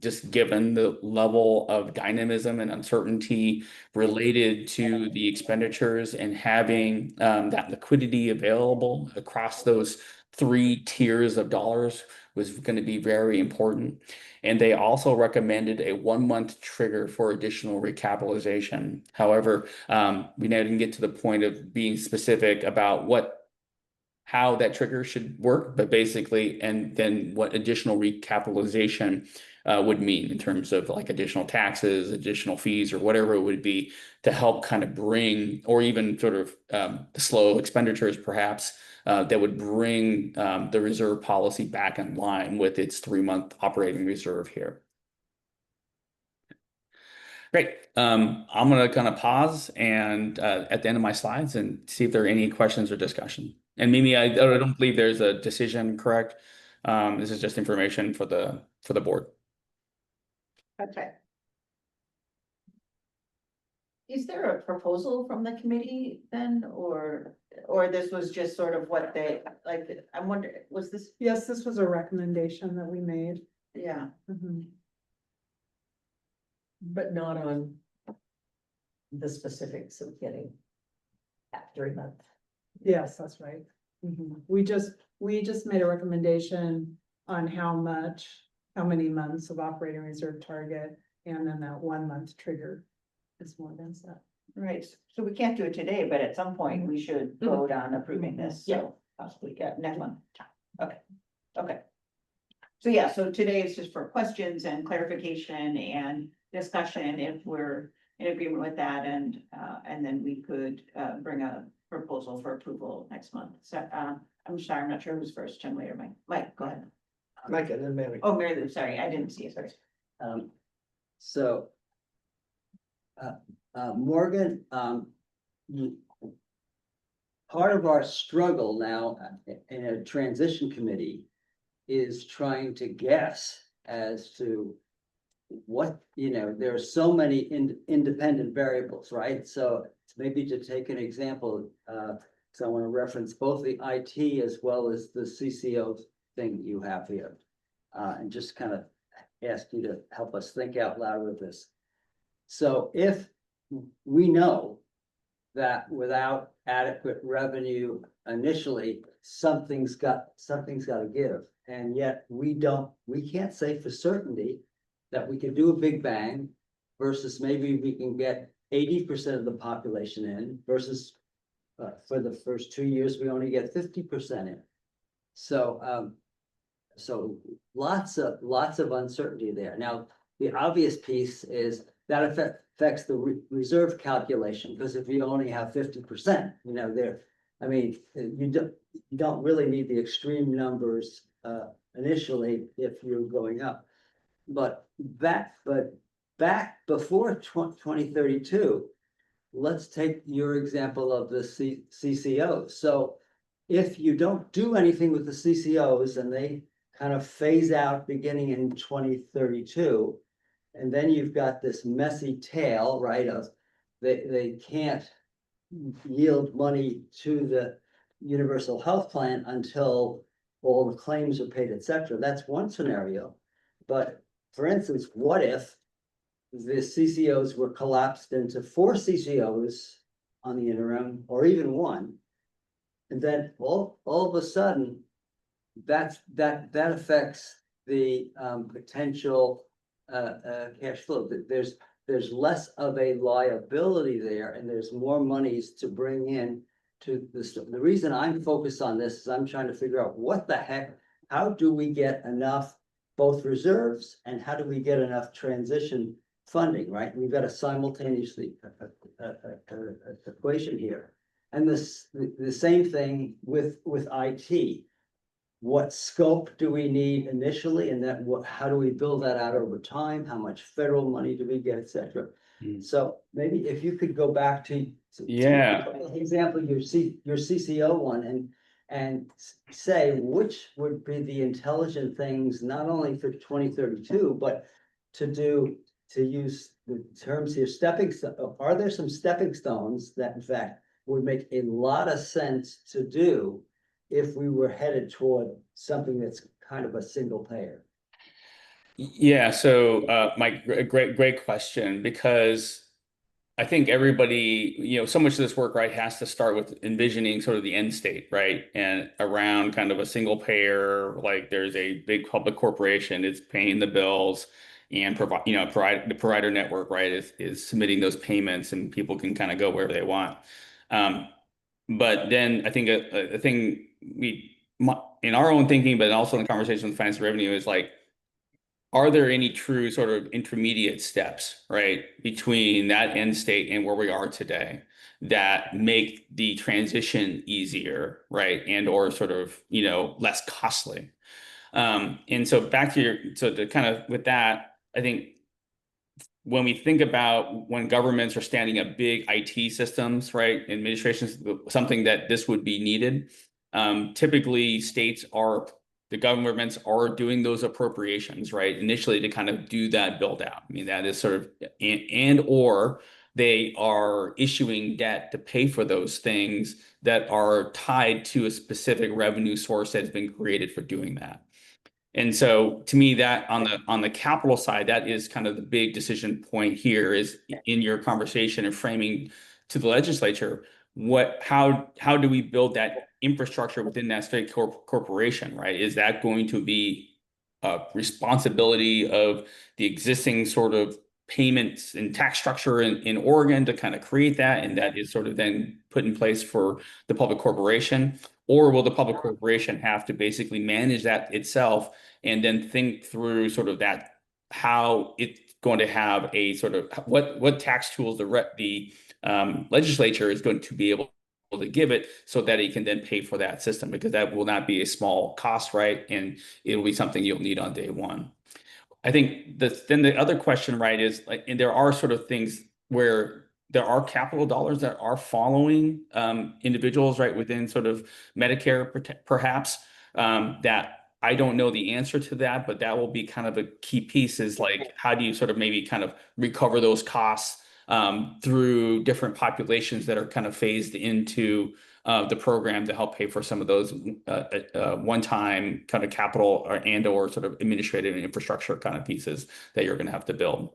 just given the level of dynamism and uncertainty related to the expenditures and having that liquidity available across those 3 tiers of dollars was going to be very important. And they also recommended a 1-month trigger for additional recapitalization. However, we didn't get to the point of being specific about how that trigger should work, but basically, and then what additional recapitalization would mean in terms of like additional taxes, additional fees, or whatever it would be to help kind of bring, or even sort of slow expenditures perhaps, that would bring the reserve policy back in line with its 3-month operating reserve here. Great. I'm going to kind of pause and at the end of my slides and see if there are any questions or discussion. And Mimi, I don't believe there's a decision, correct? This is just information for the board. Okay. Is there a proposal from the committee then, or this was just sort of what they, like, I wonder, was this, Yes, this was a recommendation that we made. yeah, Mhm. But not on the specifics of getting that 3-month. Yes, that's right. Mhm. We just made a recommendation on how many months of operating reserve target, and then that 1-month trigger is more than that. right, so we can't do it today, but at some point we should vote on approving this, so possibly, next month. Okay. So yeah, so today is just for questions and clarification and discussion if we're in agreement with that, and then we could bring a proposal for approval next month. So I'm sorry, I'm not sure who's first, Tim or Mike. Mike, go ahead. Mike and then Mary. Oh, Mary Lou, sorry, I didn't see it, sorry. So. Morgan, part of our struggle now in a transition committee is trying to guess as to what, there are so many independent variables, right? So maybe to take an example, so I want to reference both the IT as well as the CCO thing you have here. And just kind of ask you to help us think out loud with this. So if we know that without adequate revenue initially, something's got to give. And yet we can't say for certainty that we can do a big bang versus maybe we can get 80% of the population in versus for the first 2 years, we only get 50% in. So, so lots of uncertainty there. Now, the obvious piece is that affects the reserve calculation, because if you only have 50%, you know, there, I mean, you don't really need the extreme numbers initially if you're going up. But back before 2032, let's take your example of the CCOs. So if you don't do anything with the CCOs and they kind of phase out beginning in 2032, and then you've got this messy tail, right, of they can't yield money to the universal health plan until all the claims are paid, et cetera. That's one scenario. But for instance, what if the CCOs were collapsed into 4 CCOs on the interim, or even 1? And then all of a sudden, that affects the potential cash flow. There's less of a liability there, and there's more monies to bring in to this. The reason I'm focused on this is I'm trying to figure out what the heck, how do we get enough both reserves and how do we get enough transition funding, right? We've got a simultaneously equation here. And the same thing with IT. What scope do we need initially, and then how do we build that out over time? How much federal money do we get, et cetera? So maybe if you could go back to example, your CCO one, and say which would be the intelligent things, not only for 2032, but to use the terms here, stepping stone. Are there some stepping stones that in fact would make a lot of sense to do if we were headed toward something that's kind of a single payer? Yeah, so Mike, great question, because I think everybody, you know, so much of this work, right, has to start with envisioning sort of the end state, right? And around kind of a single payer, like there's a big public corporation, it's paying the bills and provide the provider network, right, is submitting those payments and people can kind of go wherever they want. But then I think a thing in our own thinking, but also in conversation with finance and revenue is like, are there any true sort of intermediate steps, right, between that end state and where we are today that make the transition easier, right, and or sort of, you know, less costly? And so back to to kind of with that, I think when we think about when governments are standing up big IT systems, right, administrations, something that this would be needed. Typically, the governments are doing those appropriations, right, initially to kind of do that build out. I mean, that is sort of, and or they are issuing debt to pay for those things that are tied to a specific revenue source that's been created for doing that. And so to me, that on the capital side, that is kind of the big decision point here, is in your conversation and framing to the legislature, how do we build that infrastructure within that state corporation, right? Is that going to be a responsibility of the existing sort of payments and tax structure in Oregon to kind of create that, and that is sort of then put in place for the public corporation? Or will the public corporation have to basically manage that itself and then think through sort of that, how it's going to have a sort of what tax tools the legislature is going to be able to give it so that it can then pay for that system, because that will not be a small cost, right? And it'll be something you'll need on day one. I think then the other question, right, is like, and there are sort of things where there are capital dollars that are following individuals, right, within sort of Medicare, perhaps, that I don't know the answer to that, but that will be kind of a key piece, is like, how do you sort of maybe kind of recover those costs through different populations that are kind of phased into the program to help pay for some of those one-time kind of capital or sort of administrative and infrastructure kind of pieces that you're going to have to build.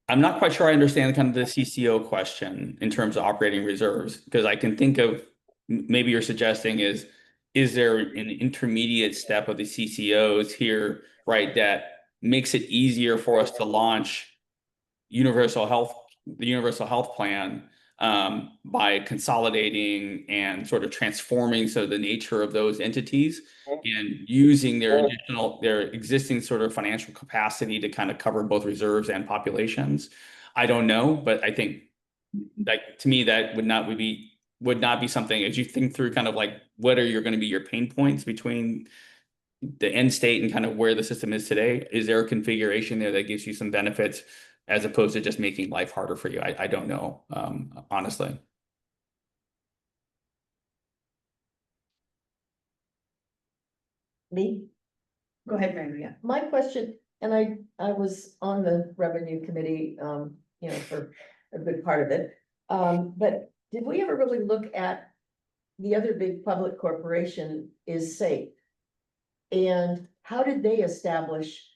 I'm not quite sure I understand kind of the CCO question in terms of operating reserves, because I can think of, maybe you're suggesting is there an intermediate step of the CCOs here, right, that makes it easier for us to launch the universal health plan by consolidating and sort of transforming so the nature of those entities and using their existing sort of financial capacity to kind of cover both reserves and populations. I don't know, but I think like to me that would not be something as you think through kind of like what are going to be your pain points between the end state and kind of where the system is today. Is there a configuration there that gives you some benefits as opposed to just making life harder for you? I don't know, honestly. Me? Go ahead, Mary Maria. My question, and I was on the revenue committee, for a good part of it. But did we ever really look at the other big public corporation is SAFE? And how did they establish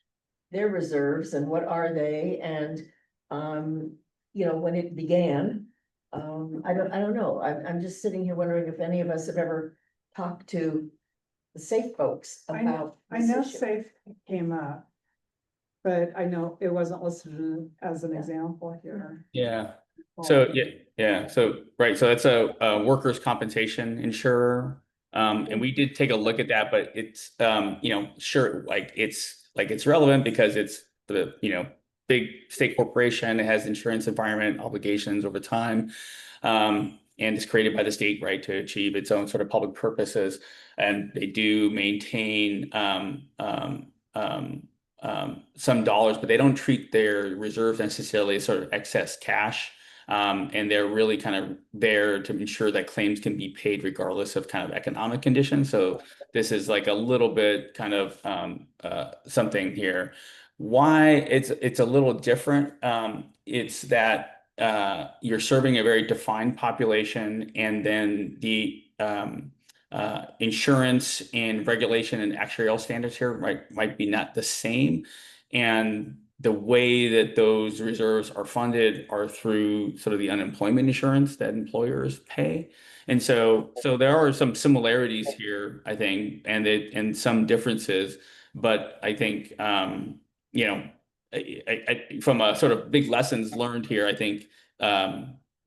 their reserves and what are they? And, when it began, I don't know. I'm just sitting here wondering if any of us have ever talked to the SAFE folks about. I this know issue. SAFE came up, but I know it wasn't listed as an example here. Yeah. So yeah. So right. So that's a workers' compensation insurer. And we did take a look at that, but it's sure, it's relevant because it's the big state corporation. It has insurance environment obligations over time. And it's created by the state, right, to achieve its own sort of public purposes. And they do maintain some dollars, but they don't treat their reserves necessarily as sort of excess cash. And they're really kind of there to ensure that claims can be paid regardless of kind of economic conditions. So this is like a little bit kind of something here. Why it's a little different. It's that you're serving a very defined population, and then the insurance and regulation and actuarial standards here might be not the same. And the way that those reserves are funded are through sort of the unemployment insurance that employers pay. And so there are some similarities here, I think, and some differences. But I think, from a sort of big lessons learned here, I think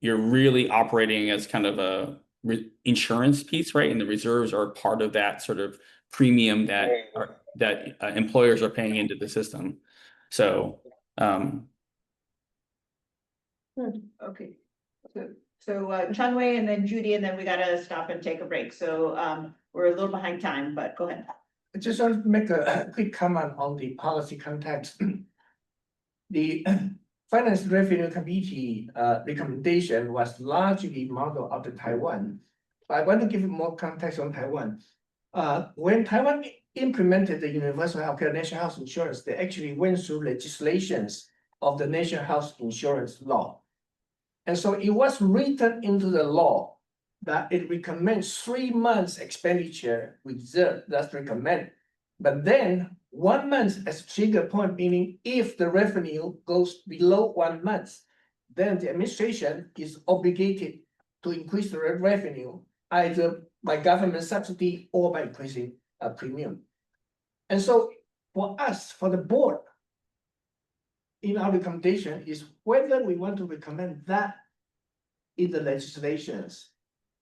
you're really operating as kind of a insurance piece, right? And the reserves are part of that sort of premium that employers are paying into the system. So, Okay, so Chunwei and then Judy, and then we gotta stop and take a break. So we're a little behind time, but go ahead. I just want to make a quick comment on the policy context. The Finance Revenue Committee recommendation was largely modeled after Taiwan. I want to give you more context on Taiwan. When Taiwan implemented the Universal Healthcare National Health Insurance, they actually went through legislations of the National Health Insurance law. And so it was written into the law that it recommends 3 months expenditure reserve, that's recommended. But then 1 month as trigger point, meaning if the revenue goes below 1 month, then the administration is obligated to increase the revenue either by government subsidy or by increasing a premium. And so for us, for the board, in our recommendation is whether we want to recommend that in the legislations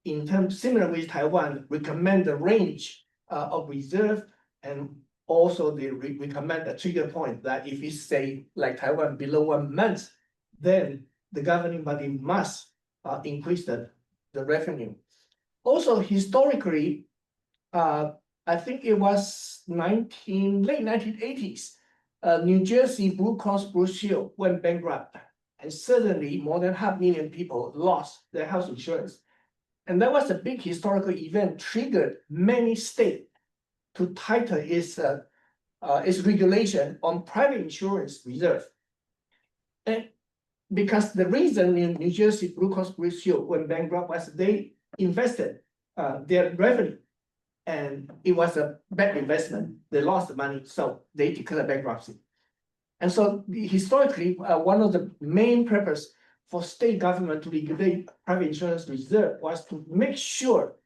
in terms similar with Taiwan, recommend the range of reserve, and also the recommend a trigger point that if it's say like Taiwan below 1 month, then the governing body must increase the revenue. Also historically, I think it was late 1980s, New Jersey Blue Cross Blue Shield went bankrupt, and suddenly more than 500,000 people lost their health insurance. And that was a big historical event, triggered many states to tighten its regulation on private insurance reserve. And because the reason in New Jersey Blue Cross Blue Shield went bankrupt was they invested their revenue, and it was a bad investment. They lost the money, so they declared bankruptcy. And so historically, one of the main purpose for state government to regulate private insurance reserve was to make sure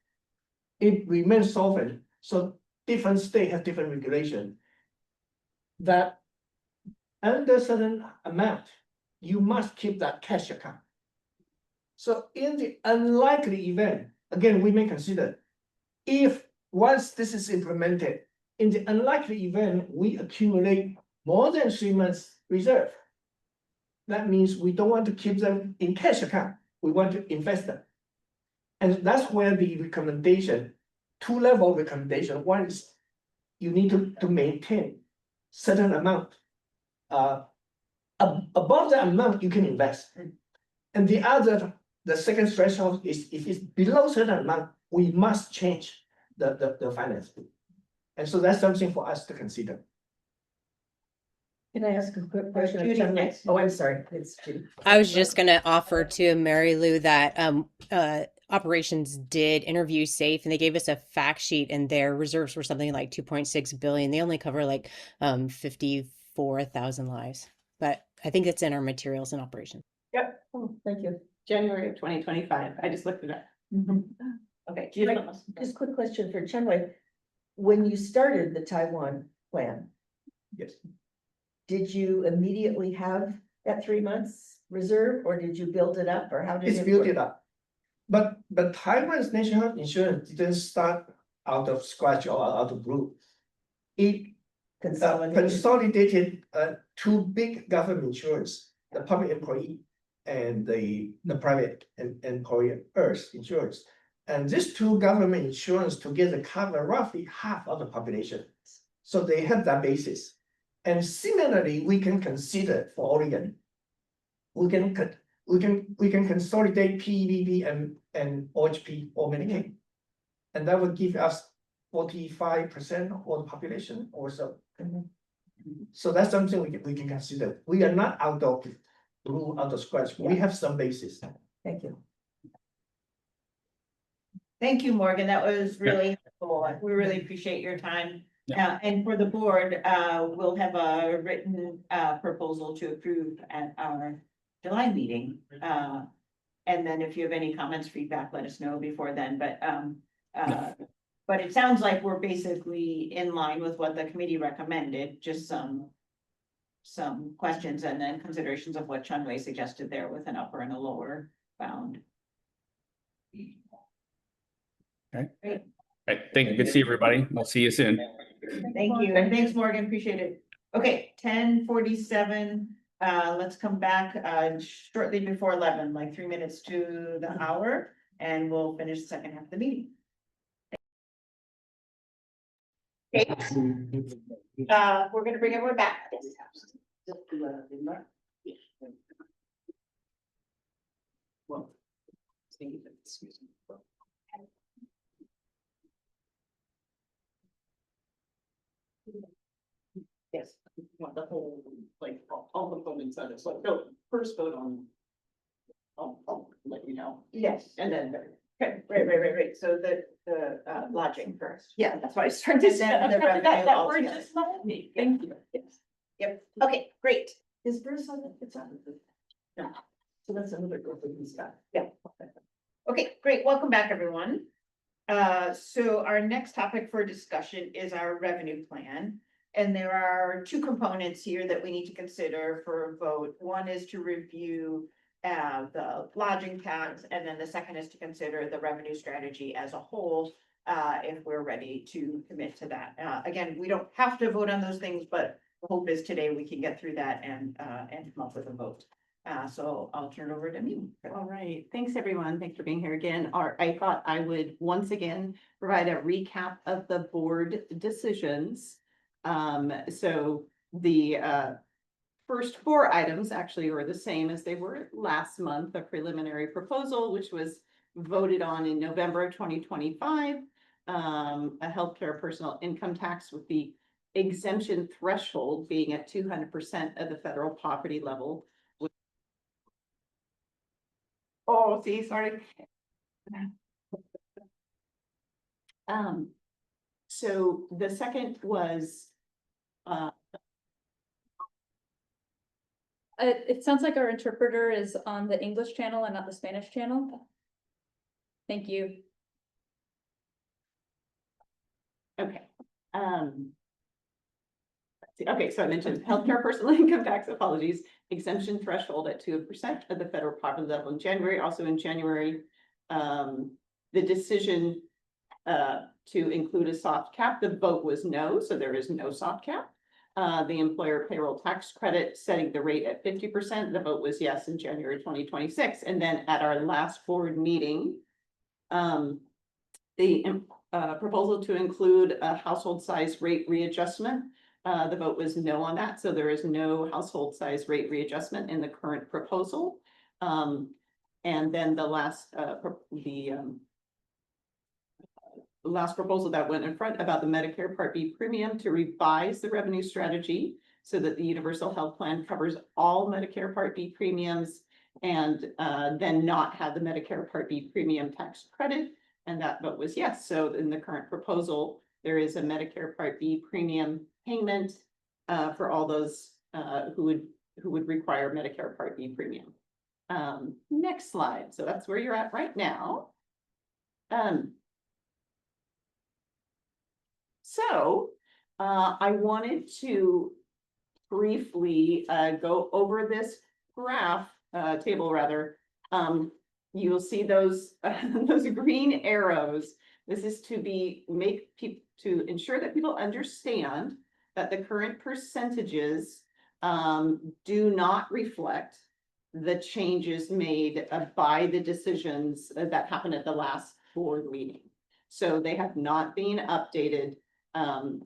it remains solvent. So different states have different regulation. That under certain amount, you must keep that cash account. So in the unlikely event, again, we may consider, if once this is implemented, in the unlikely event, we accumulate more than 3 months reserve. That means we don't want to keep them in cash account, we want to invest them. And that's where the recommendation, two-level recommendation, one is you need to maintain certain amount. Above that amount, you can invest. And the other, the second threshold is if it's below certain amount, we must change the finance. And so that's something for us to consider. Can I ask a quick question? of Judy Chen Wei? next. Oh, I'm sorry, it's Judy. I was just gonna offer to Mary Lou that operations did interview SAFE and they gave us a fact sheet and their reserves were something like 2.6 billion. They only cover like 54,000 lives. But I think it's in our materials and operations. Yep, Oh, thank you. January of 2025. I just looked it up. Okay. Right. Just quick question for Chen Wei. When you started the Taiwan plan, Yes. did you immediately have that 3 months reserve, or did you build it up, or how did It's it built work? it up. But Taiwan's national health insurance didn't start out of scratch or out of blue. It consolidated two big government insurance, the public employee and the private employers insurance. And these two government insurance together cover roughly half of the population. So they have that basis. And similarly, we can consider for Oregon. We can consolidate PEBB and OHP or Medicaid. And that would give us 45% of the population or so. So that's something we can consider. We are not out of blue, out of scratch. We have some basis. Thank you. Thank you, Morgan. That was really helpful. We really appreciate your time. And for the board, we'll have a written proposal to approve at our July meeting. And then if you have any comments, feedback, let us know before then, but it sounds like we're basically in line with what the committee recommended, just some questions and then considerations of what Chen Wei suggested there with an upper and a lower bound. Okay. Great. Right, thank you. Good to see everybody. We'll see you soon. Thank you. And thanks, Morgan. Appreciate it. Okay, 10:47. Let's come back shortly before 11, like 3 minutes to the hour, and we'll finish the second half of the meeting. Okay. We're gonna bring everyone back. Yes, want the whole, like, all the components of it, so no, first vote on. I'll let you know. Yes. And then, Okay, right. So the lodging first. yeah, that's why I started to And say then the revenue that word altogether. just left me. Thank you. Yes. Yep. Okay, great. Is Bruce on it? It's on. Yeah. So that's another group of these guys. Yeah. Okay, great. Welcome back, everyone. So our next topic for discussion is our revenue plan. And there are two components here that we need to consider for a vote. One is to review the lodging tax, and then the second is to consider the revenue strategy as a whole, if we're ready to commit to that. Again, we don't have to vote on those things, but the hope is today we can get through that and come up with a vote. So I'll turn it over to me. All right, thanks, everyone. Thanks for being here again. I thought I would once again provide a recap of the board decisions. So the first four items actually were the same as they were last month, a preliminary proposal, which was voted on in November of 2025. A healthcare personal income tax with the exemption threshold being at 200% of the federal poverty level. Oh, see, sorry. So the second was, It sounds like our interpreter is on the English channel and not the Spanish channel. Thank you. okay. Let's see. Okay, so I mentioned healthcare personal income tax, apologies. exemption threshold at 2% of the federal poverty level in January. Also in January, the decision to include a soft cap, the vote was no, so there is no soft cap. The employer payroll tax credit setting the rate at 50%, the vote was yes in January 2026. And then at our last board meeting, the proposal to include a household size rate readjustment, the vote was no on that, so there is no household size rate readjustment in the current proposal. And then the last proposal that went in front about the Medicare Part B premium to revise the revenue strategy so that the universal health plan covers all Medicare Part B premiums and then not have the Medicare Part B premium tax credit. And that vote was yes. So in the current proposal, there is a Medicare Part B premium payment for all those who would require Medicare Part B premium. Next slide. So that's where you're at right now. So I wanted to briefly go over this graph table rather. You'll see those those green arrows. This is to ensure that people understand that the current percentages do not reflect the changes made by the decisions that happened at the last board meeting. So they have not been updated.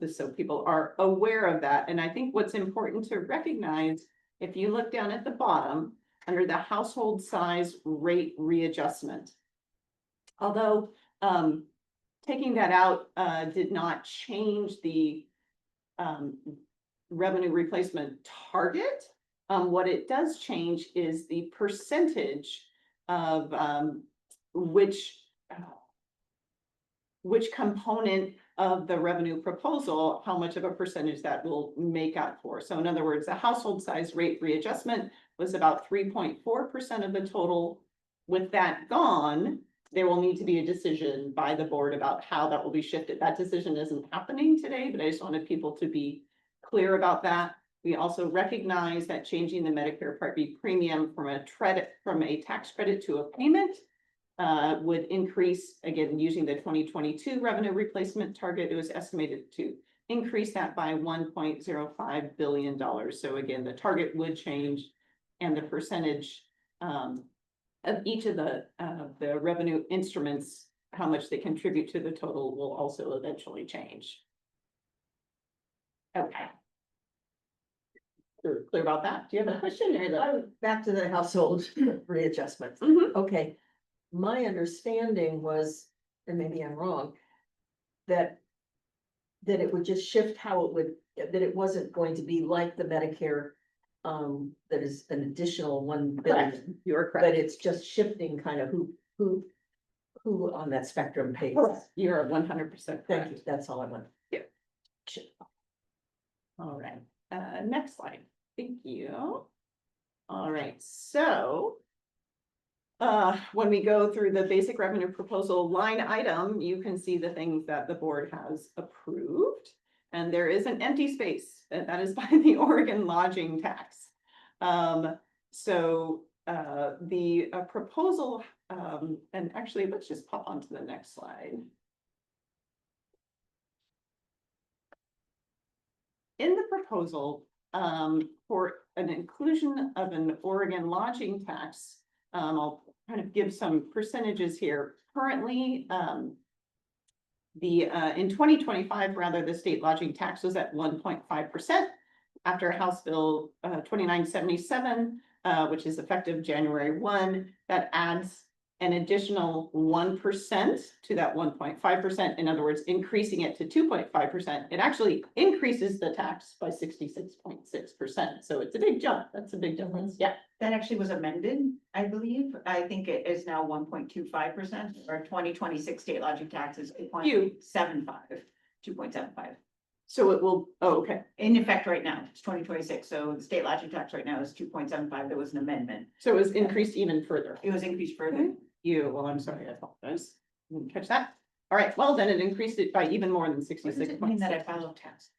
So people are aware of that. And I think what's important to recognize, if you look down at the bottom under the household size rate readjustment, although taking that out did not change the revenue replacement target, what it does change is the percentage of which component of the revenue proposal, how much of a percentage that will make out for. So in other words, the household size rate readjustment was about 3.4% of the total. With that gone, there will need to be a decision by the board about how that will be shifted. That decision isn't happening today, but I just wanted people to be clear about that. We also recognize that changing the Medicare Part B premium from a tax credit to a payment would increase, again, using the 2022 revenue replacement target, it was estimated to increase that by $1.05 billion. So again, the target would change and the percentage of each of the revenue instruments, how much they contribute to the total will also eventually change. Okay. Clear about that? Do you have a question? Back to the household readjustments. Mhm. Okay. My understanding was, and maybe I'm wrong, that it would just shift how it would, that it wasn't going to be like the Medicare, that is an additional 1 Correct. billion, You are correct. but it's just shifting kind of who on that spectrum pays. Correct. You're 100% Thank you, correct. that's all I want. Yeah. All right, next slide. Thank you. All right, so when we go through the basic revenue proposal line item, you can see the things that the board has approved. And there is an empty space, and that is by the Oregon lodging tax. So the proposal, and actually, let's just pop onto the next slide. In the proposal, for an inclusion of an Oregon lodging tax, I'll kind of give some percentages here. Currently, in 2025, rather, the state lodging tax was at 1.5%. After House Bill 2977, which is effective January 1, that adds an additional 1% to that 1.5%. In other words, increasing it to 2.5%. It actually increases the tax by 66.6%. So it's a big jump. That's a big difference. Yeah. That actually was amended, I believe. I think it is now 1.25%. Our 2026 state lodging tax is 2.75. So it will, oh, okay. In effect right now, it's 2026. So the state lodging tax right now is 2.75. There was an amendment. So it was increased even further. It was increased further. Well, I'm sorry, I apologize. Didn't catch that. All right, well, then it increased it by even more than What does 66. it mean that I follow tax?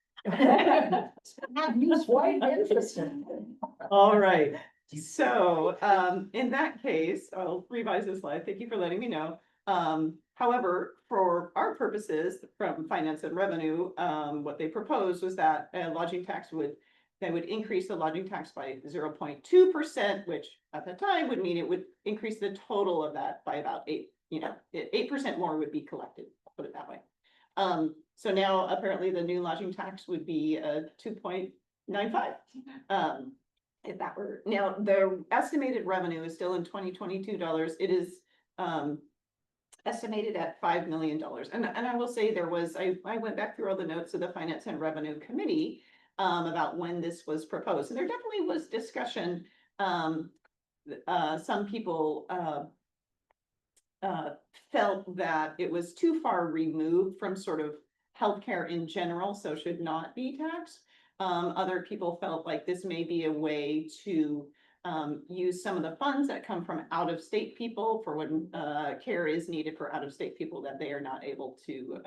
Quite interesting. All right, so, in that case, I'll revise this slide. Thank you for letting me know. However, for our purposes from finance and revenue, what they proposed was that a lodging tax they would increase the lodging tax by 0.2%, which at the time would mean it would increase the total of that by about 8% more would be collected, put it that way. So now apparently the new lodging tax would be 2.95. If that were, now the estimated revenue is still in 2022 dollars. It is estimated at $5 million. And I will say I went back through all the notes of the Finance and Revenue Committee about when this was proposed. And there definitely was discussion. Some people felt that it was too far removed from sort of healthcare in general, so should not be taxed. Other people felt like this may be a way to use some of the funds that come from out-of-state people for when care is needed for out-of-state people that they are not able to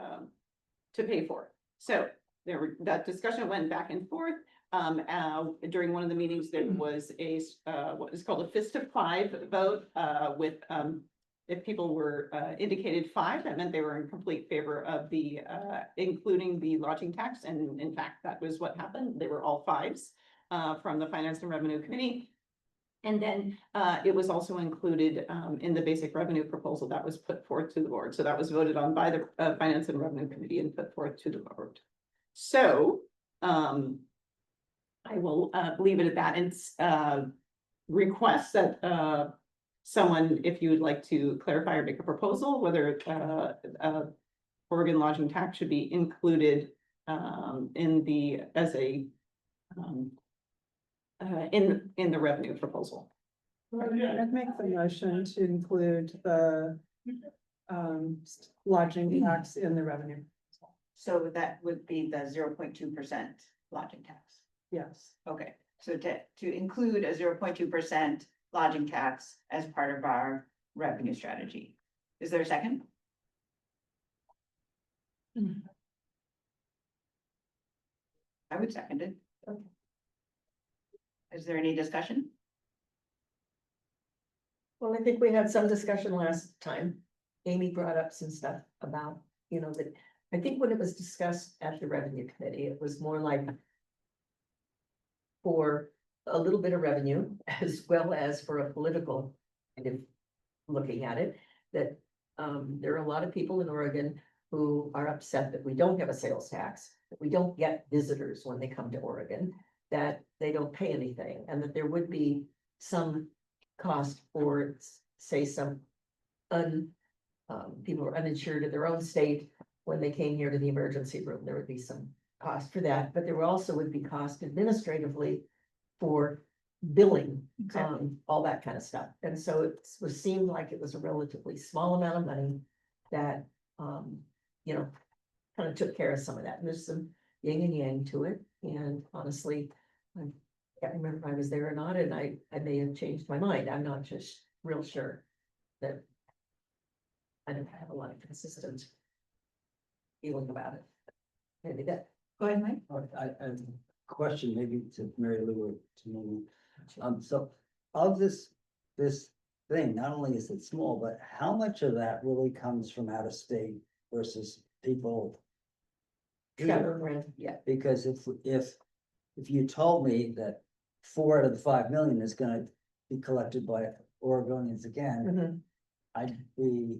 pay for. So that discussion went back and forth. During one of the meetings, there was what is called a fist of five vote with if people were indicated 5, that meant they were in complete favor of the including the lodging tax. And in fact, that was what happened. They were all 5s from the Finance and Revenue Committee. And then it was also included in the basic revenue proposal that was put forth to the board. So that was voted on by the Finance and Revenue Committee and put forth to the board. So I will leave it at that and request that someone, if you would like to clarify or make a proposal, whether Oregon lodging tax should be included in the in the revenue proposal. I'd make the motion to include the lodging tax in the revenue. So that would be the 0.2% lodging tax. Yes. Okay, so to include a 0.2% lodging tax as part of our revenue strategy. Is there a second? I would second it. Okay. Is there any discussion? Well, I think we had some discussion last time. Amy brought up some stuff about, that I think when it was discussed at the revenue committee, it was more like for a little bit of revenue as well as for a political kind of looking at it, that there are a lot of people in Oregon who are upset that we don't have a sales tax, that we don't get visitors when they come to Oregon, that they don't pay anything, and that there would be some cost for, say, some people who are uninsured in their own state. When they came here to the emergency room, there would be some cost for that, but there also would be cost administratively for billing, all that kind of stuff. And so it seemed like it was a relatively small amount of money that, kind of took care of some of that. And there's some yin and yang to it. And honestly, I can't remember if I was there or not, and I may have changed my mind. I'm not just real sure that I don't have a lot of consistent feeling about it. Maybe that. Go ahead, Mike. I question maybe to Mary Lou or to me. So of this thing, not only is it small, but how much of that really comes from out of state versus people? Yeah. Because if you told me that 4 out of the 5 million is gonna be collected by Oregonians again, I'd be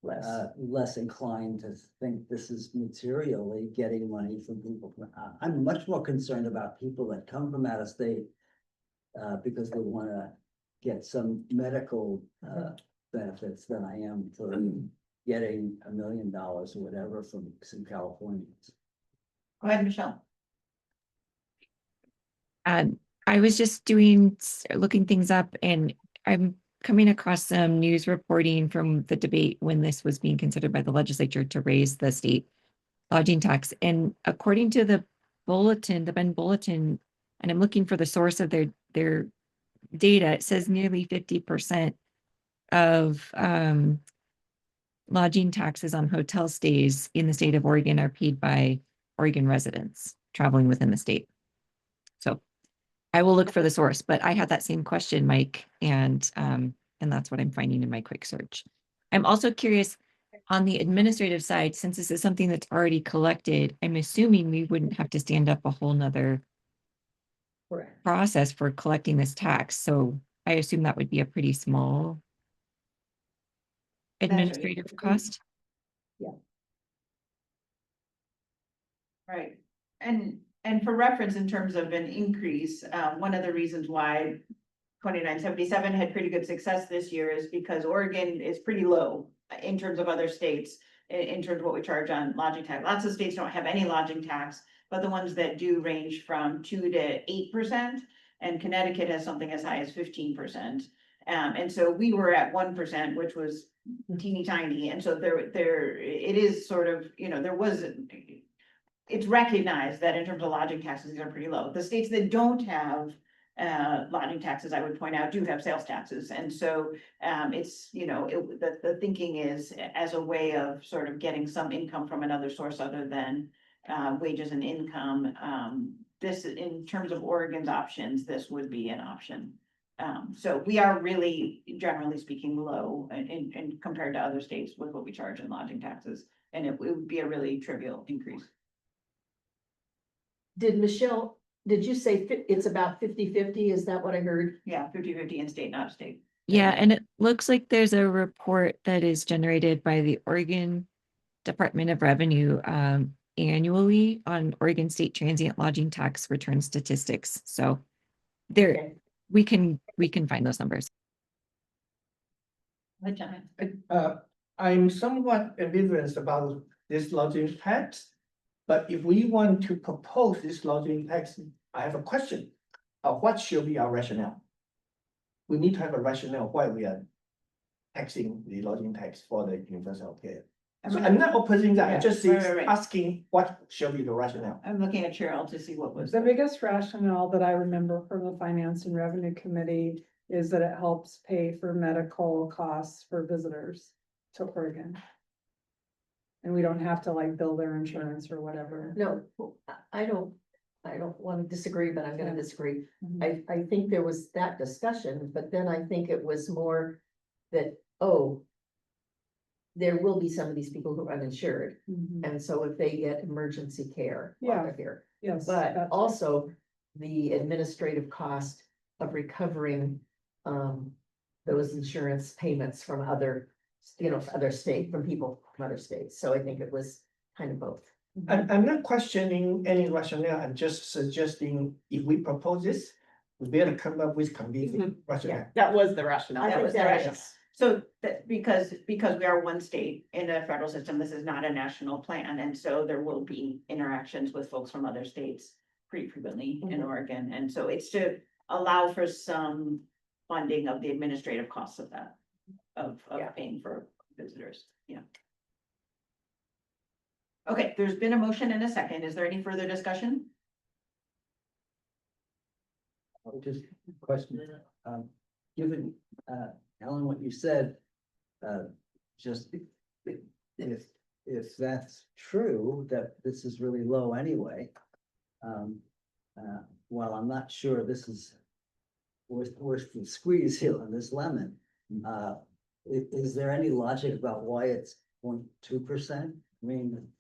less inclined to think this is materially getting money from people. I'm much more concerned about people that come from out of state because they want to get some medical benefits than I am for getting $1 million or whatever from some Californians. Go ahead, Michelle. I was just looking things up, and I'm coming across some news reporting from the debate when this was being considered by the legislature to raise the state lodging tax. And according to the bulletin, the Bend Bulletin, and I'm looking for the source of their data, it says nearly 50% of lodging taxes on hotel stays in the state of Oregon are paid by Oregon residents. traveling within the state. So I will look for the source, but I had that same question, Mike, and that's what I'm finding in my quick search. I'm also curious on the administrative side, since this is something that's already collected, I'm assuming we wouldn't have to stand up a whole nother Correct. process for collecting this tax. So I assume that would be a pretty small right. administrative cost. Right, and for reference, in terms of an increase, one of the reasons why 2977 had pretty good success this year is because Oregon is pretty low in terms of other states, in terms of what we charge on lodging tax. Lots of states don't have any lodging tax, but the ones that do range from 2 to 8%, and Connecticut has something as high as 15%. And so we were at 1%, which was teeny tiny, and so there, it is sort of, you know, there was. It's recognized that in terms of lodging taxes, these are pretty low. The states that don't have lodging taxes, I would point out, do have sales taxes. And so it's, you know, the thinking is as a way of sort of getting some income from another source other than wages and income. This, in terms of Oregon's options, this would be an option. So we are really, generally speaking, low in compared to other states with what we charge in lodging taxes. And it would be a really trivial increase. Did Michelle, did you say it's about 50-50? Is that what I heard? Yeah, 50-50 in state, not state. Yeah, and it looks like there's a report that is generated by the Oregon Department of Revenue annually on Oregon State Transient Lodging Tax return statistics. So there, Okay. we can find those numbers. I'm somewhat ambivalent about this lodging tax. But if we want to propose this lodging tax, I have a question. What should be our rationale? We need to have a rationale why we are taxing the lodging tax for the universal healthcare. So I'm not opposing that, I'm just Right. asking what should be the rationale. I'm looking at Cheryl to see what was. The biggest rationale that I remember from the Finance and Revenue Committee is that it helps pay for medical costs for visitors to Oregon. And we don't have to like bill their insurance or whatever. No, I don't want to disagree, but I'm gonna disagree. Mhm. I think there was that discussion, but then I think it was more that, oh, there will be some of these people who are uninsured, Mhm. and so if they get emergency care while Yeah. they're here. Yes. But that's- also the administrative cost of recovering those insurance payments from other, you know, other state, from people from other states. So I think it was kind of both. I'm not questioning any rationale, I'm just suggesting if we propose this, we better come up with convincing rationale. That was the rationale. I That think was the that rationale. is. So that, because we are one state in a federal system, this is not a national plan, and so there will be interactions with folks from other states pretty frequently in Mhm. Oregon, and so it's to allow for some funding of the administrative costs of that, of Yeah. paying for visitors, yeah. Okay, there's been a motion and a second. Is there any further discussion? Just a question, given, Ellen, what you said, just if that's true, that this is really low anyway. While I'm not sure this is worth the squeeze here on this lemon, is there any logic about why it's 0.2%? I mean,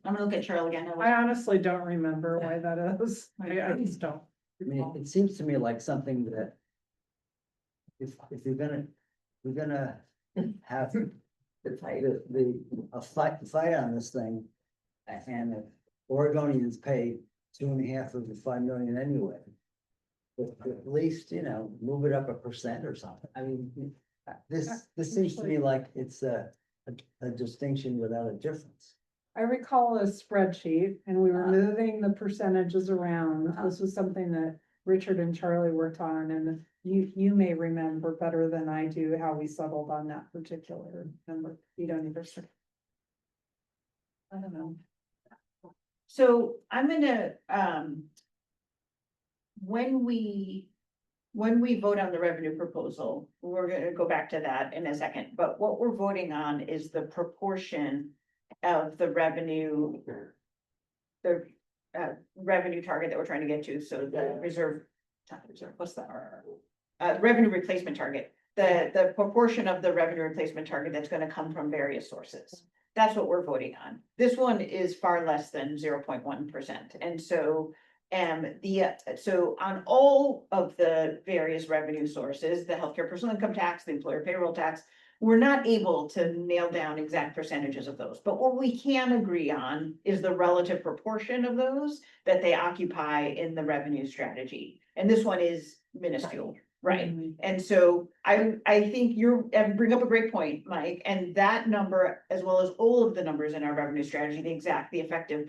I'm gonna look at Cheryl again. I honestly don't remember why that is. I just don't. I mean, it seems to me like something that if we're gonna have a fight on this thing, and if Oregonians pay 2.5 of the 5 million anyway, at least, you know, move it up 1% or something. I mean, this seems to me like it's a distinction without a difference. I recall a spreadsheet and we were moving the percentages around. This was something that Richard and Charlie worked on, and you may remember better than I do how we settled on that particular number. You don't either. I don't know. So I'm gonna, when we vote on the revenue proposal, we're gonna go back to that in a second, but what we're voting on is the proportion of the revenue, the revenue target that we're trying to get to, so the reserve, not reserve, what's the revenue replacement target, the proportion of the revenue replacement target that's gonna come from various sources. That's what we're voting on. This one is far less than 0.1%. And so, so on all of the various revenue sources, the healthcare personal income tax, the employer payroll tax, we're not able to nail down exact percentages of those. But what we can agree on is the relative proportion of those that they occupy in the revenue strategy. And this one is minuscule, right? And so I think bring up a great point, Mike, and that number, as well as all of the numbers in our revenue strategy, the effective,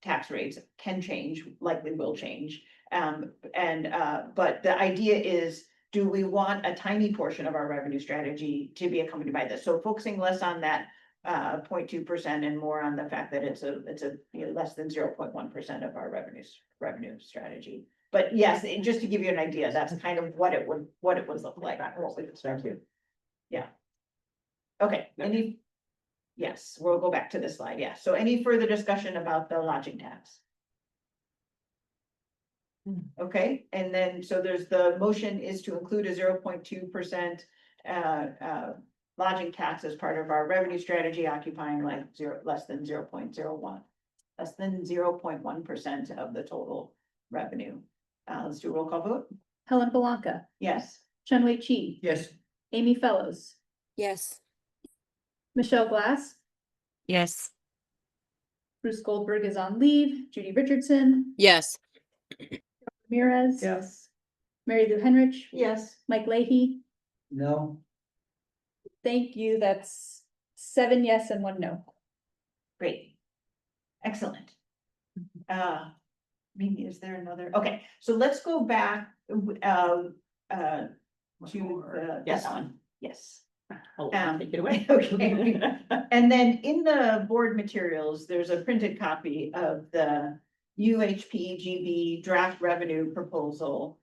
tax rates can change, likely will change. But the idea is, do we want a tiny portion of our revenue strategy to be accompanied by this? So focusing less on that 0.2% and more on the fact that it's less than 0.1% of our revenue strategy. But yes, just to give you an idea, that's kind of what it would look like. Thank you. Okay, yes, we'll go back to this slide. Yeah, so any further discussion about the lodging tax? Okay, and then, so the motion is to include a 0.2% lodging tax as part of our revenue strategy, occupying less than 0.1% of the total revenue. Let's do a roll call vote. Helen Belanca, Yes. Chun-Wei Chi, Yes. Amy Fellows, Yes. Michelle Glass, Yes. Bruce Goldberg is on leave, Judy Richardson, Yes. Ramirez. Yes. Mary Lou Henrich, Yes. Mike Leahy. No, Thank you. That's 7 yes and 1 no. Great. Excellent. Maybe is there another? Okay, so let's go back to this one. Yes. Take it away. Okay. And then in the board materials, there's a printed copy of the UHPGB draft revenue proposal.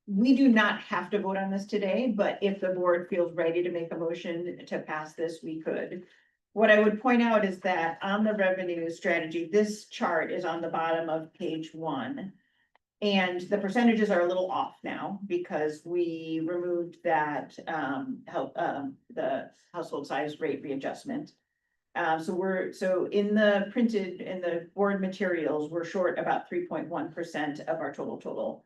We do not have to vote on this today, but if the board feels ready to make a motion to pass this, we could. What I would point out is that on the revenue strategy, this chart is on the bottom of page 1. And the percentages are a little off now because we removed that the household size rate readjustment. So in the board materials, we're short about 3.1% of our total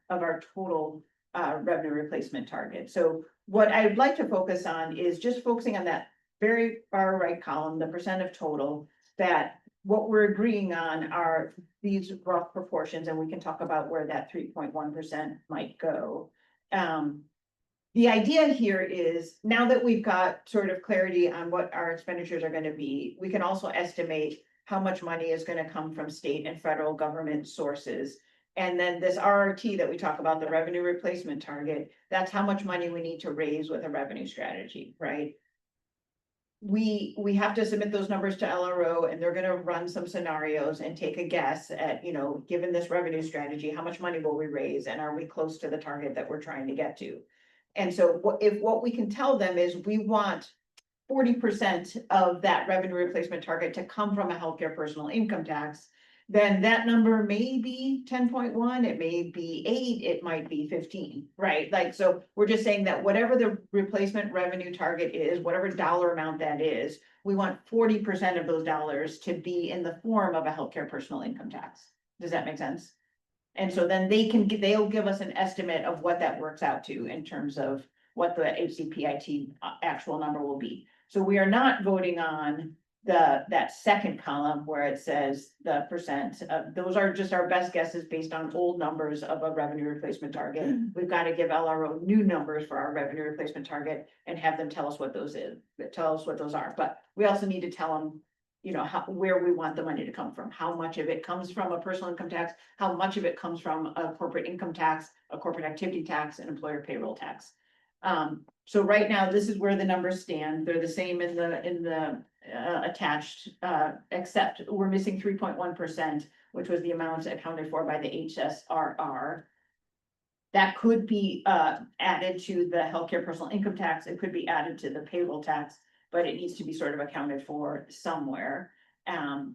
revenue replacement target. So what I would like to focus on is just focusing on that very far right column, the percent of total, that what we're agreeing on are these rough proportions, and we can talk about where that 3.1% might go. The idea here is, now that we've got sort of clarity on what our expenditures are going to be, we can also estimate how much money is going to come from state and federal government sources. And then this RRT that we talk about, the revenue replacement target, that's how much money we need to raise with a revenue strategy, right? We have to submit those numbers to LRO, and they're gonna run some scenarios and take a guess at, given this revenue strategy, how much money will we raise, and are we close to the target that we're trying to get to? And so what we can tell them is we want 40% of that revenue replacement target to come from a healthcare personal income tax, then that number may be 10.1, it may be 8, it might be 15, right? So we're just saying that whatever the replacement revenue target is, whatever dollar amount that is, we want 40% of those dollars to be in the form of a healthcare personal income tax. Does that make sense? And so then they'll give us an estimate of what that works out to in terms of what the HCPIT actual number will be. So we are not voting on that second column where it says the percent. Those are just our best guesses based on old numbers of a revenue replacement target. We've got to give LRO new numbers for our revenue replacement target and have them tell us what those are. But we also need to tell them, where we want the money to come from, how much of it comes from a personal income tax, how much of it comes from a corporate income tax, a corporate activity tax, and employer payroll tax. So right now, this is where the numbers stand. They're the same in the attached, except we're missing 3.1%, which was the amount accounted for by the HSRR. That could be added to the healthcare personal income tax. It could be added to the payroll tax, but it needs to be sort of accounted for somewhere.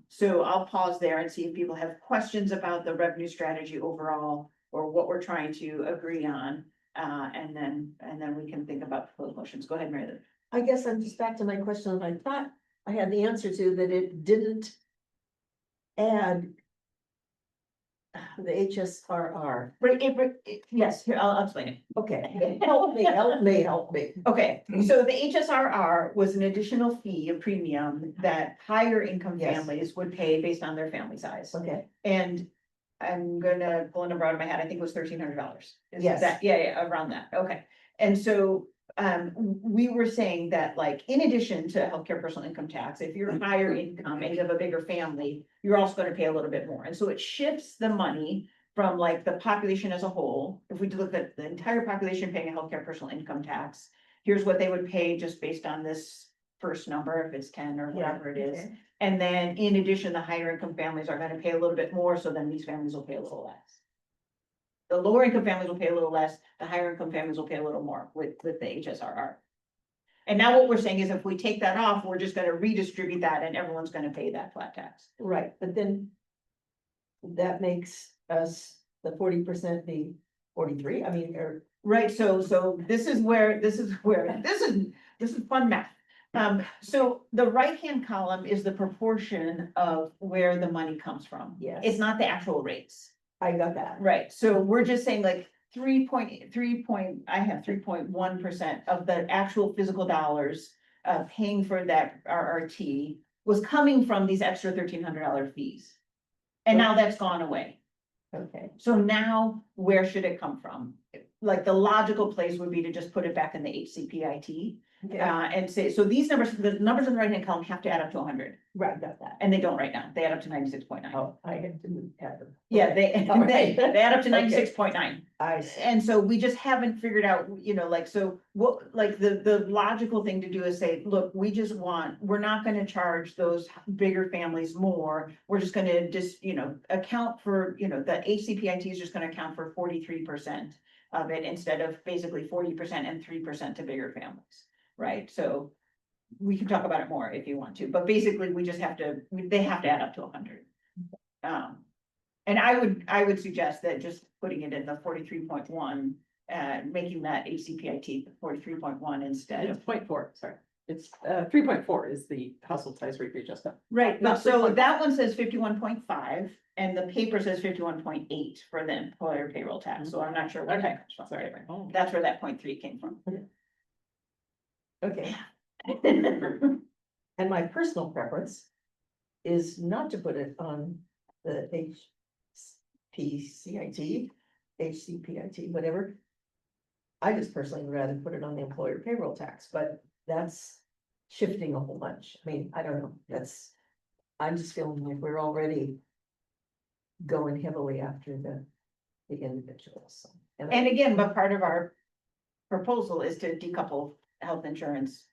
So I'll pause there and see if people have questions about the revenue strategy overall or what we're trying to agree on. And then we can think about proposed motions. Go ahead, Mary Lou. I guess I'm just back to my question that I thought I had the answer to, that it didn't add the HSRR. Yes, here, I'll explain it. Okay, help me, help me, help me. Okay, so the HSRR was an additional fee, a premium that higher income Yes. families would pay based on their family size. Okay, And I'm gonna pull a number out of my head, I think it was $1,300. Is Yes. that, yeah, around that, okay. And so, we were saying that like, in addition to healthcare personal income tax, if you're higher income and you have a bigger family, you're also gonna pay a little bit more. And so it shifts the money from like the population as a whole. If we look at the entire population paying a healthcare personal income tax, here's what they would pay just based on this first number, if it's 10 or Yeah, whatever it is. okay. And then in addition, the higher income families are gonna pay a little bit more, so then these families will pay a little less. The lower income families will pay a little less, the higher income families will pay a little more with the HSRR. And now what we're saying is if we take that off, we're just gonna redistribute that and everyone's gonna pay that flat tax. right, but then that makes us the 40% be 43, I mean, or, Right, so this is fun math. So the right-hand column is the proportion of where the money comes from. Yes. It's not the actual rates. I got that. Right, so we're just saying like 3.1% of the actual physical dollars paying for that RRT was coming from these extra $1,300 fees. And now that's gone away. Okay, So now where should it come from? Like the logical place would be to just put it back in the HCPIT. okay, And say, so these numbers, the numbers in the right-hand column have to add up to 100, right, got that. and they don't right now. They add up to 96.9. Oh, I had to add them. Yeah, they All right. they add up to Okay. 96.9. I see. And so we just haven't figured out, like, so what, like, the logical thing to do is say, look, we're not gonna charge those bigger families more. We're just gonna account for, the HCPIT is just gonna account for 43% of it instead of basically 40% and 3% to bigger families, right? So we can talk about it more if you want to, but basically we just they have to add up to 100. And I would suggest that just putting it in the 43.1, making that HCPIT 43.1 instead of. It's 0.4, sorry. It's 3.4 is the household size rate readjustment. Right, but Not so 3.1. that one says 51.5 and the paper says 51.8 for the employer payroll tax, so I'm not sure where that comes from. Sorry. Oh. That's where that 0.3 came from. Okay, and my personal preference is not to put it on the HCPIT, whatever. I just personally would rather put it on the employer payroll tax, but that's shifting a whole bunch. I mean, I don't know, I'm just feeling like we're already going heavily after the individuals. And again, but part of our proposal is to decouple health insurance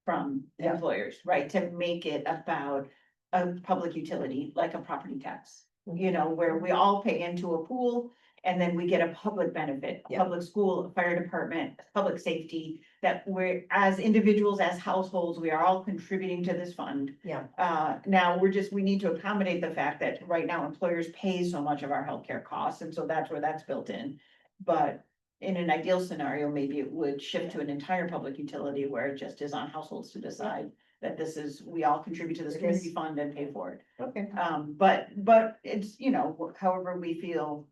from Yeah. employers, right? To make it about a public utility, like a property tax. Where we all pay into a pool and then we get a public benefit, a Yeah. public school, a fire department, public safety, that we're, as individuals, as households, we are all contributing to this fund. Yeah. Now we need to accommodate the fact that right now employers pay so much of our healthcare costs, and so that's where that's built in. But in an ideal scenario, maybe it would shift to an entire public utility where it just is on households to decide that we all contribute to this It community is. fund and pay for it. Okay, But it's, however we feel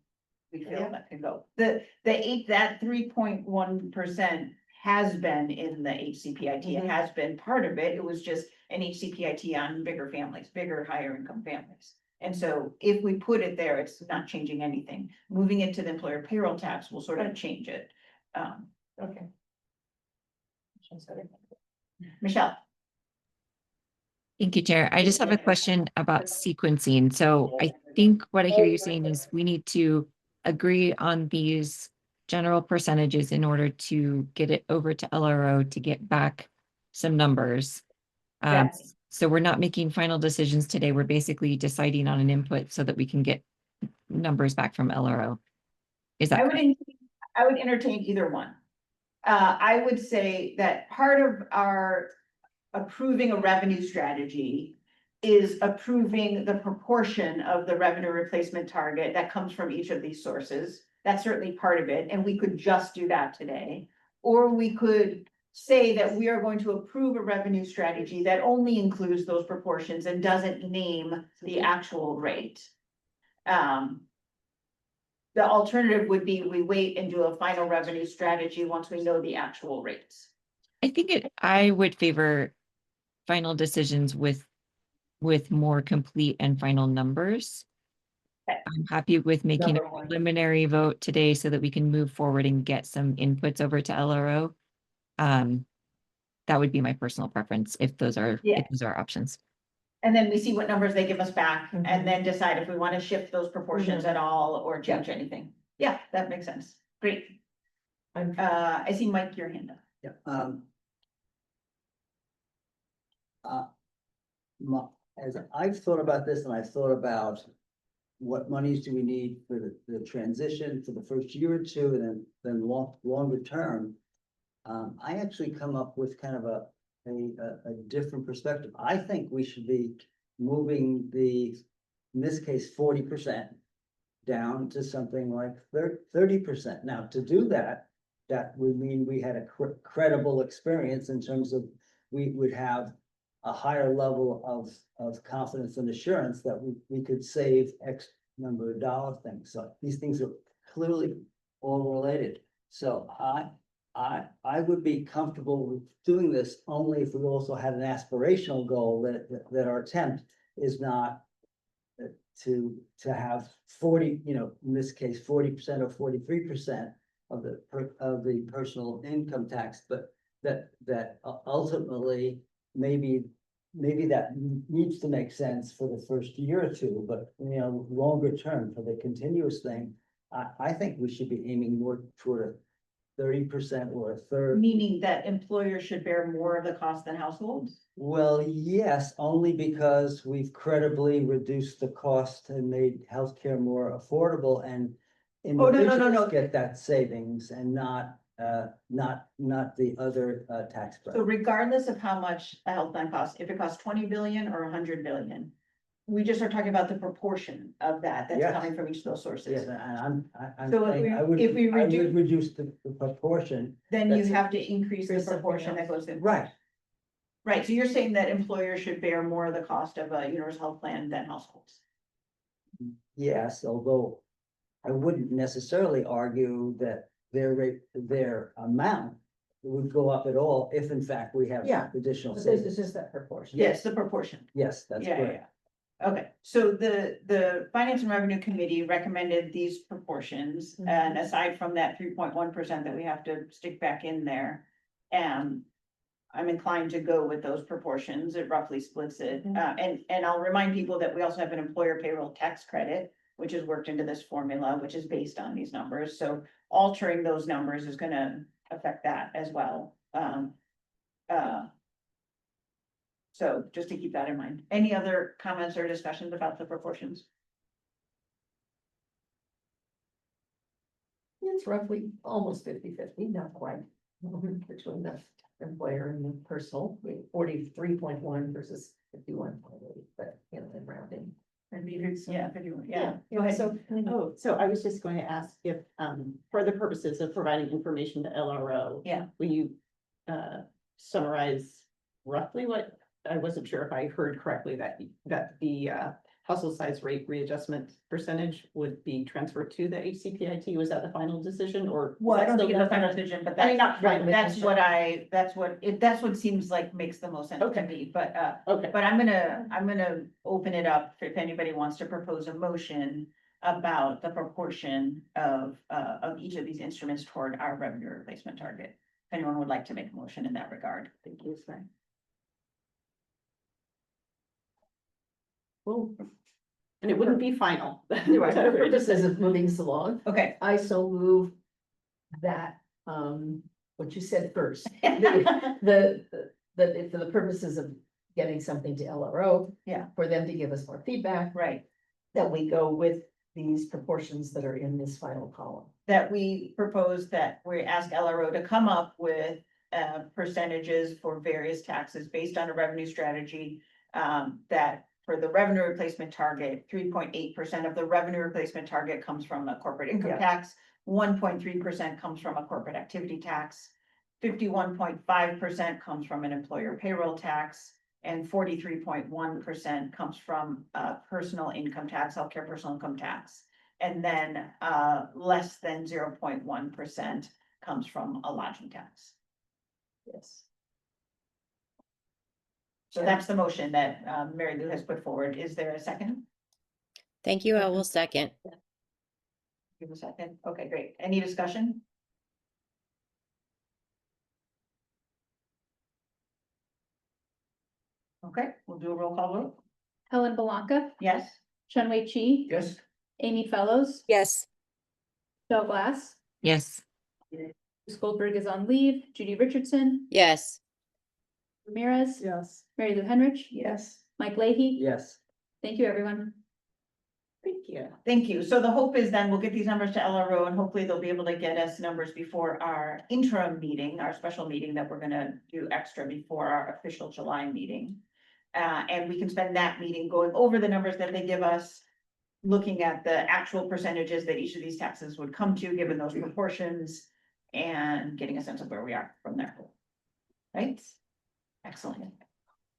Yeah. that can go. That 3.1% has been in the HCPIT. It Mhm. has been part of it. It was just an HCPIT on bigger families, bigger, higher income families. And so if we put it there, it's not changing anything. Moving it to the employer payroll tax will sort of change it. okay. Michelle. Thank you, Chair. I just have a question about sequencing. So I think what I hear you saying is we need to agree on these general percentages in order to get it over to LRO to get back some numbers. Yes. So we're not making final decisions today. We're basically deciding on an input so that we can get numbers back from LRO. Is that correct? I would entertain either one. I would say that part of our approving a revenue strategy is approving the proportion of the revenue replacement target that comes from each of these sources. That's certainly part of it, and we could just do that today. Or we could say that we are going to approve a revenue strategy that only includes those proportions and doesn't name the actual rate. The alternative would be we wait and do a final revenue strategy once we know the actual rates. I would favor final decisions with more complete and final numbers. Okay. I'm happy with making a Number one. preliminary vote today so that we can move forward and get some inputs over to LRO. That would be my personal preference if those are options. And then we see what numbers they give us back Mhm. and then decide if we want to shift those proportions at all or change anything. Yeah, that makes sense. Great. I see Mike, your hand up. Yeah. As I've thought about this and I've thought about what monies do we need for the transition for the first year or two and then longer term. I actually come up with kind of a different perspective. I think we should be moving in this case, 40% down to something like 30%. Now, to do that would mean we had a credible experience in terms of we would have a higher level of confidence and assurance that we could save X number of dollar things. So these things are clearly all related. So I would be comfortable with doing this only if we also had an aspirational goal that our attempt is not to have 40, in this case, 40% or 43% of the personal income tax, but that ultimately maybe that needs to make sense for the first year or two, but longer term for the continuous thing, I think we should be aiming more toward a 30% or a third. Meaning that employers should bear more of the cost than households? Well, yes, only because we've credibly reduced the cost and made healthcare more affordable and no. individuals get that savings and not the other tax So bracket. regardless of how much a health plan costs, if it costs 20 billion or 100 billion, we just are talking about the proportion of that's Yes. coming from each of those sources. Yes, and I'm So if saying we- I would if we I would reduce- reduce the proportion. Then you That's- have to increase the Increase something proportion that else. goes in. Right. Right, so you're saying that employers should bear more of the cost of a universal health plan than households? Yes, although I wouldn't necessarily argue that their amount would go up at all if in fact we have Yeah. additional This savings. is just that proportion. Yes, the proportion. Yes, that's Yeah, correct. yeah. Okay, so the Finance and Revenue Committee recommended these proportions, Mhm. and aside from that 3.1% that we have to stick back in there. I'm inclined to go with those proportions. It roughly splits it. And I'll remind people that we also have an employer payroll tax credit, which is worked into this formula, which is based on these numbers. So altering those numbers is gonna affect that as well. So just to keep that in mind. Any other comments or discussions about the proportions? It's roughly almost 50-50, not quite, between the employer and the personal, 43.1 versus 51.8, but in rounding. And yeah, 51, Yeah. Go ahead. So I was just going to ask if, for the purposes of providing information to LRO. Yeah. Will you, summarize roughly what, I wasn't sure if I heard correctly that the, household size rate readjustment percentage would be transferred to the HCPIT? Was that the final decision or? Well, I don't still think it's a the final decision, but I mean, that's not final, that's what seems like makes the most sense to Okay. me, but, Okay. but I'm gonna open it up if anybody wants to propose a motion about the proportion of each of these instruments toward our revenue replacement target. If anyone would like to make a motion in that regard. Thank you, sir. Well, And it wouldn't be final. for purposes of moving this along, Okay, I so move that, what you said first. For the purposes of getting something to LRO. Yeah. For them to give us more feedback, right. that we go with these proportions that are in this final column. That we propose that we ask LRO to come up with percentages for various taxes based on a revenue strategy that for the revenue replacement target, 3.8% of the revenue replacement target comes from a corporate income Yeah. tax, 1.3% comes from a corporate activity tax, 51.5% comes from an employer payroll tax, and 43.1% comes from personal income tax, healthcare personal income tax. And then less than 0.1% comes from a lodging tax. Yes. So that's the motion that Mary Lou has put forward. Is there a second? Thank you. I will second. Give a second. Okay, great. Any discussion? Okay, we'll do a roll call vote. Helen Belanca, Yes? Chun-Wei Chi, Yes, Amy Fellows, Yes. Michelle Glass, Yes, Bruce Goldberg is on leave, Judy Richardson, Yes. Ramirez, Yes. Mary Lou Henrich, Yes. Mike Leahy. Yes. Thank you, everyone. Thank you. Thank you. So the hope is then we'll get these numbers to LRO and hopefully they'll be able to get us numbers before our interim meeting, our special meeting that we're gonna do extra before our official July meeting. And we can spend that meeting going over the numbers that they give us, looking at the actual percentages that each of these taxes would come to, given those proportions, and getting a sense of where we are from there. Right? Excellent.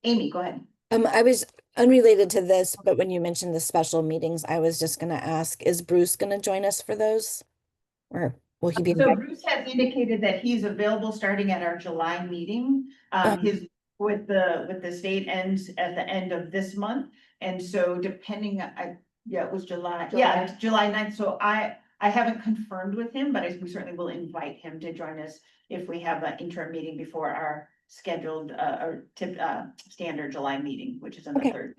Amy, go ahead. I was unrelated to this, but when you mentioned the special meetings, I was just gonna ask, is Bruce gonna join us for those? Or will he be? So Bruce has indicated that he's available starting at our July meeting. His with the state ends at the end of this month. And so depending, yeah, it was July, yeah, July 9th. So I haven't confirmed with him, but we certainly will invite him to join us if we have an interim meeting before our scheduled standard July meeting, which is on the Okay. 3rd.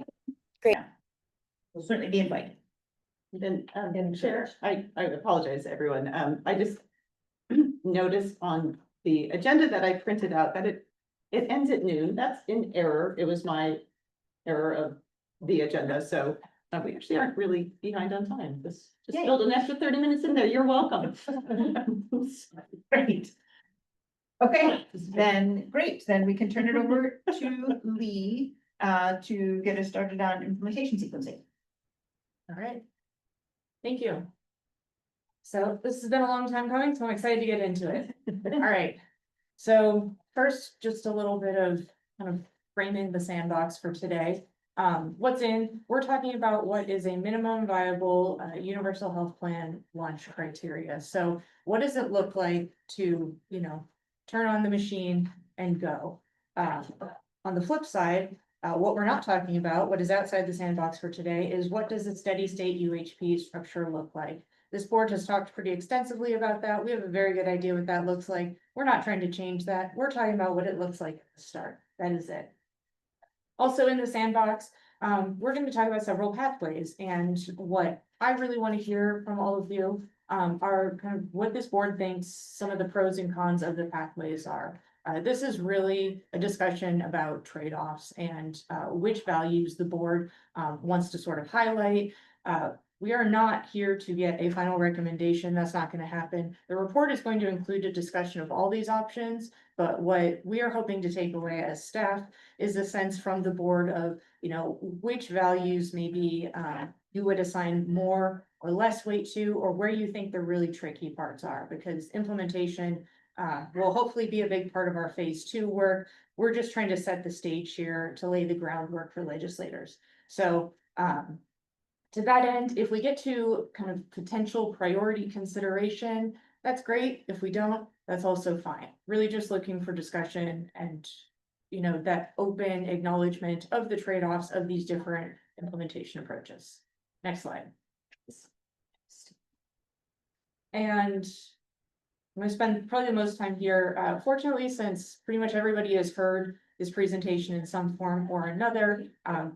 Great. Yeah. We'll certainly be invited. Then, I apologize, everyone. I just noticed on the agenda that I printed out that it ends at noon. That's in error. It was my error of the agenda, so we actually aren't really behind on time. Just Yay. filled an extra 30 minutes in there. You're welcome. Great. Okay, then, great, then we can turn it over to Lee to get us started on implementation sequencing. All right. Thank you. So this has been a long time coming, so I'm excited to get into it. All right. So first, just a little bit of kind of framing the sandbox for today. We're talking about what is a minimum viable universal health plan launch criteria. So what does it look like to, turn on the machine and go? On the flip side, what we're not talking about, what is outside the sandbox for today, is what does a steady state UHP structure look like? This board has talked pretty extensively about that. We have a very good idea what that looks like. We're not trying to change that. We're talking about what it looks like at the start. That is it. Also in the sandbox, we're going to talk about several pathways, and what I really want to hear from all of you are kind of what this board thinks some of the pros and cons of the pathways are. This is really a discussion about trade-offs and which values the board wants to sort of highlight. We are not here to get a final recommendation. That's not going to happen. The report is going to include a discussion of all these options, but what we are hoping to take away as staff is a sense from the board of, which values maybe you would assign more or less weight to, or where you think the really tricky parts are, because implementation will hopefully be a big part of our phase 2 work. We're just trying to set the stage here to lay the groundwork for legislators. So to that end, if we get to kind of potential priority consideration, that's great. If we don't, that's also fine. Really just looking for discussion and, that open acknowledgement of the trade-offs of these different implementation approaches. Next slide. And I'm gonna spend probably the most time here. Fortunately, since pretty much everybody has heard this presentation in some form or another,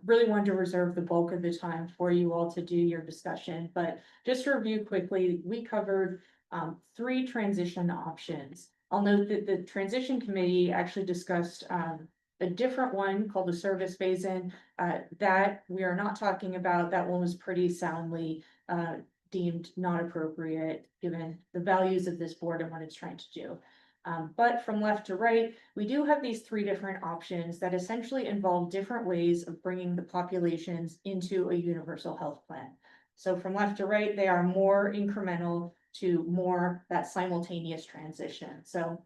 really wanted to reserve the bulk of the time for you all to do your discussion. But just to review quickly, we covered 3 transition options. I'll note that the transition committee actually discussed a different one called the service phase-in that we are not talking about. That one was pretty soundly deemed not appropriate given the values of this board and what it's trying to do. But from left to right, we do have these three different options that essentially involve different ways of bringing the populations into a universal health plan. So from left to right, they are more incremental to more that simultaneous transition. So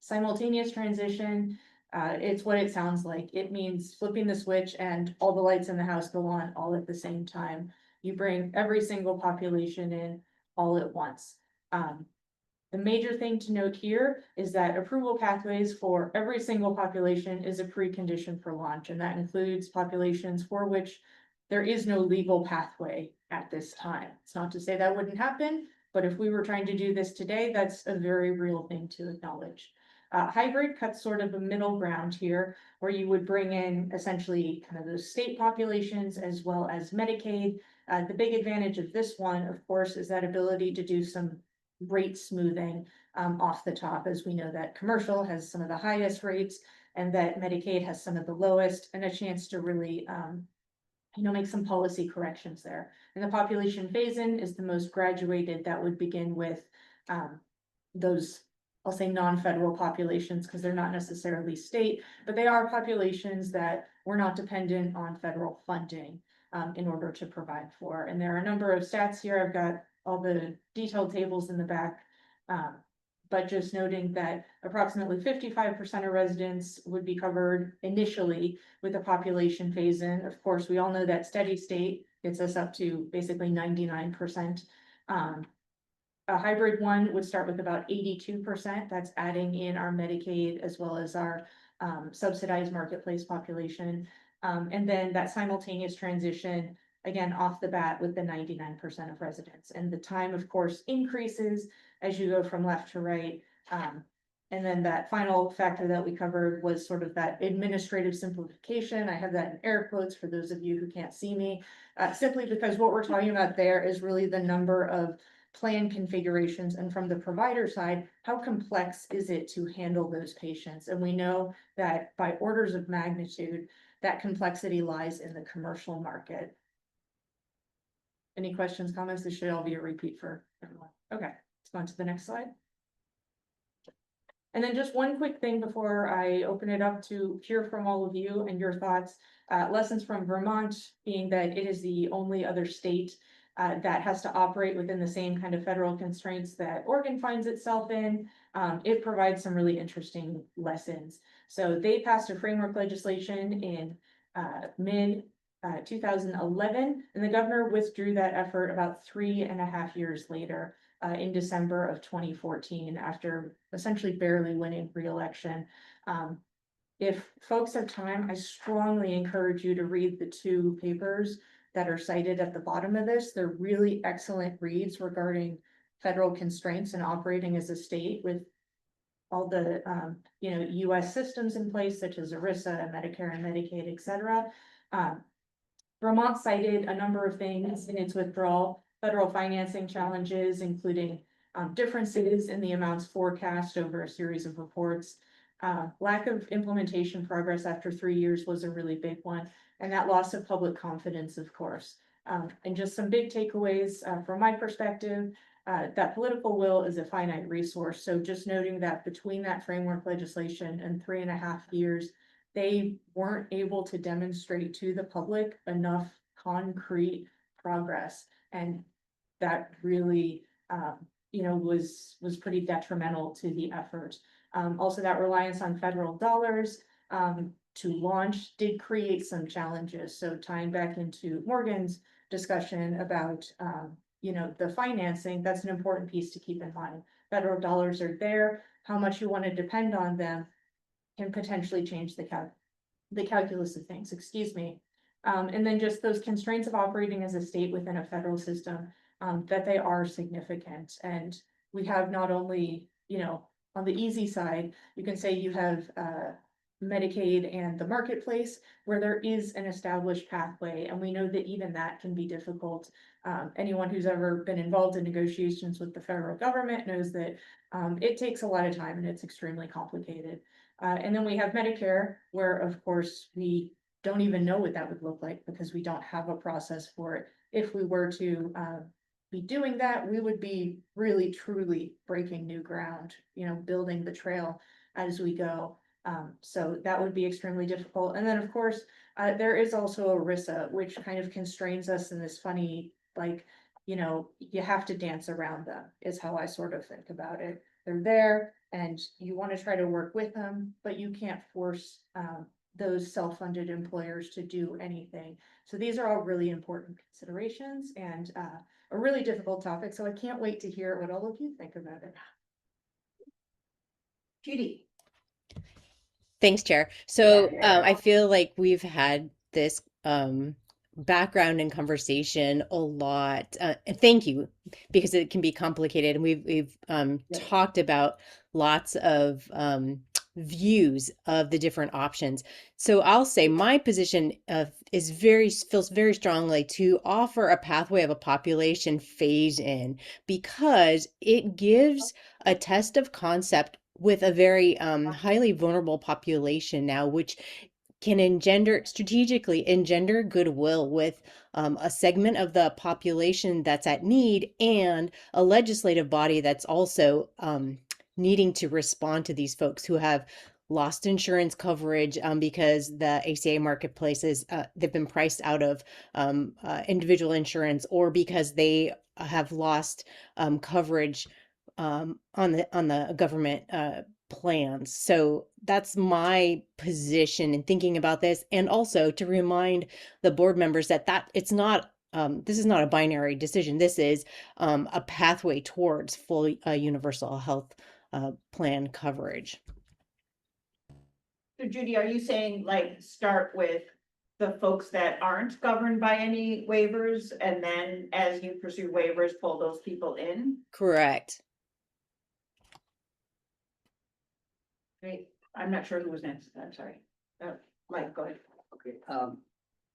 simultaneous transition, it's what it sounds like. It means flipping the switch and all the lights in the house go on all at the same time. You bring every single population in all at once. The major thing to note here is that approval pathways for every single population is a precondition for launch, and that includes populations for which there is no legal pathway at this time. It's not to say that wouldn't happen, but if we were trying to do this today, that's a very real thing to acknowledge. Hybrid cuts sort of a middle ground here, where you would bring in essentially kind of those state populations as well as Medicaid. The big advantage of this one, of course, is that ability to do some rate smoothing off the top, as we know that commercial has some of the highest rates and that Medicaid has some of the lowest, and a chance to really make some policy corrections there. And the population phase-in is the most graduated. That would begin with those, I'll say, non-federal populations, because they're not necessarily state, but they are populations that were not dependent on federal funding in order to provide for. And there are a number of stats here. I've got all the detailed tables in the back. But just noting that approximately 55% of residents would be covered initially with a population phase-in. Of course, we all know that steady state gets us up to basically 99%. A hybrid one would start with about 82%. That's adding in our Medicaid as well as our subsidized marketplace population. And then that simultaneous transition, again, off the bat with the 99% of residents. And the time, of course, increases as you go from left to right. And then that final factor that we covered was sort of that administrative simplification. I have that in air quotes for those of you who can't see me, simply because what we're talking about there is really the number of plan configurations. And from the provider side, how complex is it to handle those patients? And we know that by orders of magnitude, that complexity lies in the commercial market. Any questions, comments? This should all be a repeat for everyone. Okay, let's go on to the next slide. And then just one quick thing before I open it up to hear from all of you and your thoughts. Lessons from Vermont being that it is the only other state that has to operate within the same kind of federal constraints that Oregon finds itself in. It provides some really interesting lessons. So they passed a framework legislation in mid 2011, and the governor withdrew that effort about 3.5 years later. In December of 2014, after essentially barely winning re-election. If folks have time, I strongly encourage you to read the two papers that are cited at the bottom of this. They're really excellent reads regarding federal constraints and operating as a state with all the US systems in place, such as ERISA, Medicare and Medicaid, et cetera. Vermont cited a number of things in its withdrawal. Federal financing challenges, including differences in the amounts forecast over a series of reports. Lack of implementation progress after 3 years was a really big one, and that loss of public confidence, of course. And just some big takeaways from my perspective, that political will is a finite resource. So just noting that between that framework legislation and 3.5 years, they weren't able to demonstrate to the public enough concrete progress. And that really, was pretty detrimental to the effort. Also, that reliance on federal dollars to launch did create some challenges. So tying back into Morgan's discussion about, the financing, that's an important piece to keep in mind. Federal dollars are there. How much you want to depend on them can potentially change the calculus of things, excuse me. And then just those constraints of operating as a state within a federal system, that they are significant. And we have not only, on the easy side, you can say you have Medicaid and the marketplace where there is an established pathway. And we know that even that can be difficult. Anyone who's ever been involved in negotiations with the federal government knows that it takes a lot of time and it's extremely complicated. And then we have Medicare, where of course we don't even know what that would look like because we don't have a process for it. If we were to be doing that, we would be really truly breaking new ground, building the trail as we go. So that would be extremely difficult. And then, of course, there is also ERISA, which kind of constrains us in this funny, like, you have to dance around them, is how I sort of think about it. They're there and you want to try to work with them, but you can't force those self-funded employers to do anything. So these are all really important considerations and a really difficult topic. So I can't wait to hear what all of you think about it. Judy. Thanks, Chair. So I feel like we've had this background and conversation a lot. And thank you, because it can be complicated. And we've talked about lots of views of the different options. So I'll say my position feels very strongly to offer a pathway of a population phase in, because it gives a test of concept with a very highly vulnerable population now, which can strategically engender goodwill with a segment of the population that's at need, and a legislative body that's also needing to respond to these folks who have lost insurance coverage because the ACA marketplaces, they've been priced out of individual insurance, or because they have lost coverage on the government plans. So that's my position in thinking about this, and also to remind the board members that it's not this is not a binary decision. This is a pathway towards full universal health plan coverage. So Judy, are you saying like start with the folks that aren't governed by any waivers, and then as you pursue waivers, pull those people in? Correct. Great. I'm not sure who was next. I'm sorry. Mike, go ahead. Okay,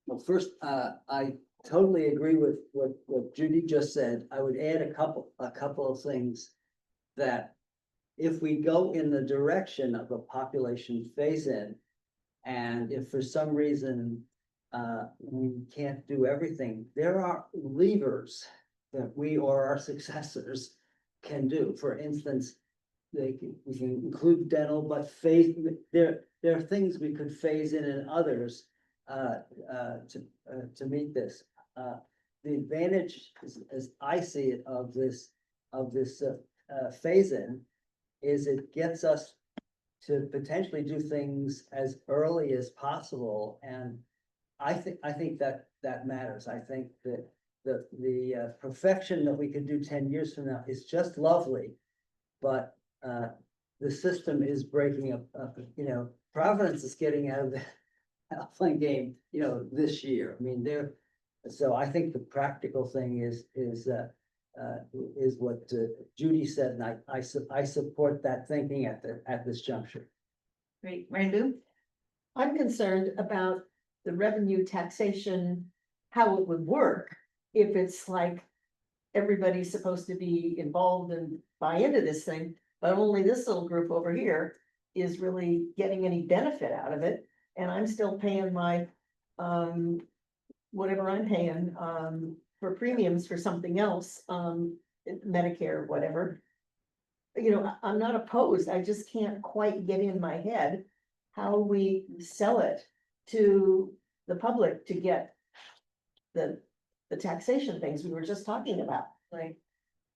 well, first, I totally agree with what Judy just said. I would add a couple of things, that if we go in the direction of a population phase-in, and if for some reason we can't do everything, there are levers that we or our successors can do. For instance, we can include dental, but there are things we could phase in and others to meet this. The advantage, as I see it, of this phase-in is it gets us to potentially do things as early as possible, and I think that matters. I think that the perfection that we could do 10 years from now is just lovely, but the system is breaking up. Providence is getting out of the Alpine game, this year. I mean, so I think the practical thing is what Judy said, and I support that thinking at this juncture. Great. Mary Lou? I'm concerned about the revenue taxation, how it would work if it's like everybody's supposed to be involved and buy into this thing, but only this little group over here is really getting any benefit out of it. And I'm still paying my, whatever I'm paying, for premiums for something else, Medicare, whatever. I'm not opposed. I just can't quite get in my head how we sell it to the public to get the taxation things we were just talking about. Right.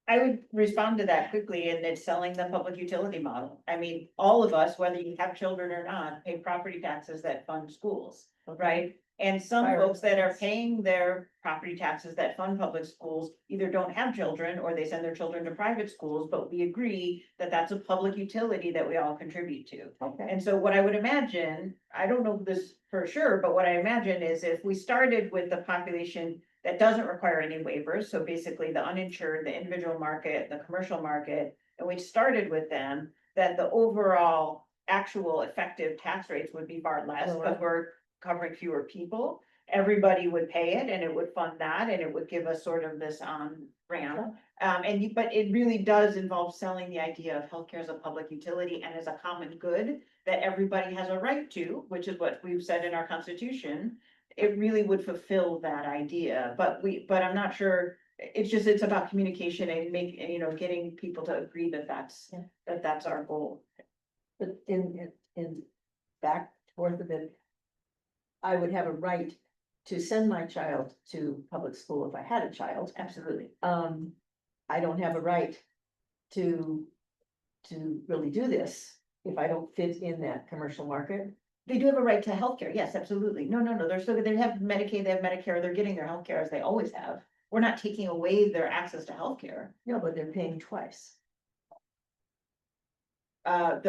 I would respond to that quickly, and it's selling the public utility model. I mean, all of us, whether you have children or not, pay property taxes that fund schools, right? And some folks that are paying their property taxes that fund public schools either don't have children or they send their children to private schools, but we agree that that's a public utility that we all contribute to. Okay. And so what I would imagine, I don't know this for sure, but what I imagine is if we started with the population that doesn't require any waivers, so basically the uninsured, the individual market, the commercial market, and we started with them, that the overall actual effective tax rates would be far less, because we're covering fewer people. Everybody would pay it, and it would fund that, and it would give us sort of this ramp. But it really does involve selling the idea of healthcare as a public utility and as a common good that everybody has a right to, which is what we've said in our Constitution. It really would fulfill that idea, but I'm not sure it's just, it's about communication and getting people to agree that Yeah. that's our goal. But in back forth of it, I would have a right to send my child to public school if I had a child. Absolutely. I don't have a right to really do this if I don't fit in that commercial market. They do have a right to healthcare. Yes, absolutely. No, they're still, they have Medicaid, they have Medicare, they're getting their healthcare as they always have. We're not taking away their access to healthcare. No, but they're paying twice. Not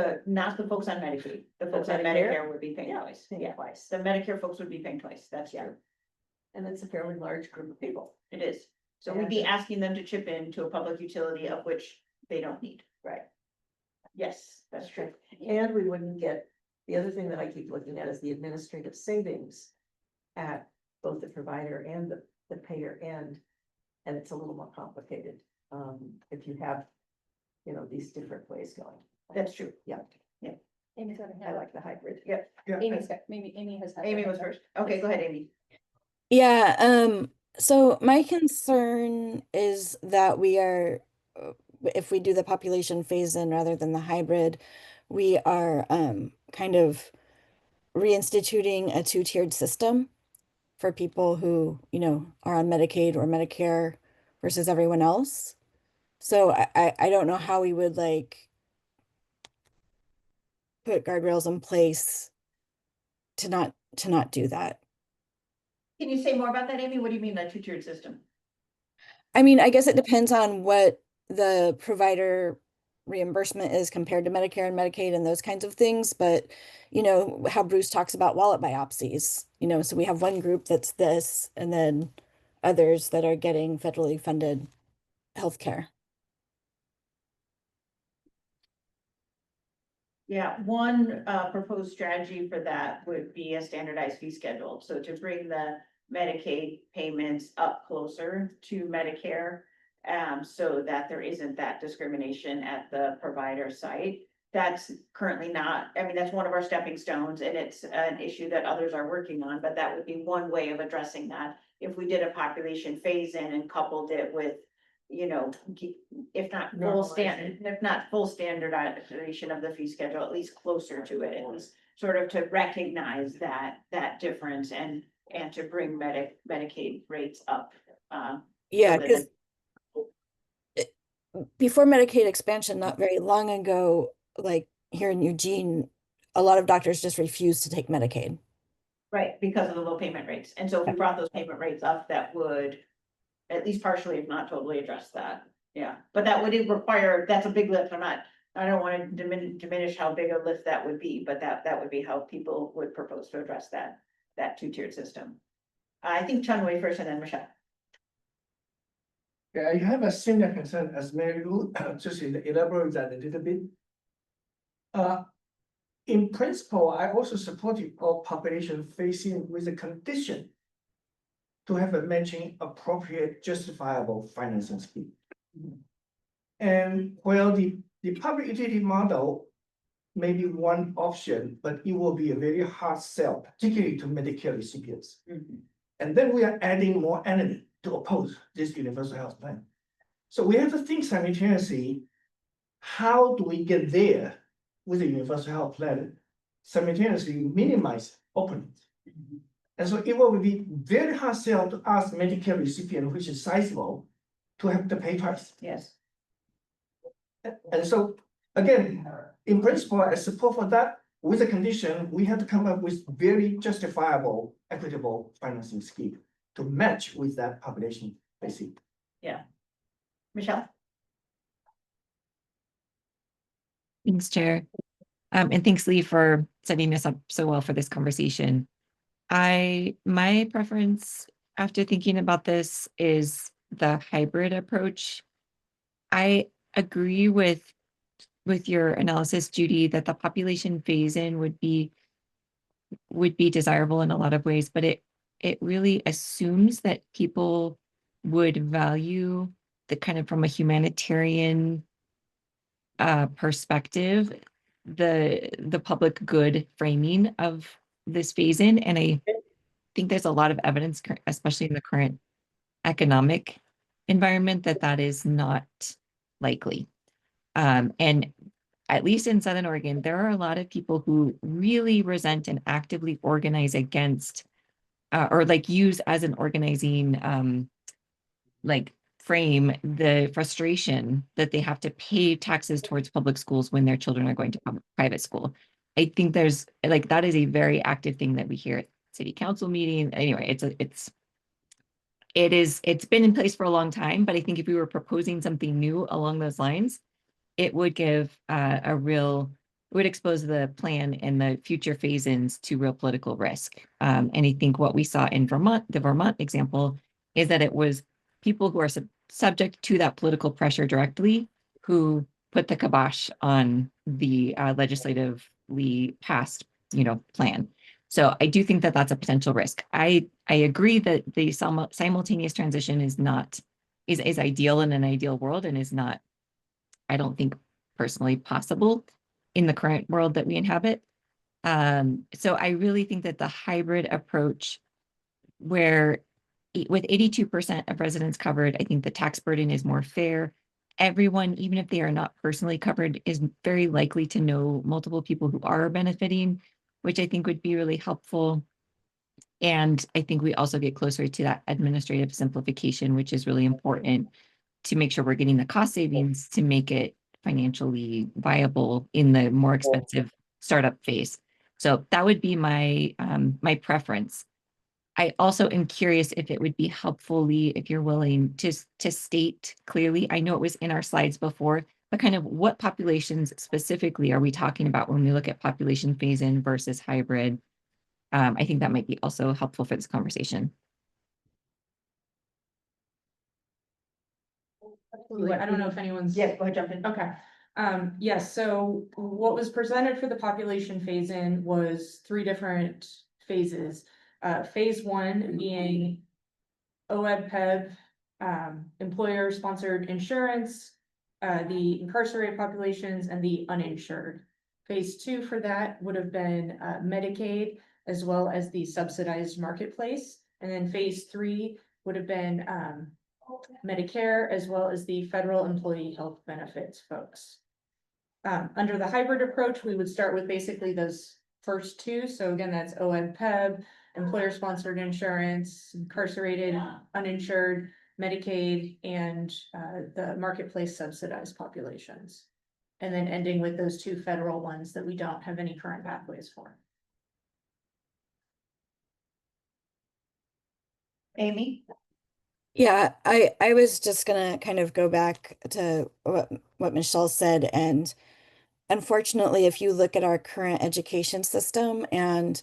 the folks on Medicaid. The folks on Medicare? Medicare would be paying twice. Paying Yeah, twice. the Medicare folks would be paying twice. That's Yeah. true. And it's a fairly large group of people. It is. So we'd be asking them to chip in to a public utility of which they don't need. Right. Yes, that's true. And we wouldn't get, the other thing that I keep looking at is the administrative savings at both the provider and the payer end. And it's a little more complicated, if you have, these different ways going. That's true. Yeah, Amy's got a I hand. like the hybrid. Yep. Maybe Amy has. had Amy her was hand up. first. Okay, go ahead, Amy. Yeah, so my concern is that we are, if we do the population phase in rather than the hybrid, we are kind of reinstituting a two-tiered system for people who, are on Medicaid or Medicare versus everyone else. So I don't know how we would like put guardrails in place to not do that. Can you say more about that, Amy? What do you mean by two-tiered system? I mean, I guess it depends on what the provider reimbursement is compared to Medicare and Medicaid and those kinds of things. But, how Bruce talks about wallet biopsies, so we have one group that's this and then others that are getting federally funded healthcare. Yeah, one proposed strategy for that would be a standardized fee schedule. So to bring the Medicaid payments up closer to Medicare, so that there isn't that discrimination at the provider site. That's currently not, I mean, that's one of our stepping stones, and it's an issue that others are working on, but that would be one way of addressing that. If we did a population phase in and coupled it with, if not full standardization of the fee schedule, at least closer to it, at least sort of to recognize that difference and to bring Medicaid rates up. Yeah, that because before Medicaid expansion, not very long ago, like here in Eugene, a lot of doctors just refused to take Medicaid. Right, because of the low payment rates. And so if we brought those payment rates up, that would at least partially, if not totally, address that. Yeah, but that would require, that's a big lift. I don't want to diminish how big a lift that would be, but that would be how people would propose to address that two-tiered system. I think Chun Wei first and then Michelle. Yeah, I have a similar concern as Mary Lou, just elaborate that a little bit. In principle, I also supported all population facing with a condition to have a matching appropriate justifiable financing scheme. And while the public utility model may be one option, but it will be a very hard sell, particularly to Medicare recipients. And then we are adding more element to oppose this universal health plan. So we have to think simultaneously, how do we get there with the universal health plan, simultaneously minimize opponents? And so it will be very hard sell to ask Medicare recipient, which is sizable, to have to pay twice. Yes. And so, again, in principle, I support for that. With a condition, we have to come up with very justifiable, equitable financing scheme to match with that population basic. Yeah. Michelle? Thanks, Chair. And thanks, Lee, for setting this up so well for this conversation. My preference after thinking about this is the hybrid approach. I agree with your analysis, Judy, that the population phase-in would be desirable in a lot of ways, but it really assumes that people would value the kind of from a humanitarian perspective, the public good framing of this phase-in. And I think there's a lot of evidence, especially in the current economic environment that is not likely. And at least in Southern Oregon, there are a lot of people who really resent and actively organize against or like use as an organizing like frame the frustration that they have to pay taxes towards public schools when their children are going to private school. I think there's like that is a very active thing that we hear at city council meeting. Anyway, it's been in place for a long time, but I think if we were proposing something new along those lines, it would give it would expose the plan and the future phase-ins to real political risk. And I think what we saw in Vermont, the Vermont example, is that it was people who are subject to that political pressure directly who put the kibosh on the legislatively passed, plan. So I do think that that's a potential risk. I agree that the simultaneous transition is ideal in an ideal world and is not, I don't think personally possible in the current world that we inhabit. So I really think that the hybrid approach where with 82% of residents covered, I think the tax burden is more fair. Everyone, even if they are not personally covered, is very likely to know multiple people who are benefiting, which I think would be really helpful. And I think we also get closer to that administrative simplification, which is really important to make sure we're getting the cost savings to make it financially viable in the more expensive startup phase. So that would be my my preference. I also am curious if it would be helpful, Lee, if you're willing to state clearly, I know it was in our slides before, but kind of what populations specifically are we talking about when we look at population phase-in versus hybrid? I think that might be also helpful for this conversation. Absolutely. I don't know if anyone's. Yeah, go ahead, jump in. Okay. Yes, so what was presented for the population phase-in was 3 different phases. Phase 1 being OEB-PEB, employer-sponsored insurance, the incarcerated populations, and the uninsured. Phase 2 for that would have been Medicaid, as well as the subsidized marketplace. And then phase 3 would have been Medicare, as well as the federal employee health benefits folks. Under the hybrid approach, we would start with basically those first 2. So again, that's OEB-PEB, employer-sponsored insurance, incarcerated, uninsured, Medicaid, and the marketplace subsidized populations. And then ending with those 2 federal ones that we don't have any current pathways for. Amy? Yeah, I was just gonna kind of go back to what Michelle said, and unfortunately, if you look at our current education system and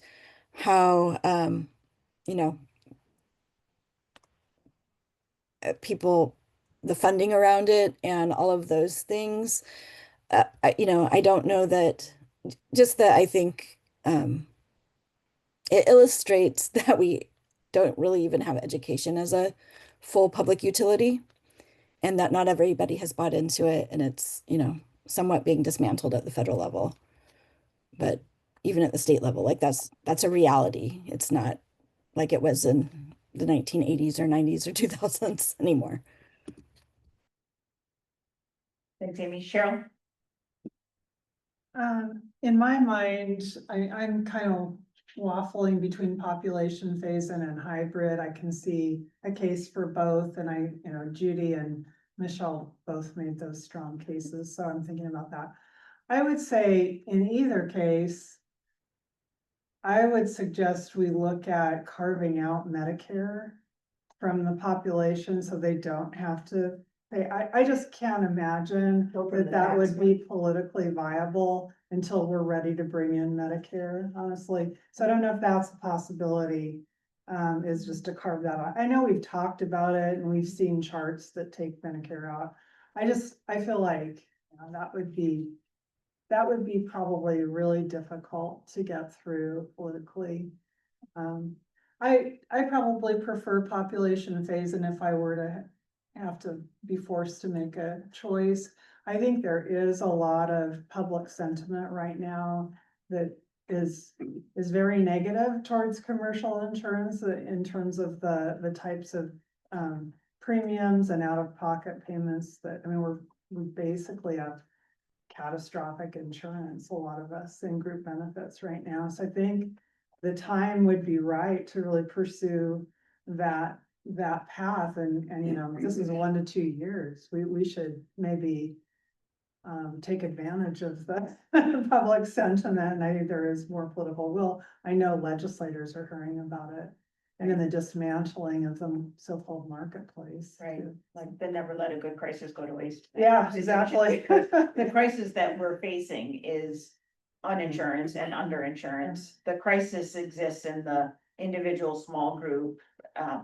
how you know people, the funding around it and all of those things, I don't know that, just that I think it illustrates that we don't really even have education as a full public utility, and that not everybody has bought into it, and it's, somewhat being dismantled at the federal level. But even at the state level, like that's a reality. It's not like it was in the 1980s or 90s or 2000s anymore. Thanks, Amy. Cheryl? In my mind, I'm kind of waffling between population phase-in and hybrid. I can see a case for both, and Judy and Michelle both made those strong cases, so I'm thinking about that. I would say in either case, I would suggest we look at carving out Medicare from the population so they don't have to pay. I just can't imagine that would be politically viable until we're ready to bring in Medicare, honestly. So I don't know if that's a possibility, is just to carve that out. I know we've talked about it and we've seen charts that take Medicare out. I feel like that would be probably really difficult to get through politically. I probably prefer population phase, and if I were to have to be forced to make a choice, I think there is a lot of public sentiment right now that is very negative towards commercial insurance in terms of the types of premiums and out-of-pocket payments that, I mean, we basically have catastrophic insurance, a lot of us in group benefits right now. So I think the time would be right to really pursue that path and, you know, this is 1 to 2 years. We should maybe take advantage of the public sentiment, and I think there is more political will. I know legislators are hearing about it. And then the dismantling of the so-called marketplace. Right, too. like the never let a good crisis go to waste. Yeah, exactly. The crisis that we're facing is uninsurance and underinsurance. The crisis exists in the individual small group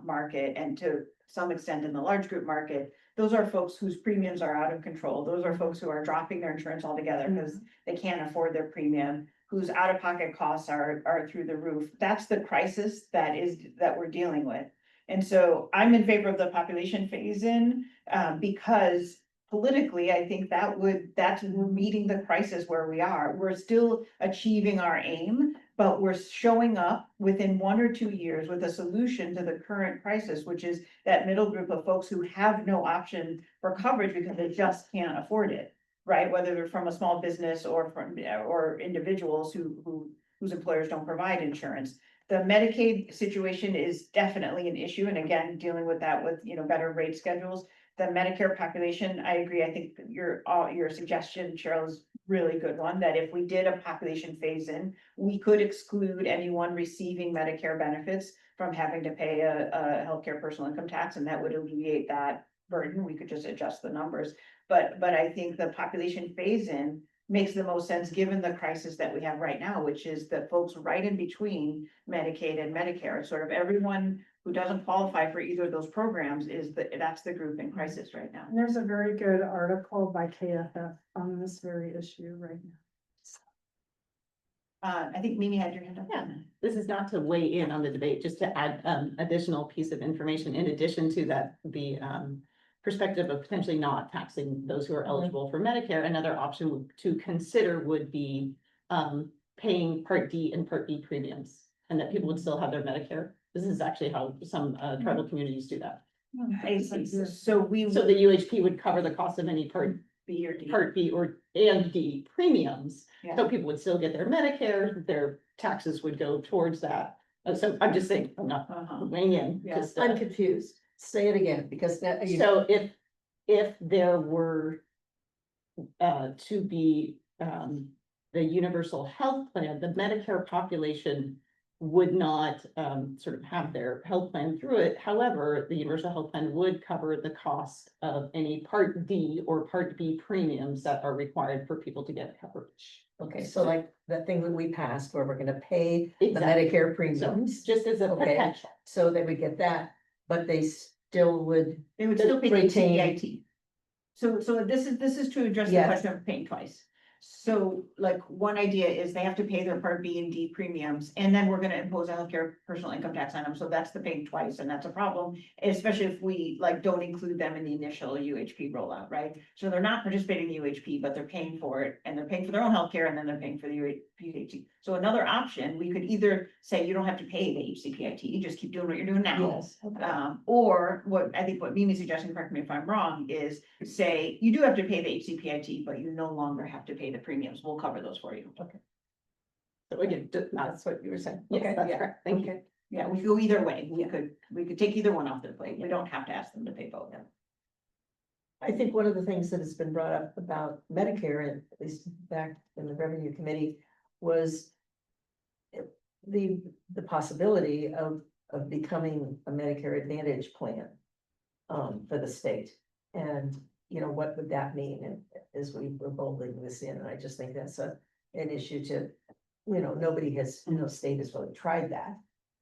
market and to some extent in the large group market. Those are folks whose premiums are out of control. Those are folks who are dropping their insurance altogether because they can't afford their premium, whose out-of-pocket costs are through the roof. That's the crisis that we're dealing with. And so I'm in favor of the population phase-in, because politically, I think we're meeting the crisis where we are. We're still achieving our aim, but we're showing up within 1 or 2 years with a solution to the current crisis, which is that middle group of folks who have no option for coverage because they just can't afford it. Right, whether they're from a small business or or individuals whose employers don't provide insurance. The Medicaid situation is definitely an issue, and again, dealing with that with, you know, better rate schedules. The Medicare population, I agree, I think your suggestion, Cheryl, is really good one, that if we did a population phase-in, we could exclude anyone receiving Medicare benefits from having to pay a healthcare personal income tax, and that would alleviate that burden. We could just adjust the numbers. But I think the population phase-in makes the most sense given the crisis that we have right now, which is the folks right in between Medicaid and Medicare. Sort of everyone who doesn't qualify for either of those programs that's the group in crisis right now. And there's a very good article by KFF on this very issue right now. I think Mimi had your hand up. Yeah. This is not to weigh in on the debate, just to add additional piece of information in addition to that, the perspective of potentially not taxing those who are eligible for Medicare. Another option to consider would be paying Part D and Part B premiums, and that people would still have their Medicare. This is actually how some tribal communities do that. I see. So So the UHP would cover the cost of any Part B or D. Part B and D premiums. Yeah. So people would still get their Medicare, their taxes would go towards that. So I'm just saying, I'm not weighing in. Yeah. just, I'm confused. Say it again, because that. So if there were to be the universal health plan, the Medicare population would not sort of have their health plan through it. However, the universal health plan would cover the cost of any Part D or Part B premiums that are required for people to get coverage. Okay, so like that thing that we passed where we're gonna pay the Exactly. Medicare So premiums, just as a Okay. potential. so they would get that, but they still would. They would still pay the Retain- HCPIT. So this is to address the Yes. question of paying twice. So like one idea is they have to pay their Part B and D premiums, and then we're gonna impose a healthcare personal income tax on them. So that's the paying twice, and that's a problem, especially if we like don't include them in the initial UHP rollout, right? So they're not participating in UHP, but they're paying for it, and they're paying for their own healthcare, and then they're paying for the UHP. So another option, we could either say you don't have to pay the HCPIT, just keep doing what you're doing now. Yes, okay. Or I think what Mimi's suggesting, correct me if I'm wrong, is say you do have to pay the HCPIT, but you no longer have to pay the premiums. We'll cover those for you. So again, That's what you were saying. yes, Okay, that's yeah, correct. Thank you. okay. Yeah, we could go either way. We could take either one off their plate. We don't have to ask them to pay both. I think one of the things that has been brought up about Medicare, and at least back in the revenue committee, was the possibility of becoming a Medicare Advantage plan for the state. And, you know, what would that mean? And as we were rolling this in, and I just think that's an issue to, you know, nobody has, no state has really tried that.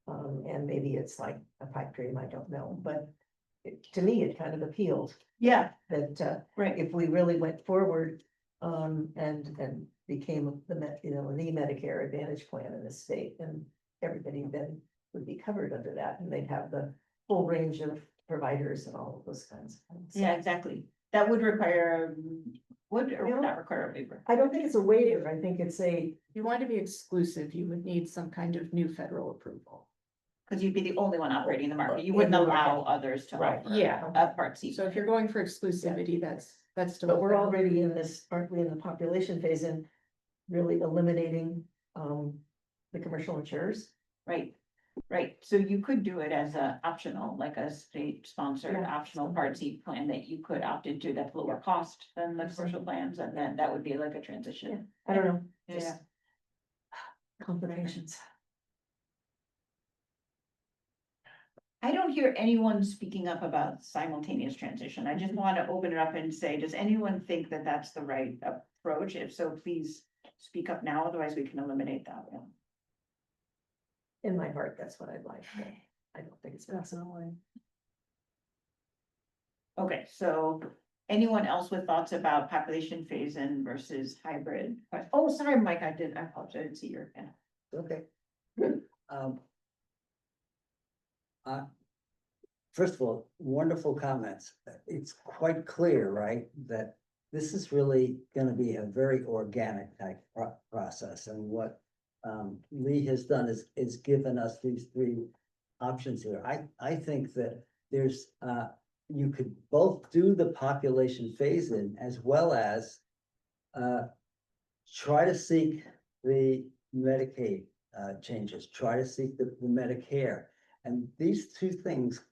And maybe it's like a pipe dream, I don't know, but to me, it kind of appealed Yeah, that, right. if we really went forward, and became the Medicare Advantage plan in the state, and everybody then would be covered under that, and they'd have the full range of providers and all of those kinds of things. Yeah, exactly. That would require, would or You would know, not require a waiver. I don't think it's a waiver, I think it's a, If you want to be exclusive, you would need some kind of new federal approval. Because you'd be the only one operating in the market. You In wouldn't the allow market. others to Right. offer Yeah. a Part C. So if you're going for exclusivity, that's still. But we're already in this, aren't we in the population phase in really eliminating, the commercial insurers? Right, right. So you could do it as a optional, like a state sponsored Yeah. optional Part C plan that you could opt into that's lower cost than the commercial plans, and then that would be like a transition. I don't know, Yeah. just complications. I don't hear anyone speaking up about simultaneous transition. I just want to open it up and say, does anyone think that that's the right approach? If so, please speak up now, otherwise we can eliminate that one. In my heart, that's what I'd like, but I don't think it's possible. Okay, so anyone else with thoughts about population phase-in versus hybrid? Oh, sorry, Mike, I apologize, I didn't see your hand. Okay. Um, First of all, wonderful comments. It's quite clear, right, that this is really gonna be a very organic type process, and what Lee has done is given us these three options here. I think that there's you could both do the population phase-in as well as try to seek the Medicaid changes, try to seek the Medicare. And these two things,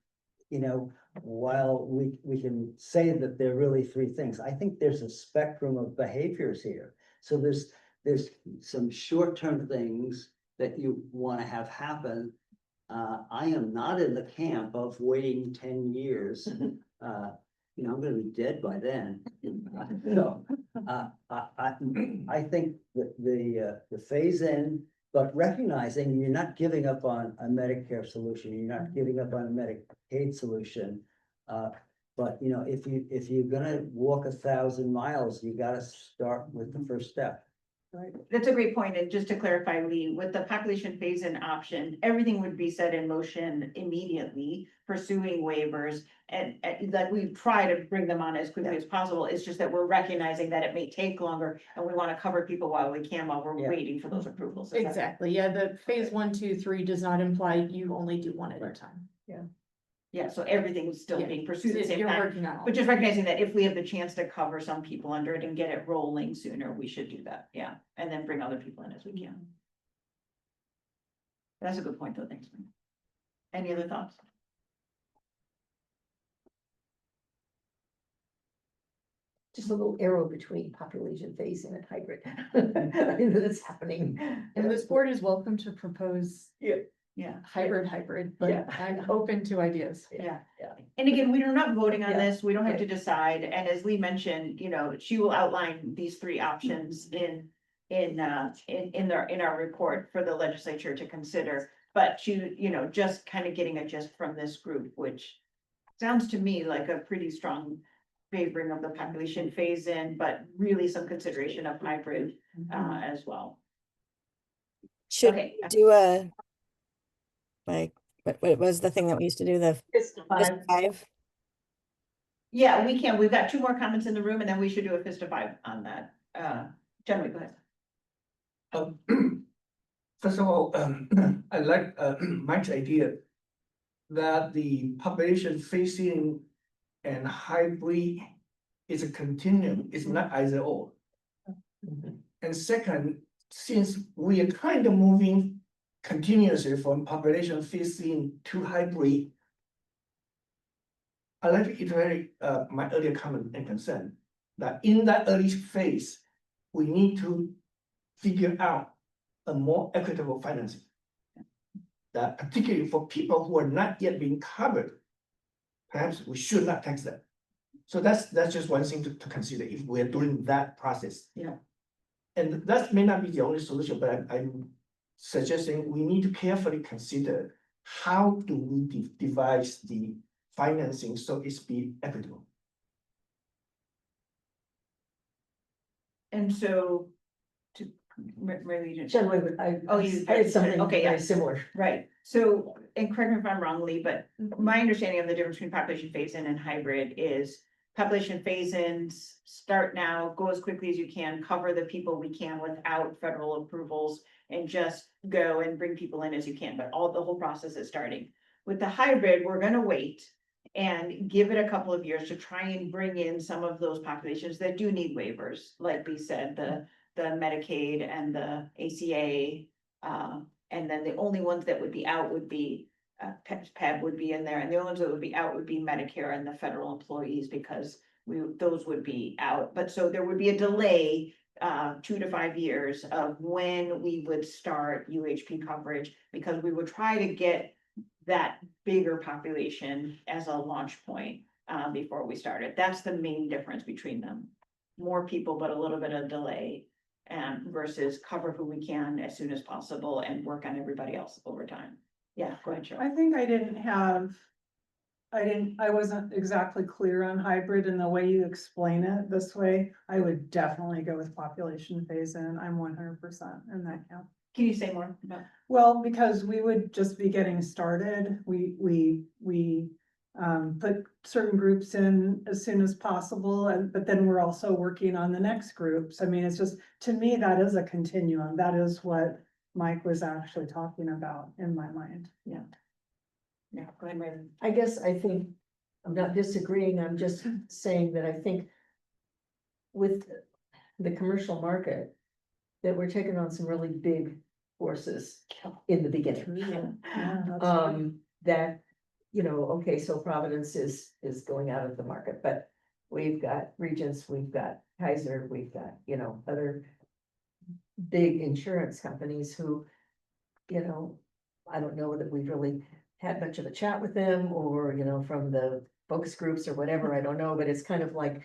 you know, while we can say that they're really three things, I think there's a spectrum of behaviors here. So there's some short-term things that you want to have happen. I am not in the camp of waiting 10 years. You know, I'm gonna be dead by then. So, I think that the phase-in, but recognizing you're not giving up on a Medicare solution, you're not giving up on a Medicaid solution. But you know, if you're gonna walk 1,000 miles, you gotta start with the first step. Right. That's a great point. And just to clarify, Lee, with the population phase-in option, everything would be set in motion immediately, pursuing waivers. And like we try to bring them on as quickly as possible. It's just that we're recognizing that it may take longer and we want to cover people while we can, while we're Yeah. waiting for those approvals. Is that- Exactly, yeah, the phase 1, 2, 3 does not imply you only do one at a time. Yeah, so everything's still Yeah. being pursued at the same You're time. working on all. But just recognizing that if we have the chance to cover some people under it and get it rolling sooner, we should do that, yeah, and then bring other people in as we can. That's a good point, though, thanks. Mike. Any other thoughts? Just a little arrow between population phase-in and hybrid. I know that's happening. And this board is welcome to propose Yeah. hybrid, but Yeah. I'm open to ideas. Yeah. Yeah. And again, we're not voting on Yeah. this, we don't have to decide, and as Lee mentioned, you know, she will outline these three options in our report for the legislature to consider. But she, you know, just kind of getting a gist from this group, which sounds to me like a pretty strong favoring of the population phase-in, but really some consideration of hybrid as well. Should Okay. we do a, like, what was the thing that we used to do, the Fist of fist five. five? Yeah, we can, we've got two more comments in the room, and then we should do a fist of five on that. Gentlemen, go ahead. First of all, I like Mike's idea that the population facing and hybrid is a continuum, it's not either or. And second, since we are kind of moving continuously from population facing to hybrid, I like to iterate my earlier comment and concern that in that early phase, we need to figure out a more equitable financing. That particularly for people who are not yet being covered, perhaps we should not tax them. So that's just one thing to consider if we're doing that process. Yeah. And that may not be the only solution, but I'm suggesting we need to carefully consider how do we devise the financing so it's be equitable. And so, to, Mary, you Jen, wait, Oh, you- I had something okay, yeah. very similar. right, so, and correct me if I'm wrong, Lee, but my understanding of the difference between population phase-in and hybrid is population phase-ins start now, go as quickly as you can, cover the people we can without federal approvals. and just go and bring people in as you can, but the whole process is starting. With the hybrid, we're gonna wait and give it a couple of years to try and bring in some of those populations that do need waivers, like we said, the Medicaid and the ACA. And then the only ones that would be out would be, PEB would be in there, and the only ones that would be out would be Medicare and the federal employees, because those would be out. But so there would be a delay, 2 to 5 years of when we would start UHP coverage, because we would try to get that bigger population as a launch point, before we started. That's the main difference between them. More people, but a little bit of delay, versus cover who we can as soon as possible and work on everybody else over time. Yeah, go ahead, Cheryl. I think I wasn't exactly clear on hybrid, and the way you explain it this way, I would definitely go with population phase in. I'm 100% in that camp. Can you say more about? Well, because we would just be getting started, we put certain groups in as soon as possible, but then we're also working on the next groups. I mean, it's just, to me, that is a continuum. That is what Mike was actually talking about in my mind. Yeah. Yeah, go ahead, Raven. I guess I think, I'm not disagreeing, I'm just saying that I think with the commercial market, that we're taking on some really big forces in the beginning. Yeah, that's right. That, you know, okay, so Providence is going out of the market, but we've got Regents, we've got Kaiser, we've got, you know, other big insurance companies who, you know, I don't know that we've really had much of a chat with them, or, you know, from the focus groups or whatever, I don't know, but it's kind of like,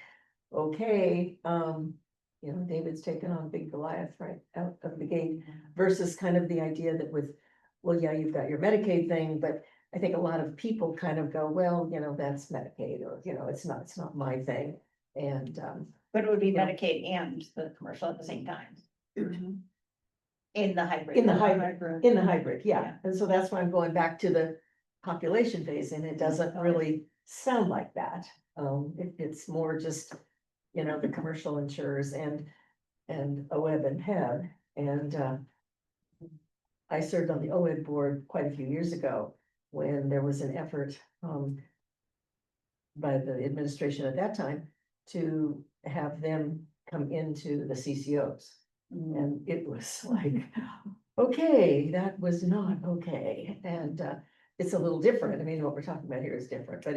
okay, you know, David's taken on big Goliath right out of the gate, versus kind of the idea that with, well, yeah, you've got your Medicaid thing, but I think a lot of people kind of go, well, you know, that's Medicaid, or, you know, it's not my thing. And, But it would be Yeah. Medicaid and the commercial at the same time, Mhm. in the hybrid. in the hybrid, yeah. Yeah. And so that's why I'm going back to the population phase, and it doesn't really sound like that. It's more just, you know, the commercial insurers and OEB and HEB. And, I served on the OEB board quite a few years ago, when there was an effort, by the administration at that time to have them come into the CCOs. And it was like, okay, that was not okay. And, it's a little different. I mean, what we're talking about here is different, but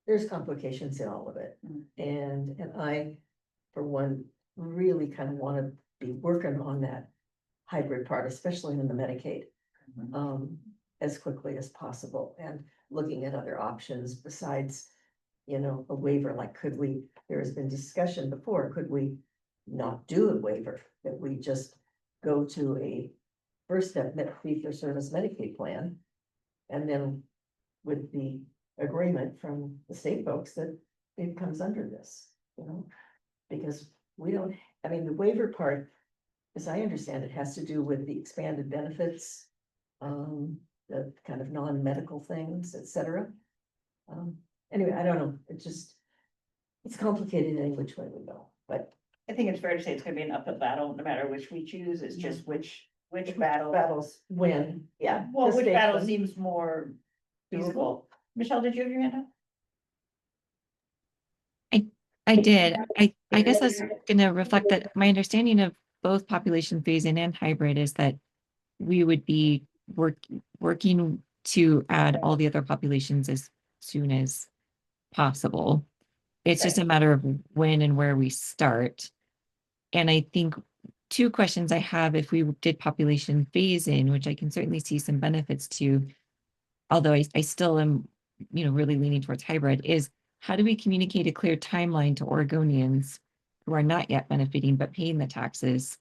there's complications in all of it. And I, for one, really kind of want to be working on that hybrid part, especially in the Medicaid, as quickly as possible, and looking at other options besides, you know, a waiver. Like, there has been discussion before, could we not do a waiver, that we just go to a first step fee for service Medicaid plan? And then with the agreement from the state folks that it comes under this, you know, because we don't, I mean, the waiver part, as I understand it, has to do with the expanded benefits, the kind of non-medical things, et cetera. Anyway, I don't know, it's complicated any which way we go, but I think it's fair to say it's gonna be an uphill battle, no matter which we choose, it's just which battle. battles win, yeah. Well, the which state battle one. seems more Doable. feasible? Michelle, did you have your hand up? I did. I guess I was gonna reflect that my understanding of both population phase-in and hybrid is that we would be working to add all the other populations as soon as possible. It's just a matter of when and where we start. And I think two questions I have, if we did population phase-in, which I can certainly see some benefits to, although I still am, really leaning towards hybrid, is how do we communicate a clear timeline to Oregonians who are not yet benefiting but paying the taxes?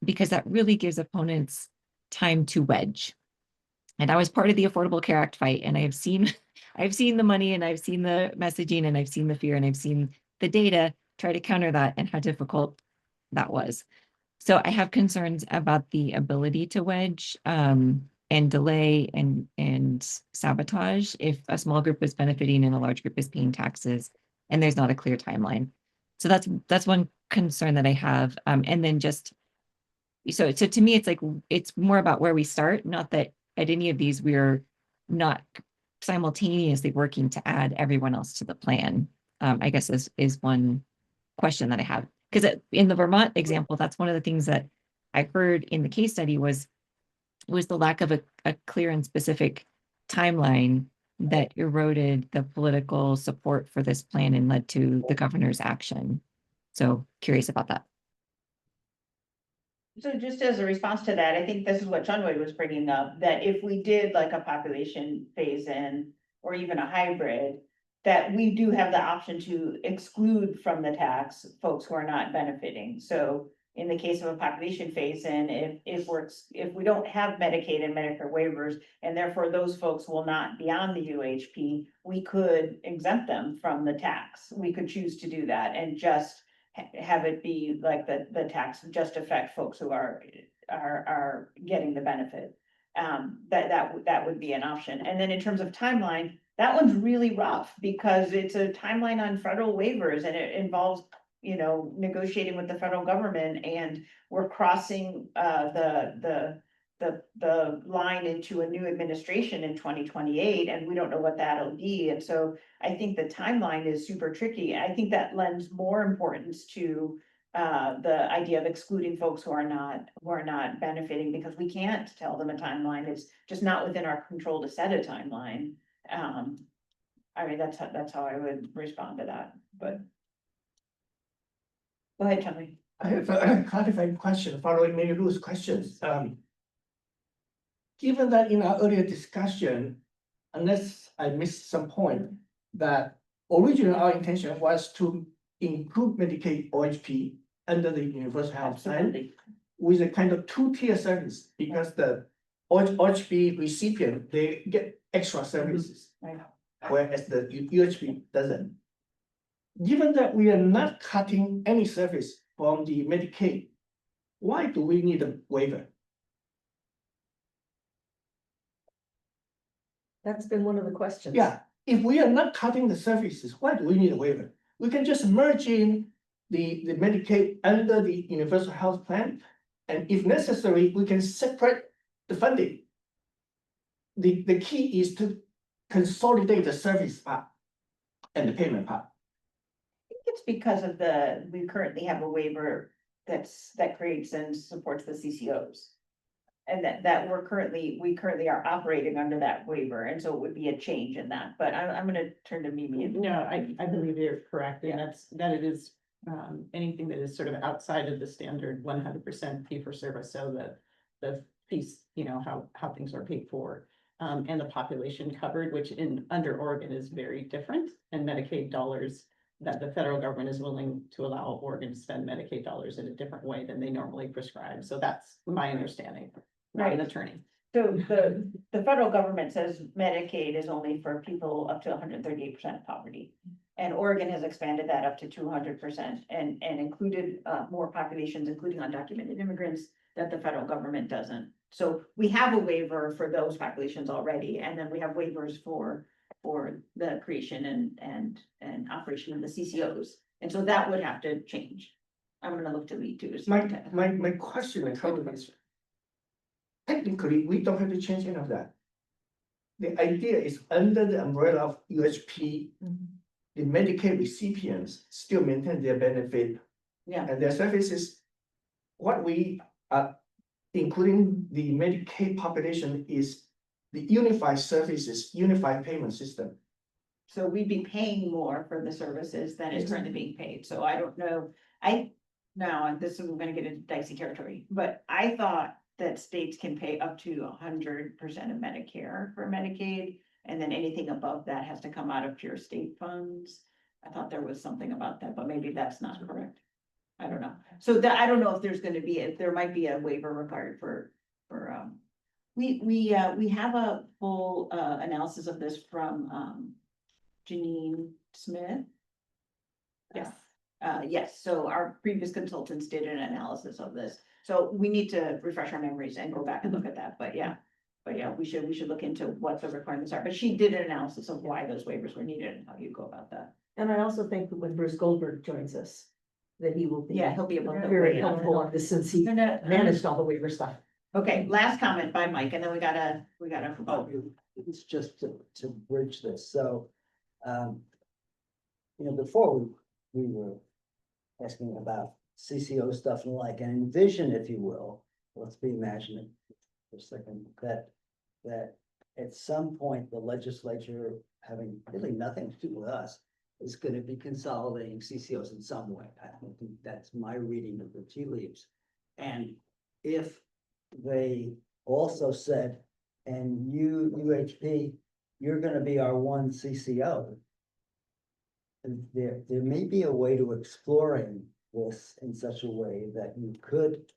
Because that really gives opponents time to wedge. And I was part of the Affordable Care Act fight, and I've seen the money, and I've seen the messaging, and I've seen the fear, and I've seen the data try to counter that, and how difficult that was. So I have concerns about the ability to wedge and delay and sabotage if a small group is benefiting and a large group is paying taxes, and there's not a clear timeline. So that's one concern that I have. And then just so to me, it's like, it's more about where we start, not that at any of these, we're not simultaneously working to add everyone else to the plan. I guess is one question that I have. Because in the Vermont example, that's one of the things that I heard in the case study was the lack of a clear and specific timeline that eroded the political support for this plan and led to the governor's action. So curious about that. So just as a response to that, I think this is what Chunwei was bringing up, that if we did like a population phase in or even a hybrid, that we do have the option to exclude from the tax folks who are not benefiting. So in the case of a population phase in, if we don't have Medicaid and Medicare waivers, and therefore those folks will not be on the UHP, we could exempt them from the tax. We could choose to do that and just have it be like the tax just affect folks who are getting the benefit. That would be an option. And then in terms of timeline, that one's really rough because it's a timeline on federal waivers and it involves, negotiating with the federal government, and we're crossing the line into a new administration in 2028, and we don't know what that'll be. And so I think the timeline is super tricky. I think that lends more importance to the idea of excluding folks who are not benefiting, because we can't tell them a timeline. It's just not within our control to set a timeline. I mean, that's how I would respond to that, but. Go ahead, Charlie. I have a clarifying question following Mary Lou's questions. Given that in our earlier discussion, unless I missed some point, that originally our intention was to include Medicaid OHP under the Universal Health Plan Absolutely. with a kind of two-tier service, because the OHP recipient, they get extra services, Right. whereas the UHP doesn't. Given that we are not cutting any service from the Medicaid, why do we need a waiver? That's been one of the questions. Yeah, if we are not cutting the services, why do we need a waiver? We can just merge in the Medicaid under the Universal Health Plan, and if necessary, we can separate the funding. The key is to consolidate the service part and the payment part. It's because of we currently have a waiver that creates and supports the CCOs. And that we currently are operating under that waiver, and so it would be a change in that, but I'm gonna turn to Mimi. No, I believe you're correct, and that it is anything that is sort of outside of the standard 100% fee for service, so that the piece, how things are paid for. And the population covered, which under Oregon is very different, and Medicaid dollars that the federal government is willing to allow Oregon to spend Medicaid dollars in a different way than they normally prescribe. So that's my understanding, not an attorney. So the federal government says Medicaid is only for people up to 138% poverty. And Oregon has expanded that up to 200% and included more populations, including undocumented immigrants, that the federal government doesn't. So we have a waiver for those populations already, and then we have waivers for the creation and operation of the CCOs. And so that would have to change. I'm gonna look to Lee too. My question is, technically, we don't have to change any of that. The idea is under the umbrella of UHP, the Medicaid recipients still maintain their benefit. Yeah. And their services. What we are including the Medicaid population is the unified services, unified payment system. So we'd be paying more for the services than is currently being paid. So I don't know. Now, this is, we're gonna get into dicey territory, but I thought that states can pay up to 100% of Medicare for Medicaid. And then anything above that has to come out of pure state funds. I thought there was something about that, but maybe that's not correct. I don't know. So that, I don't know if there's gonna be, there might be a waiver required for, we have a full, analysis of this from, Janine Smith. Yes. Yes, so our previous consultants did an analysis of this, so we need to refresh our memories and go back and look at that, but yeah. We should look into what the requirements are, but she did an analysis of why those waivers were needed and how you go about that. And I also think that when Bruce Goldberg joins us, that he will be. Yeah, he'll be able to. Very weigh in on it. helpful on this since he managed all the waiver stuff. Okay, last comment by Mike, and then we gotta, oh, It's just to bridge this, so, you know, before we were asking about CCO stuff and the like, and envision, if you will, let's be imaginative for a second, that at some point, the legislature, having really nothing to do with us, is gonna be consolidating CCOs in some way. I don't think that's my reading of the tea leaves. And if they also said, and you, UHP, you're gonna be our one CCO. And there may be a way to exploring this in such a way that you could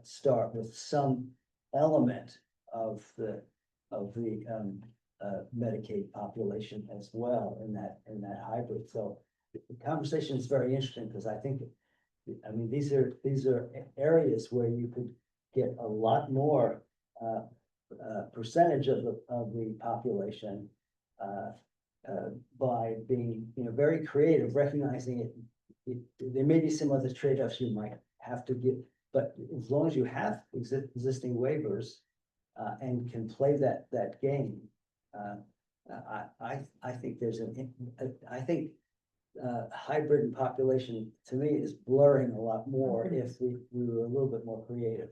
start with some element of the Medicaid population as well in that hybrid. So the conversation is very interesting because I think, I mean, these are areas where you could get a lot more percentage of the population by being, you know, very creative, recognizing it. There may be some other trade-offs you might have to give, but as long as you have existing waivers and can play that game, I think there's I think hybrid and population to me is blurring a lot more if we were a little bit more creative.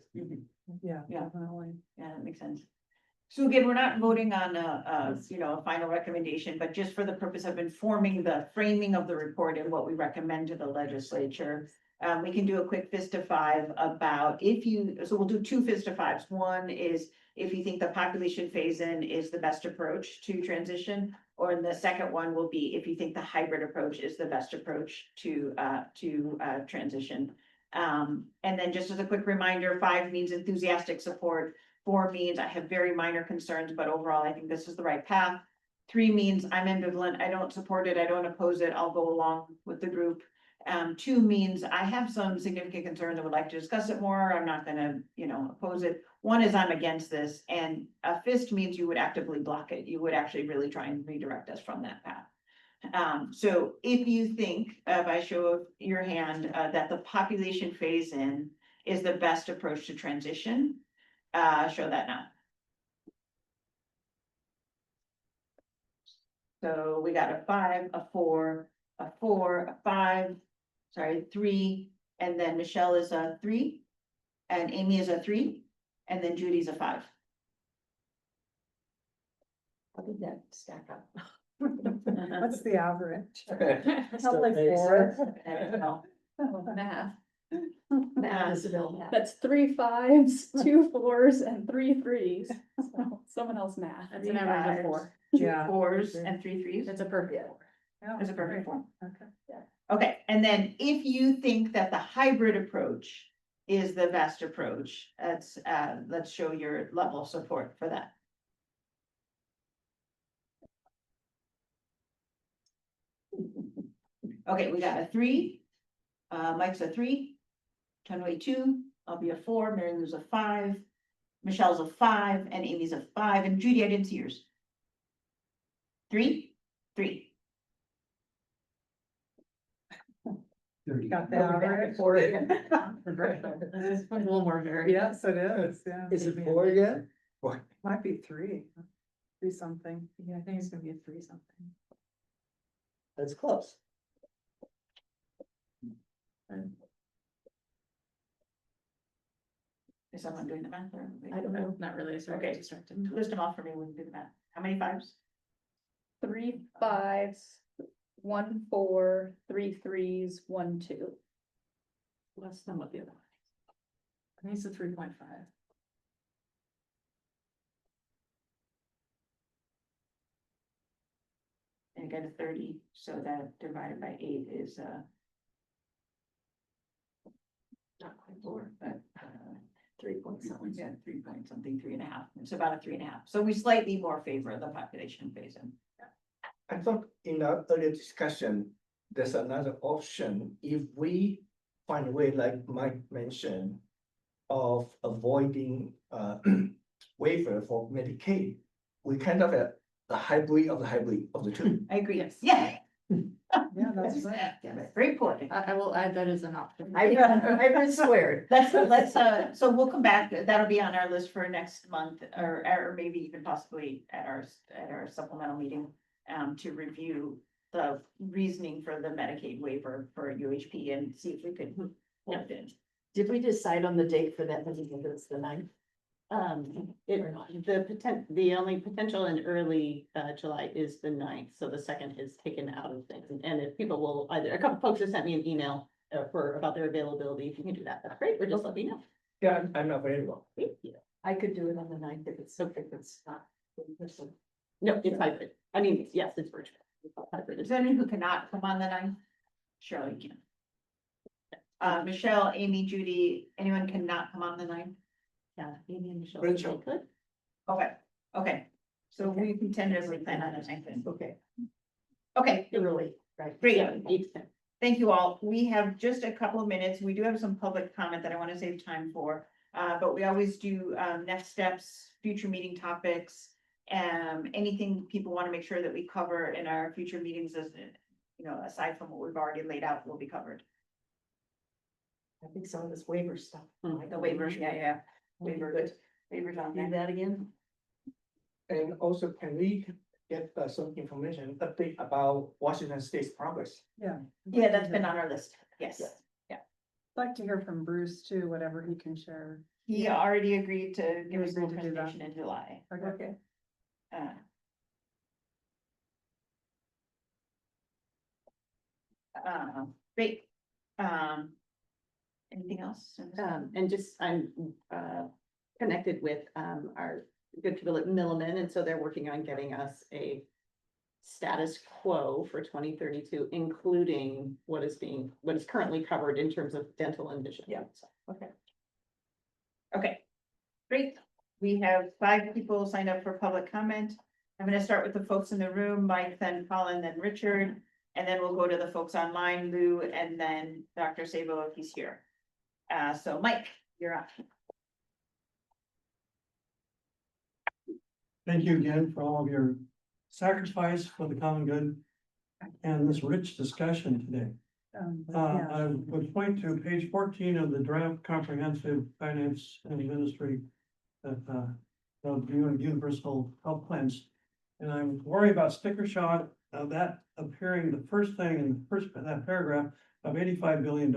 Yeah, Yeah. definitely. yeah, that makes sense. So again, we're not voting on a final recommendation, but just for the purpose of informing the framing of the report and what we recommend to the legislature. We can do a quick fist of five about so we'll do two fist of fives. One is if you think the population phase-in is the best approach to transition, or the second one will be if you think the hybrid approach is the best approach to transition. And then just as a quick reminder, 5 means enthusiastic support. 4 means I have very minor concerns, but overall, I think this is the right path. 3 means I'm ambivalent. I don't support it. I don't oppose it. I'll go along with the group. 2 means I have some significant concerns. I would like to discuss it more. I'm not gonna, oppose it. 1 is I'm against this, and a fist means you would actively block it. You would actually really try and redirect us from that path. So if you think, by show of your hand, that the population phase-in is the best approach to transition, show that now. So we got a 5, a 4, a 4, a 5, 3, and then Michelle is a 3, and Amy is a 3, and then Judy's a 5. How did that stack up? What's the average? Still Like makes 4. Math. Disability. That's 3 5s, 2 4s, and 3 3s. So someone else math. That's an average of 4. 2 Yeah. 4s and 3 3s. It's a perfect 4. That's a perfect 4. Okay. Okay, and then if you think that the hybrid approach is the best approach, let's show your level of support for that. Okay, we got a 3. Mike's a 3. Tenway 2. I'll be a 4. Mary Lou's a 5. Michelle's a 5, and Amy's a 5. And Judy, I didn't see yours. 3. Got the average. It's a little more varied. Yes, it is, yeah. Is it 4 again? Might be 3. 3 something. Yeah, I think it's gonna be a 3 something. That's close. Is someone doing the math or? I don't know, not really, so I Okay. get distracted. List them off for me when we do the math. How many 5s? 3 5s, 1 4, 3 3s, 1 2. Less than what the other one is. I think it's a 3.5. And get a 30, so that divided by 8 is, not quite 4, but, 3 point something, yeah, 3 point something, 3.5. It's about a 3.5. So we slightly more favor the population phase-in. I thought in our earlier discussion, there's another option. If we find a way, like Mike mentioned, of avoiding waiver for Medicaid, we kind of a hybrid of the 2. I agree. Yes. Yeah. Yeah, that's right. Great point. I will add that as an option. I've been squared. So we'll come back, that'll be on our list for next month, or maybe even possibly at our supplemental meeting. To review the reasoning for the Medicaid waiver for UHP and see if we could lump it in. Did we decide on the date for that? I think it's the 9th. The only potential in early July is the 9th, so the 2nd is taken out of things. And if people will a couple folks have sent me an email about their availability, if you can do that, that's great, or just let me know. Yeah, I'm available. Thank you. I could do it on the 9th if it's not in person. No, it's hybrid. I mean, yes, it's virtual. It's not hybrid. Is there anyone who cannot come on the 9th? Shirley can. Michelle, Amy, Judy, anyone cannot come on the 9th? Yeah, Amy and Michelle. Rachel. Good. Okay, so we can tentatively plan on the 9th then. Okay, Okay, early, right? great. 8 to 10. Thank you all. We have just a couple of minutes. We do have some public comment that I want to save time for. But we always do next steps, future meeting topics, anything people want to make sure that we cover in our future meetings as, aside from what we've already laid out, will be covered. I think some of this waiver stuff. The waivers, yeah. Waiver, Good. Waivers on do there. that again. And also, can we get some information, update about Washington State's progress? Yeah. Yeah, that's been on our list. Yes. Yeah. I'd like to hear from Bruce too, whatever he can share. He already agreed to give He us a agreed to do that. presentation in July. Okay. Great. Anything else? And just, I'm connected with our good people at Milliman, and so they're working on getting us a status quo for 2032, including what is currently covered in terms of dental and vision. Yeah. So, okay. Okay, great. We have 5 people signed up for public comment. I'm gonna start with the folks in the room, Mike, then Colin, then Richard, and then we'll go to the folks online, Lou, and then Dr. Sabo if he's here. So Mike, you're up. Thank you again for all of your sacrifice for the common good and this rich discussion today. Yeah. I would point to page 14 of the draft comprehensive finance and ministry of universal health plans. And I'm worried about sticker shock of that appearing the first thing in that paragraph of $85 billion.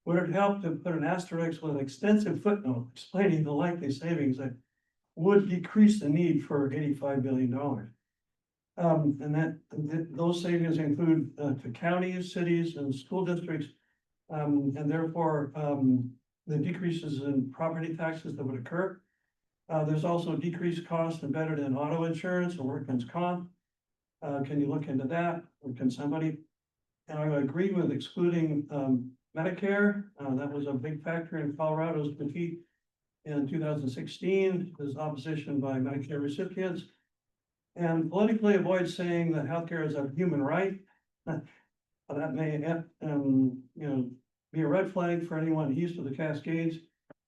Would it help to put an asterisk with an extensive footnote explaining the likely savings that would decrease the need for $85 billion? And those savings include to counties, cities, and school districts. And therefore, the decreases in property taxes that would occur. There's also decreased costs embedded in auto insurance or workman's comp. Can you look into that, or can somebody? And I would agree with excluding Medicare. That was a big factor in Colorado's defeat in 2016. There's opposition by Medicare recipients. And politically avoid saying that healthcare is a human right. That may, be a red flag for anyone east of the Cascades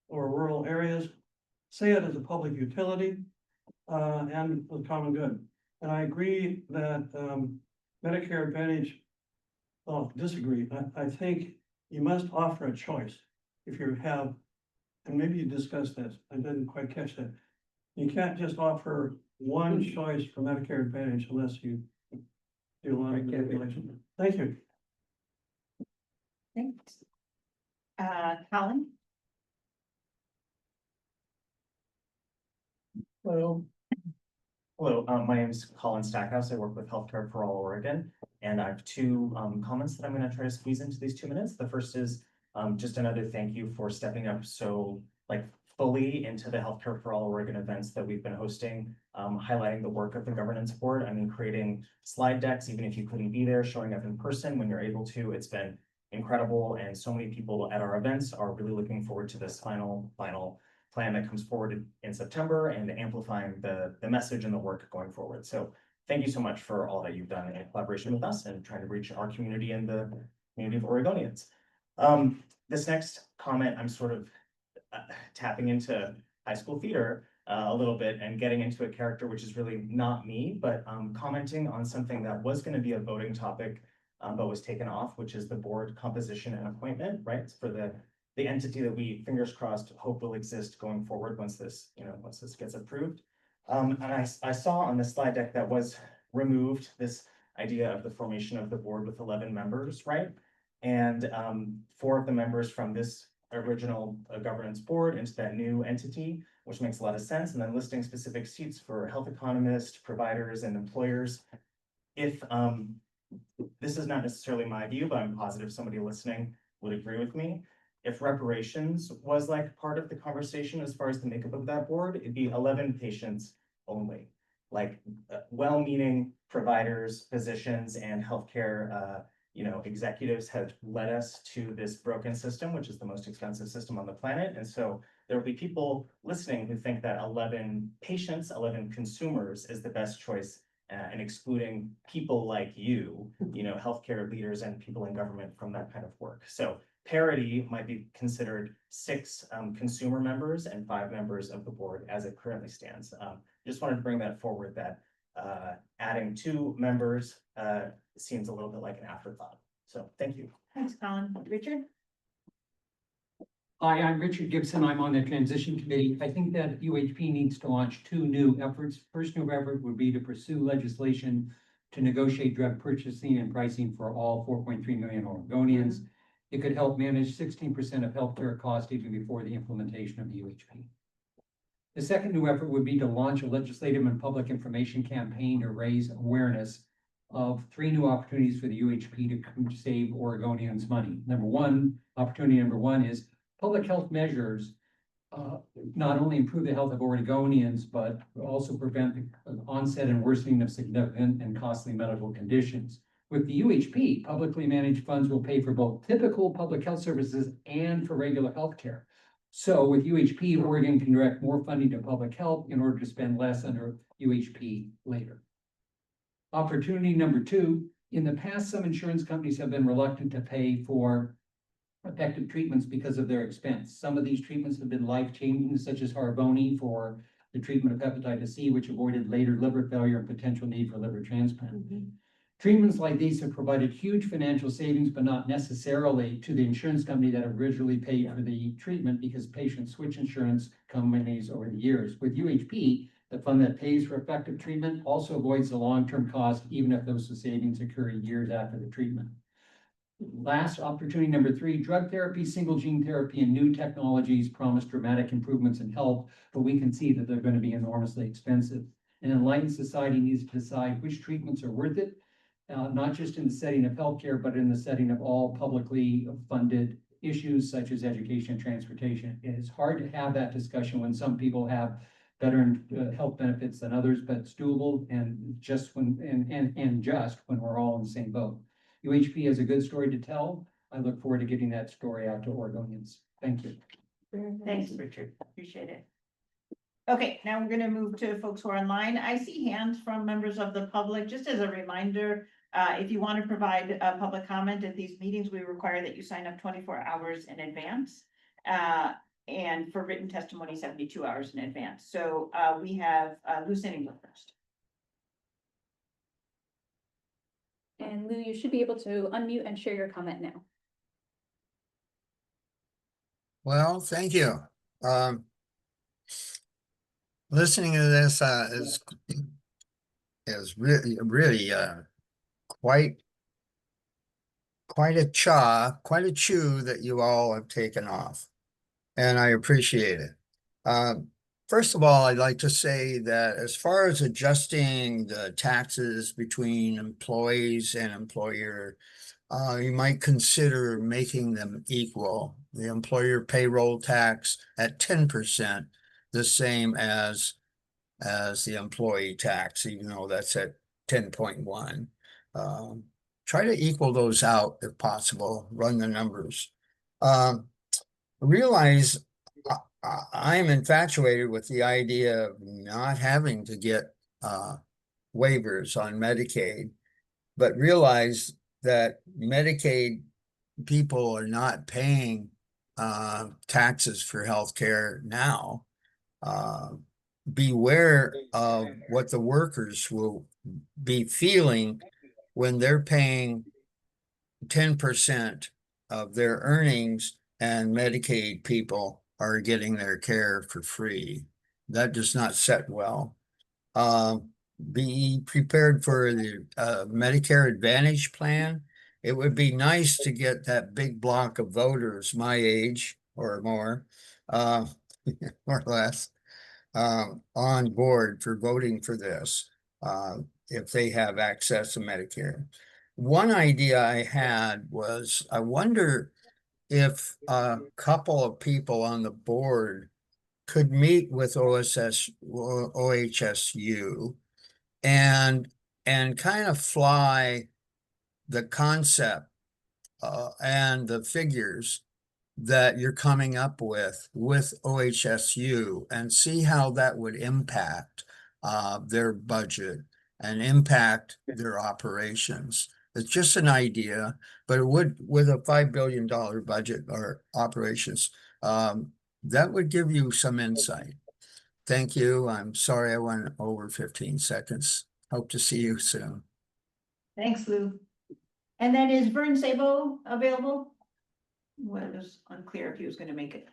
or rural areas. Say it as a public utility and for the common good. And I agree that Medicare Advantage, disagree. I think you must offer a choice if you have, and maybe you discussed this, I didn't quite catch that. You can't just offer one choice for Medicare Advantage unless you do a lot of manipulation. Thank you. Thanks. Colin? Hello. Hello, my name is Colin Stackhouse. I work with Healthcare for All Oregon, and I have 2 comments that I'm going to try to squeeze into these 2 minutes. The first is just another thank you for stepping up so fully into the Healthcare for All Oregon events that we've been hosting, highlighting the work of the governance board. I mean, creating slide decks, even if you couldn't be there, showing up in person when you're able to. It's been incredible, and so many people at our events are really looking forward to this final plan that comes forward in September and amplifying the message and the work going forward. So thank you so much for all that you've done in collaboration with us and trying to reach our community and the community of Oregonians. This next comment, I'm sort of tapping into high school theater. a little bit and getting into a character which is really not me, but commenting on something that was going to be a voting topic, but was taken off, which is the board composition and appointment, right? For the entity that we, fingers crossed, hope will exist going forward once this, once this gets approved. And I saw on the slide deck that was removed this idea of the formation of the board with 11 members, right? And 4 of the members from this original governance board into that new entity, which makes a lot of sense. And then listing specific seats for health economists, providers, and employers. If this is not necessarily my view, but I'm positive somebody listening would agree with me. If reparations was like part of the conversation as far as the makeup of that board, it'd be 11 patients only. Like well-meaning providers, physicians, and healthcare executives have led us to this broken system, which is the most expensive system on the planet. And so there will be people listening who think that 11 patients, 11 consumers is the best choice, and excluding people like you, healthcare leaders and people in government from that kind of work. So parity might be considered 6 consumer members and 5 members of the board as it currently stands. Just wanted to bring that forward, that adding 2 members seems a little bit like an afterthought. So thank you. Thanks, Colin. Richard? Hi, I'm Richard Gibson. I'm on the transition committee. I think that UHP needs to launch 2 new efforts. First new effort would be to pursue legislation to negotiate drug purchasing and pricing for all 4.3 million Oregonians. It could help manage 16% of healthcare costs even before the implementation of the UHP. The second new effort would be to launch a legislative and public information campaign to raise awareness of 3 new opportunities for the UHP to save Oregonians money. Opportunity number one is public health measures not only improve the health of Oregonians, but also prevent the onset and worsening of significant and costly medical conditions. With the UHP, publicly managed funds will pay for both typical public health services and for regular health care. So with UHP, Oregon can direct more funding to public health in order to spend less under UHP later. Opportunity number 2, in the past, some insurance companies have been reluctant to pay for effective treatments because of their expense. Some of these treatments have been life-changing, such as Harvoni for the treatment of hepatitis C, which avoided later liver failure and potential need for liver transplant. Treatments like these have provided huge financial savings, but not necessarily to the insurance company that originally paid for the treatment, because patients switch insurance companies over the years. With UHP, the fund that pays for effective treatment also avoids the long-term cost, even if those savings occur years after the treatment. Last, opportunity number 3, drug therapy, single gene therapy, and new technologies promise dramatic improvements in health, but we can see that they're going to be enormously expensive. An enlightened society needs to decide which treatments are worth it, not just in the setting of healthcare, but in the setting of all publicly funded issues such as education and transportation. It is hard to have that discussion when some people have better health benefits than others, but it's doable and just when we're all in the same boat. UHP has a good story to tell. I look forward to getting that story out to Oregonians. Thank you. Thanks, Richard. Appreciate it. Okay, now we're going to move to folks who are online. I see hands from members of the public. Just as a reminder, if you want to provide a public comment at these meetings, we require that you sign up 24 hours in advance. And for written testimony, 72 hours in advance. So we have Lou Sittington first. And Lou, you should be able to unmute and share your comment now. Well, thank you. Listening to this is really quite a chew that you all have taken off, and I appreciate it. First of all, I'd like to say that as far as adjusting the taxes between employees and employer, you might consider making them equal. The employer payroll tax at 10%, the same as the employee tax, even though that's at 10.1. Try to equal those out if possible, run the numbers. Realize I'm infatuated with the idea of not having to get waivers on Medicaid, but realize that Medicaid people are not paying taxes for healthcare now. beware of what the workers will be feeling when they're paying 10% of their earnings and Medicaid people are getting their care for free. That does not set well. Be prepared for the Medicare Advantage plan. It would be nice to get that big block of voters my age or more, more or less, on board for voting for this, if they have access to Medicare. One idea I had was, I wonder if a couple of people on the board could meet with OHSU and kind of fly the concept and the figures that you're coming up with OHSU and see how that would impact their budget and impact their operations. It's just an idea, but it would, with a $5 billion budget or operations, that would give you some insight. Thank you. I'm sorry I went over 15 seconds. Hope to see you soon. Thanks, Lou. And then is Vern Sabo available? Well, it was unclear if he was gonna make it.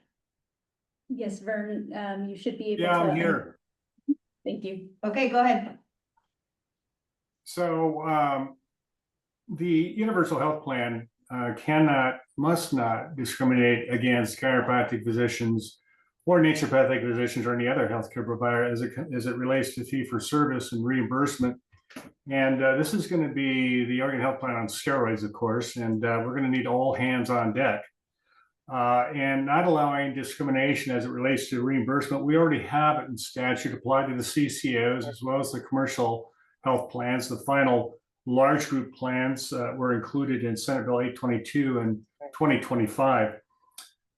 Yes, Vern, you should be able to. Yeah, I'm here. Thank you. Okay, go ahead. So the Universal Health Plan must not discriminate against chiropractic physicians or naturopathic physicians or any other healthcare provider as it relates to fee for service and reimbursement. And this is going to be the Oregon Health Plan on steroids, of course, and we're going to need all hands on deck. And not allowing discrimination as it relates to reimbursement. We already have it in statute applied to the CCOs as well as the commercial health plans. The final large group plans were included in Senate Bill 822 in 2025.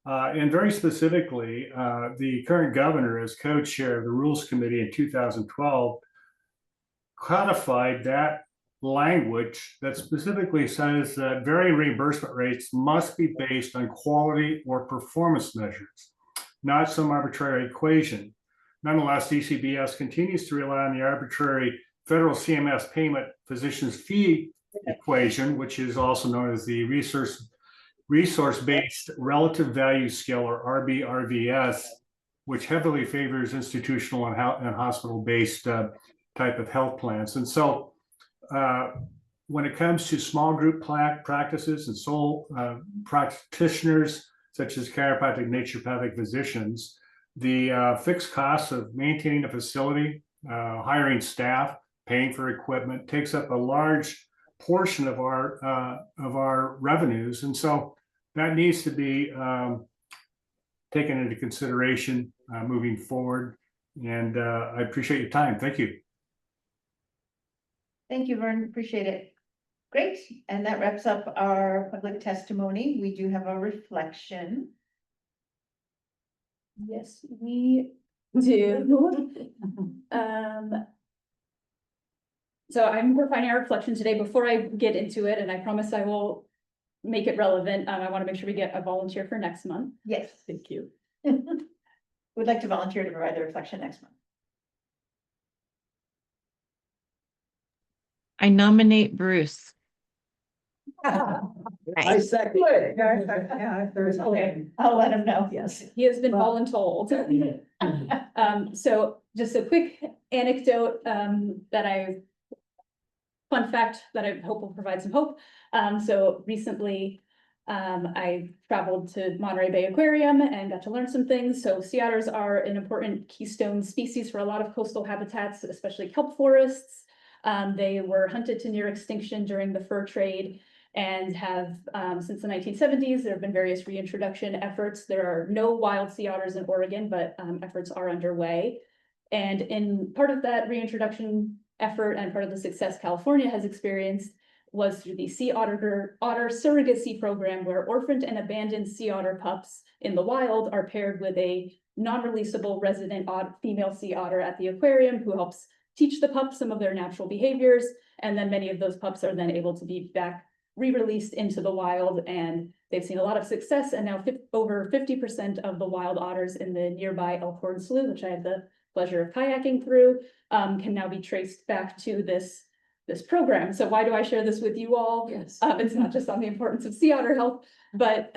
And very specifically, the current governor, as co-chair of the Rules Committee in 2012, codified that language that specifically says that varying reimbursement rates must be based on quality or performance measures, not some arbitrary equation. Nonetheless, DCBS continues to rely on the arbitrary federal CMS payment physician's fee equation, which is also known as the resource-based relative value scale, or RBRVS, which heavily favors institutional and hospital-based type of health plans. And so when it comes to small group practices and sole practitioners, such as chiropractic, naturopathic physicians, the fixed costs of maintaining a facility, hiring staff, paying for equipment takes up a large portion of our revenues. And so that needs to be taken into consideration moving forward. And I appreciate your time. Thank you. Thank you, Vern. Appreciate it. Great. And that wraps up our public testimony. We do have a reflection. Yes, we do. So I'm refining our reflection today. Before I get into it, and I promise I will make it relevant, I want to make sure we get a volunteer for next month. Yes. Thank you. We'd like to volunteer to provide the reflection next month. I nominate Bruce. I second. Yeah, there's. Okay, I'll let him know. Yes, he has been voluntold. So just a quick anecdote fun fact that I hope will provide some hope. So recently, I traveled to Monterey Bay Aquarium and got to learn some things. So sea otters are an important keystone species for a lot of coastal habitats, especially kelp forests. They were hunted to near extinction during the fur trade and have, since the 1970s, there have been various reintroduction efforts. There are no wild sea otters in Oregon, but efforts are underway. And in part of that reintroduction effort and part of the success California has experienced was through the sea otter surrogacy program, where orphaned and abandoned sea otter pups in the wild are paired with a non-releasable resident female sea otter at the aquarium who helps teach the pups some of their natural behaviors. And then many of those pups are then able to be back re-released into the wild, and they've seen a lot of success. And now over 50% of the wild otters in the nearby Elkhorn Slough, which I had the pleasure of kayaking through, can now be traced back to this program. So why do I share this with you all? Yes. It's not just on the importance of sea otter health, but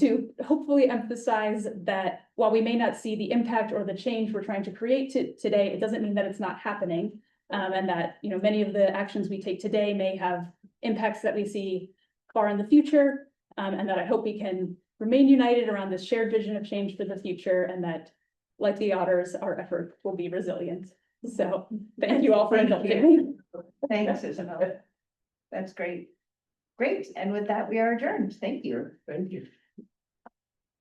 to hopefully emphasize that while we may not see the impact or the change we're trying to create today, it doesn't mean that it's not happening. And that, you know, many of the actions we take today may have impacts that we see far in the future. And that I hope we can remain united around this shared vision of change for the future, and that, like the otters, our effort will be resilient. So thank you all for indulging me. Thanks, Isabel. That's great. Great, and with that, we are adjourned. Thank you. Thank you.